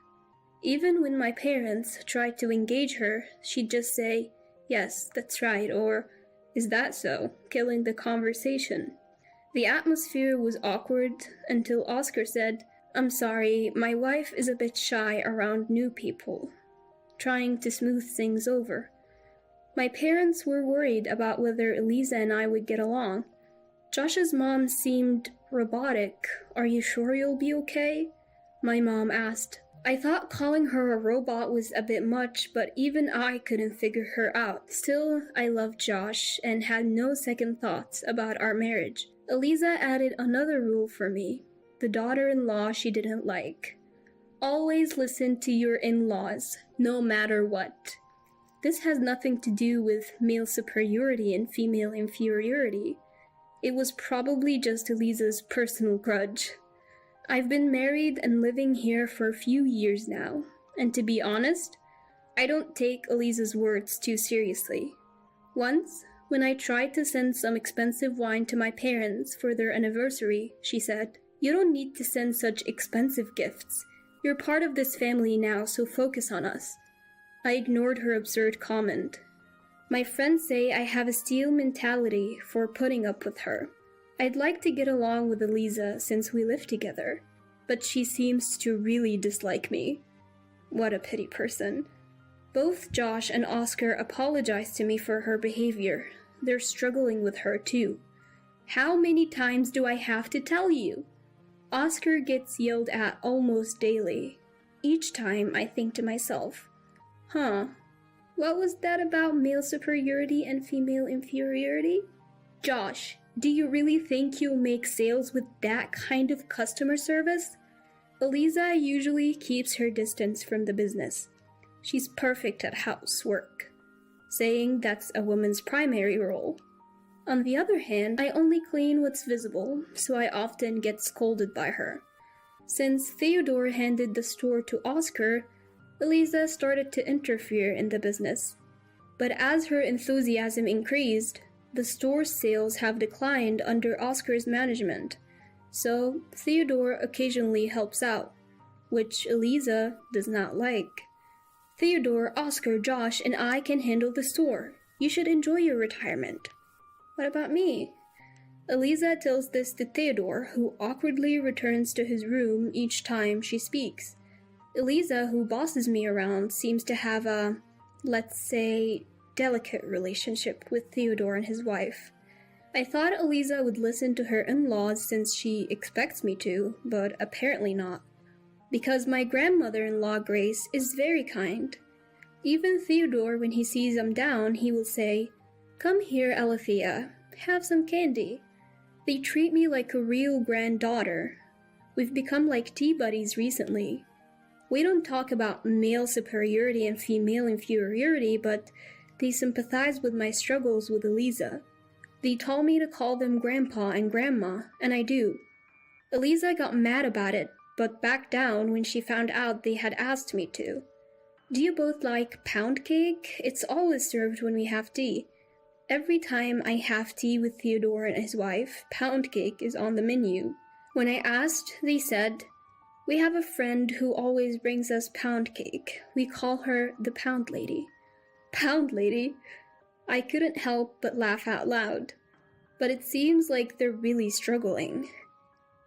Even when my parents tried to engage her, she'd just say, "Yes, that's right," or "Is that so?" killing the conversation. The atmosphere was awkward until Oscar said, "I'm sorry, my wife is a bit shy around new people," trying to smooth things over. My parents were worried about whether Eliza and I would get along. Josh's mom seemed robotic. "Are you sure you'll be okay?" My mom asked. I thought calling her a robot was a bit much, but even I couldn't figure her out. Still, I loved Josh and had no second thoughts about our marriage. Eliza added another rule for me, the daughter-in-law she didn't like. Always listen to your in-laws, no matter what. This has nothing to do with male superiority and female inferiority. It was probably just Eliza's personal grudge. I've been married and living here for a few years now, and to be honest, I don't take Eliza's words too seriously. Once, when I tried to send some expensive wine to my parents for their anniversary, she said, "You don't need to send such expensive gifts. You're part of this family now, so focus on us." I ignored her absurd comment. My friends say I have a steel mentality for putting up with her. I'd like to get along with Eliza since we live together, but she seems to really dislike me. What a pity person. Both Josh and Oscar apologized to me for her behavior. They're struggling with her too. How many times do I have to tell you? Oscar gets yelled at almost daily. Each time I think to myself, what was that about male superiority and female inferiority? Josh, do you really think you'll make sales with that kind of customer service? Eliza usually keeps her distance from the business. She's perfect at housework, saying that's a woman's primary role. On the other hand, I only clean what's visible, so I often get scolded by her. Since Theodore handed the store to Oscar, Eliza started to interfere in the business. But as her enthusiasm increased, the store's sales have declined under Oscar's management, so Theodore occasionally helps out, which Eliza does not like. Theodore, Oscar, Josh, and I can handle the store. You should enjoy your retirement. What about me? Eliza tells this to Theodore, who awkwardly returns to his room each time she speaks. Eliza, who bosses me around, seems to have a, let's say, delicate relationship with Theodore and his wife. I thought Eliza would listen to her in-laws since she expects me to, but apparently not. Because my grandmother-in-law Grace is very kind. Even Theodore, when he sees I'm down, he will say, "Come here, Alethea, have some candy." They treat me like a real granddaughter. We've become like tea buddies recently. We don't talk about male superiority and female inferiority, but they sympathize with my struggles with Eliza. They told me to call them Grandpa and Grandma, and I do. Eliza got mad about it, but backed down when she found out they had asked me to. Do you both like pound cake? It's always served when we have tea. Every time I have tea with Theodore and his wife, pound cake is on the menu. When I asked, they said, "We have a friend who always brings us pound cake. We call her the Pound Lady." Pound Lady? I couldn't help but laugh out loud. But it seems like they're really struggling.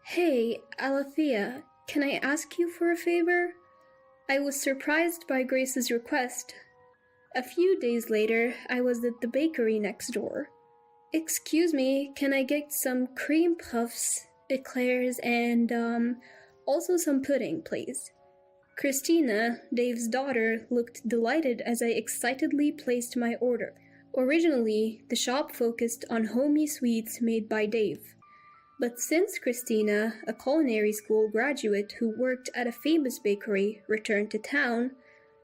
"Hey, Alethea, can I ask you for a favor?" I was surprised by Grace's request. A few days later, I was at the bakery next door. "Excuse me, can I get some cream puffs, eclairs, and, also some pudding, please?" Christina, Dave's daughter, looked delighted as I excitedly placed my order. Originally, the shop focused on homey sweets made by Dave. But since Christina, a culinary school graduate who worked at a famous bakery, returned to town,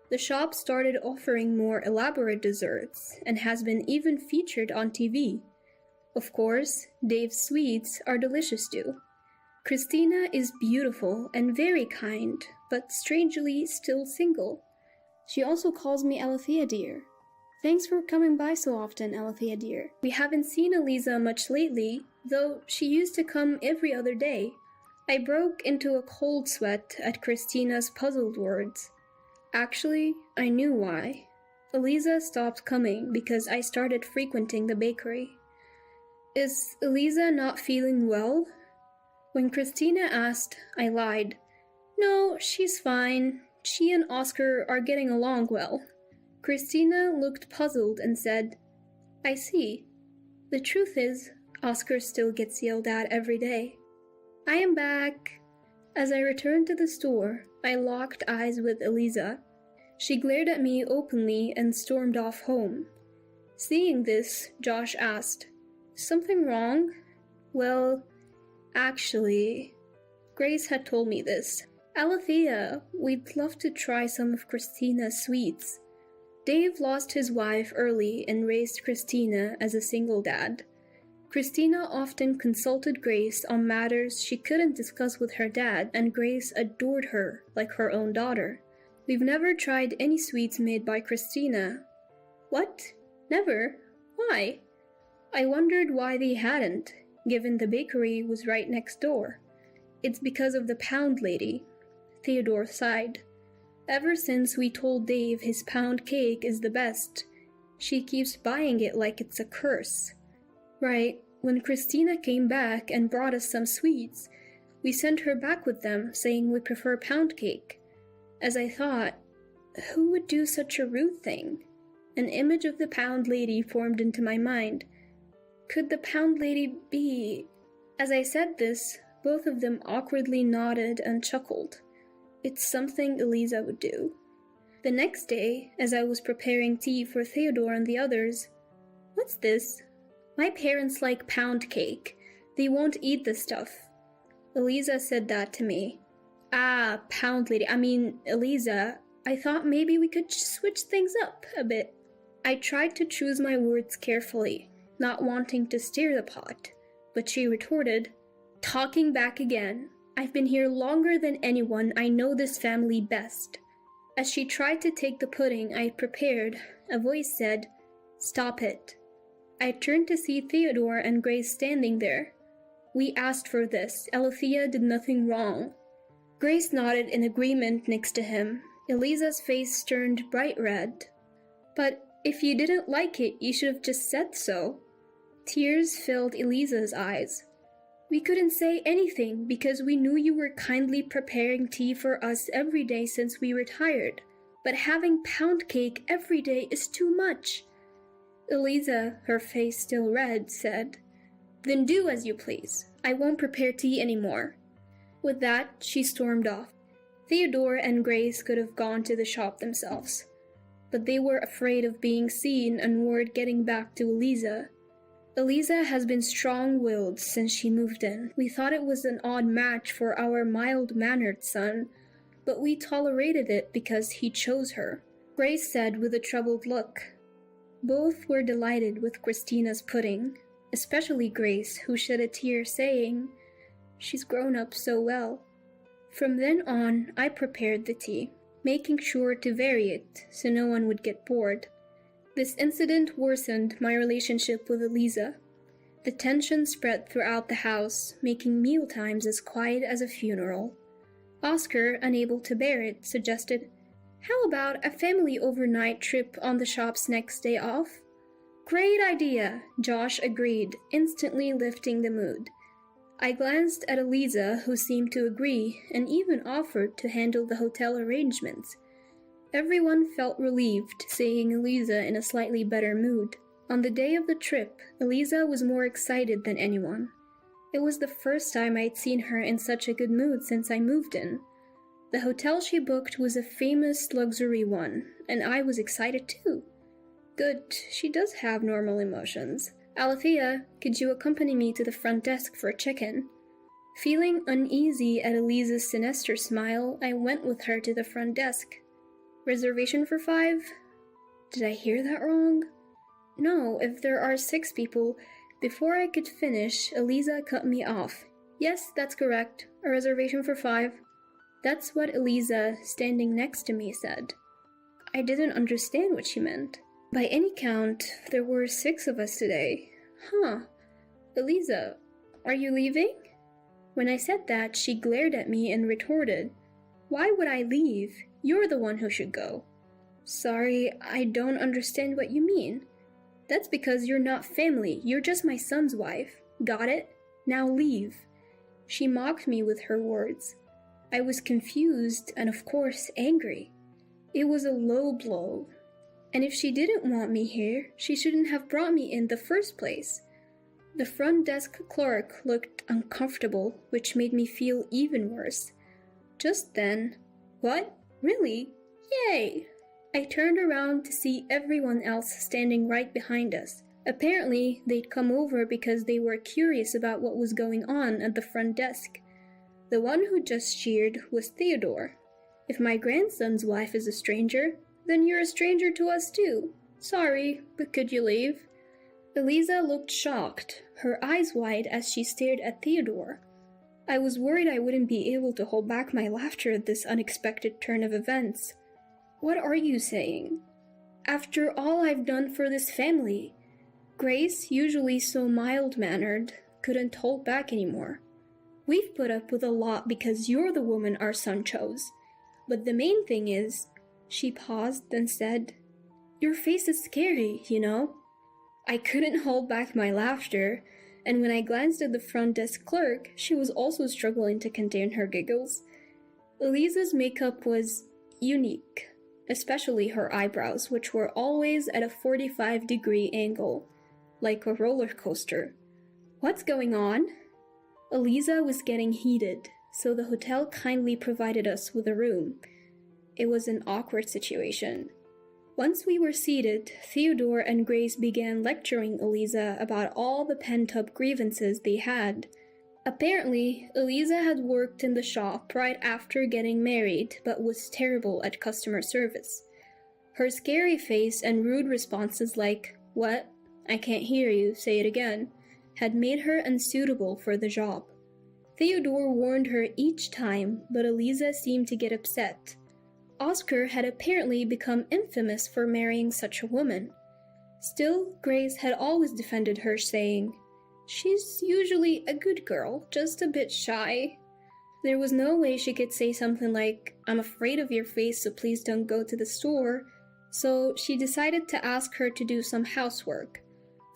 the shop started offering more elaborate desserts and has been even featured on TV. Of course, Dave's sweets are delicious too. Christina is beautiful and very kind, but strangely still single. She also calls me Alethea dear. Thanks for coming by so often, Alethea dear. We haven't seen Eliza much lately, though she used to come every other day. I broke into a cold sweat at Christina's puzzled words. Actually, I knew why. Eliza stopped coming because I started frequenting the bakery. Is Eliza not feeling well? When Christina asked, I lied. No, she's fine. She and Oscar are getting along well. Christina looked puzzled and said, I see. The truth is, Oscar still gets yelled at every day. I am back. As I returned to the store, I locked eyes with Eliza. She glared at me openly and stormed off home. Seeing this, Josh asked, Something wrong? Well, actually, Grace had told me this. Alethea, we'd love to try some of Christina's sweets. Dave lost his wife early and raised Christina as a single dad. Christina often consulted Grace on matters she couldn't discuss with her dad, and Grace adored her like her own daughter. We've never tried any sweets made by Christina. What? Never? Why? I wondered why they hadn't, given the bakery was right next door. It's because of the Pound Lady. Theodore sighed. Ever since we told Dave his pound cake is the best, she keeps buying it like it's a curse. Right, when Christina came back and brought us some sweets, we sent her back with them, saying we prefer pound cake. As I thought, who would do such a rude thing? An image of the Pound Lady formed into my mind. Could the Pound Lady be... As I said this, both of them awkwardly nodded and chuckled. It's something Eliza would do. The next day, as I was preparing tea for Theodore and the others, What's this? My parents like pound cake. They won't eat the stuff. Eliza said that to me. Ah, Pound Lady. Eliza, I thought maybe we could switch things up a bit. I tried to choose my words carefully, not wanting to stir the pot, but she retorted, Talking back again. I've been here longer than anyone. I know this family best. As she tried to take the pudding I prepared, a voice said, Stop it. I turned to see Theodore and Grace standing there. We asked for this. Alethea did nothing wrong. Grace nodded in agreement next to him. Eliza's face turned bright red. But if you didn't like it, you should have just said so. Tears filled Eliza's eyes. We couldn't say anything because we knew you were kindly preparing tea for us every day since we retired, but having pound cake every day is too much. Eliza, her face still red, said, "Then do as you please. I won't prepare tea anymore." With that, she stormed off. Theodore and Grace could have gone to the shop themselves, but they were afraid of being seen and word getting back to Eliza. Eliza has been strong-willed since she moved in. We thought it was an odd match for our mild-mannered son, but we tolerated it because he chose her, Grace said with a troubled look. Both were delighted with Christina's pudding, especially Grace, who shed a tear saying, "She's grown up so well." From then on, I prepared the tea, making sure to vary it so no one would get bored. This incident worsened my relationship with Eliza. The tension spread throughout the house, making mealtimes as quiet as a funeral. Oscar, unable to bear it, suggested, "How about a family overnight trip on the shop's next day off?" "Great idea," Josh agreed, instantly lifting the mood. I glanced at Eliza, who seemed to agree, and even offered to handle the hotel arrangements. Everyone felt relieved, seeing Eliza in a slightly better mood. On the day of the trip, Eliza was more excited than anyone. It was the first time I'd seen her in such a good mood since I moved in. The hotel she booked was a famous luxury one, and I was excited too. Good, she does have normal emotions. "Alethea, could you accompany me to the front desk for a check-in?" Feeling uneasy at Eliza's sinister smile, I went with her to the front desk. "Reservation for 5? Did I hear that wrong? No, if there are 6 people. Before I could finish, Eliza cut me off. "Yes, that's correct. A reservation for 5. That's what Eliza, standing next to me, said. I didn't understand what she meant. By any count, there were 6 of us today. Huh. Eliza, are you leaving? When I said that, she glared at me and retorted, "Why would I leave? You're the one who should go." "Sorry, I don't understand what you mean." "That's because you're not family. You're just my son's wife. Got it? Now leave." She mocked me with her words. I was confused and, of course, angry. It was a low blow. And if she didn't want me here, she shouldn't have brought me in the first place. The front desk clerk looked uncomfortable, which made me feel even worse. Just then, "What? Really? Yay!" I turned around to see everyone else standing right behind us. Apparently, they'd come over because they were curious about what was going on at the front desk. The one who just cheered was Theodore. "If my grandson's wife is a stranger, then you're a stranger to us too. Sorry, but could you leave?" Eliza looked shocked, her eyes wide as she stared at Theodore. I was worried I wouldn't be able to hold back my laughter at this unexpected turn of events. "What are you saying? After all I've done for this family?" Grace, usually so mild-mannered, couldn't hold back anymore. "We've put up with a lot because you're the woman our son chose. But the main thing is," she paused, then said, "your face is scary, you know?" I couldn't hold back my laughter, and when I glanced at the front desk clerk, she was also struggling to contain her giggles. Eliza's makeup was unique, especially her eyebrows, which were always at a 45-degree angle, like a roller coaster. "What's going on?" Eliza was getting heated, so the hotel kindly provided us with a room. It was an awkward situation. Once we were seated, Theodore and Grace began lecturing Eliza about all the pent-up grievances they had. Apparently, Eliza had worked in the shop right after getting married, but was terrible at customer service. Her scary face and rude responses like, "What? I can't hear you, say it again," had made her unsuitable for the job. Theodore warned her each time, but Eliza seemed to get upset. Oscar had apparently become infamous for marrying such a woman. Still, Grace had always defended her, saying, "She's usually a good girl, just a bit shy." There was no way she could say something like, "I'm afraid of your face, so please don't go to the store," so she decided to ask her to do some housework.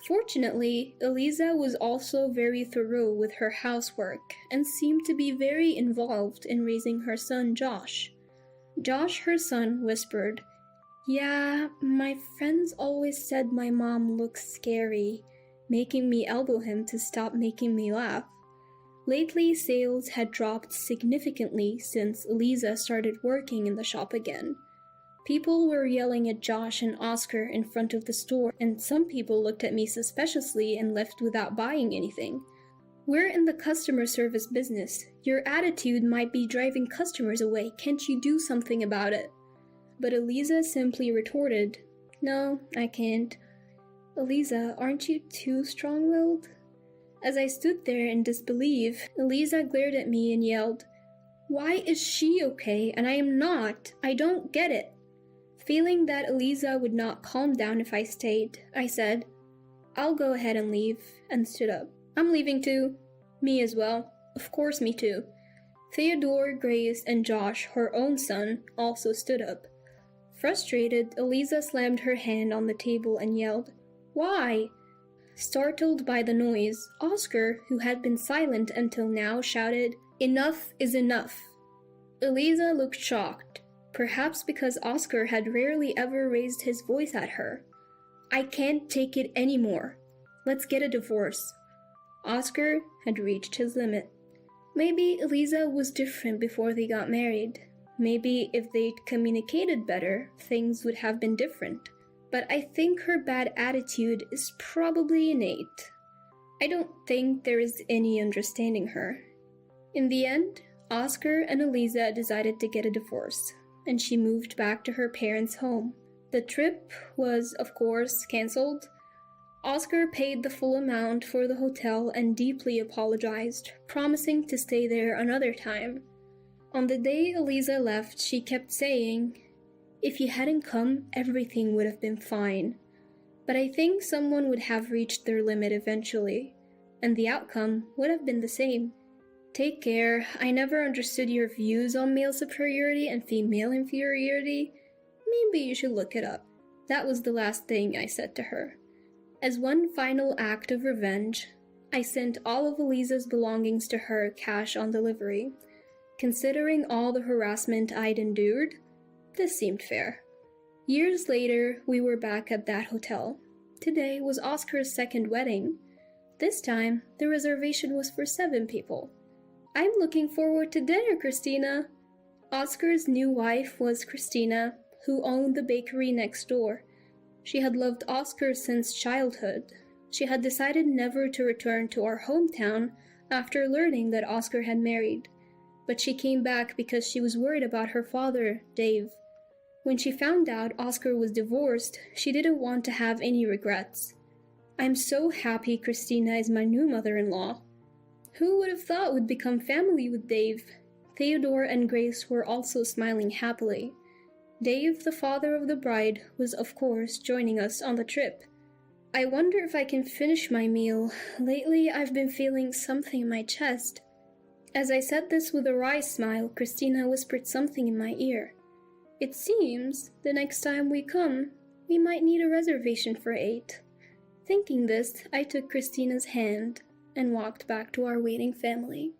Fortunately, Eliza was also very thorough with her housework and seemed to be very involved in raising her son Josh. Josh, her son, whispered, "Yeah, my friends always said my mom looks scary," making me elbow him to stop making me laugh. Lately, sales had dropped significantly since Eliza started working in the shop again. People were yelling at Josh and Oscar in front of the store, and some people looked at me suspiciously and left without buying anything. "We're in the customer service business. Your attitude might be driving customers away. Can't you do something about it?" But Eliza simply retorted, "No, I can't." "Eliza, aren't you too strong-willed?" As I stood there in disbelief, Eliza glared at me and yelled, "Why is she okay and I am not? I don't get it." Feeling that Eliza would not calm down if I stayed, I said, "I'll go ahead and leave," and stood up. "I'm leaving too." "Me as well." "Of course, me too." Theodore, Grace, and Josh, her own son, also stood up. Frustrated, Eliza slammed her hand on the table and yelled, "Why?" Startled by the noise, Oscar, who had been silent until now, shouted, "Enough is enough." Eliza looked shocked, perhaps because Oscar had rarely ever raised his voice at her. "I can't take it anymore. Let's get a divorce." Oscar had reached his limit. Maybe Eliza was different before they got married. Maybe if they'd communicated better, things would have been different. But I think her bad attitude is probably innate. I don't think there is any understanding her. In the end, Oscar and Eliza decided to get a divorce, and she moved back to her parents' home. The trip was, of course, cancelled. Oscar paid the full amount for the hotel and deeply apologized, promising to stay there another time. On the day Eliza left, she kept saying, "If you hadn't come, everything would have been fine." But I think someone would have reached their limit eventually, and the outcome would have been the same. Take care. I never understood your views on male superiority and female inferiority. Maybe you should look it up. That was the last thing I said to her. As one final act of revenge, I sent all of Eliza's belongings to her cash on delivery. Considering all the harassment I'd endured, this seemed fair. Years later, we were back at that hotel. Today was Oscar's second wedding. This time, the reservation was for 7 people. "I'm looking forward to dinner, Christina." Oscar's new wife was Christina, who owned the bakery next door. She had loved Oscar since childhood. She had decided never to return to our hometown after learning that Oscar had married. But she came back because she was worried about her father, Dave. When she found out Oscar was divorced, she didn't want to have any regrets. "I'm so happy Christina is my new mother-in-law." Who would have thought we'd become family with Dave? Theodore and Grace were also smiling happily. Dave, the father of the bride, was of course joining us on the trip. I wonder if I can finish my meal. Lately, I've been feeling something in my chest. As I said this with a wry smile, Christina whispered something in my ear. "It seems the next time we come, we might need a reservation for 8. Thinking this, I took Christina's hand and walked back to our waiting family.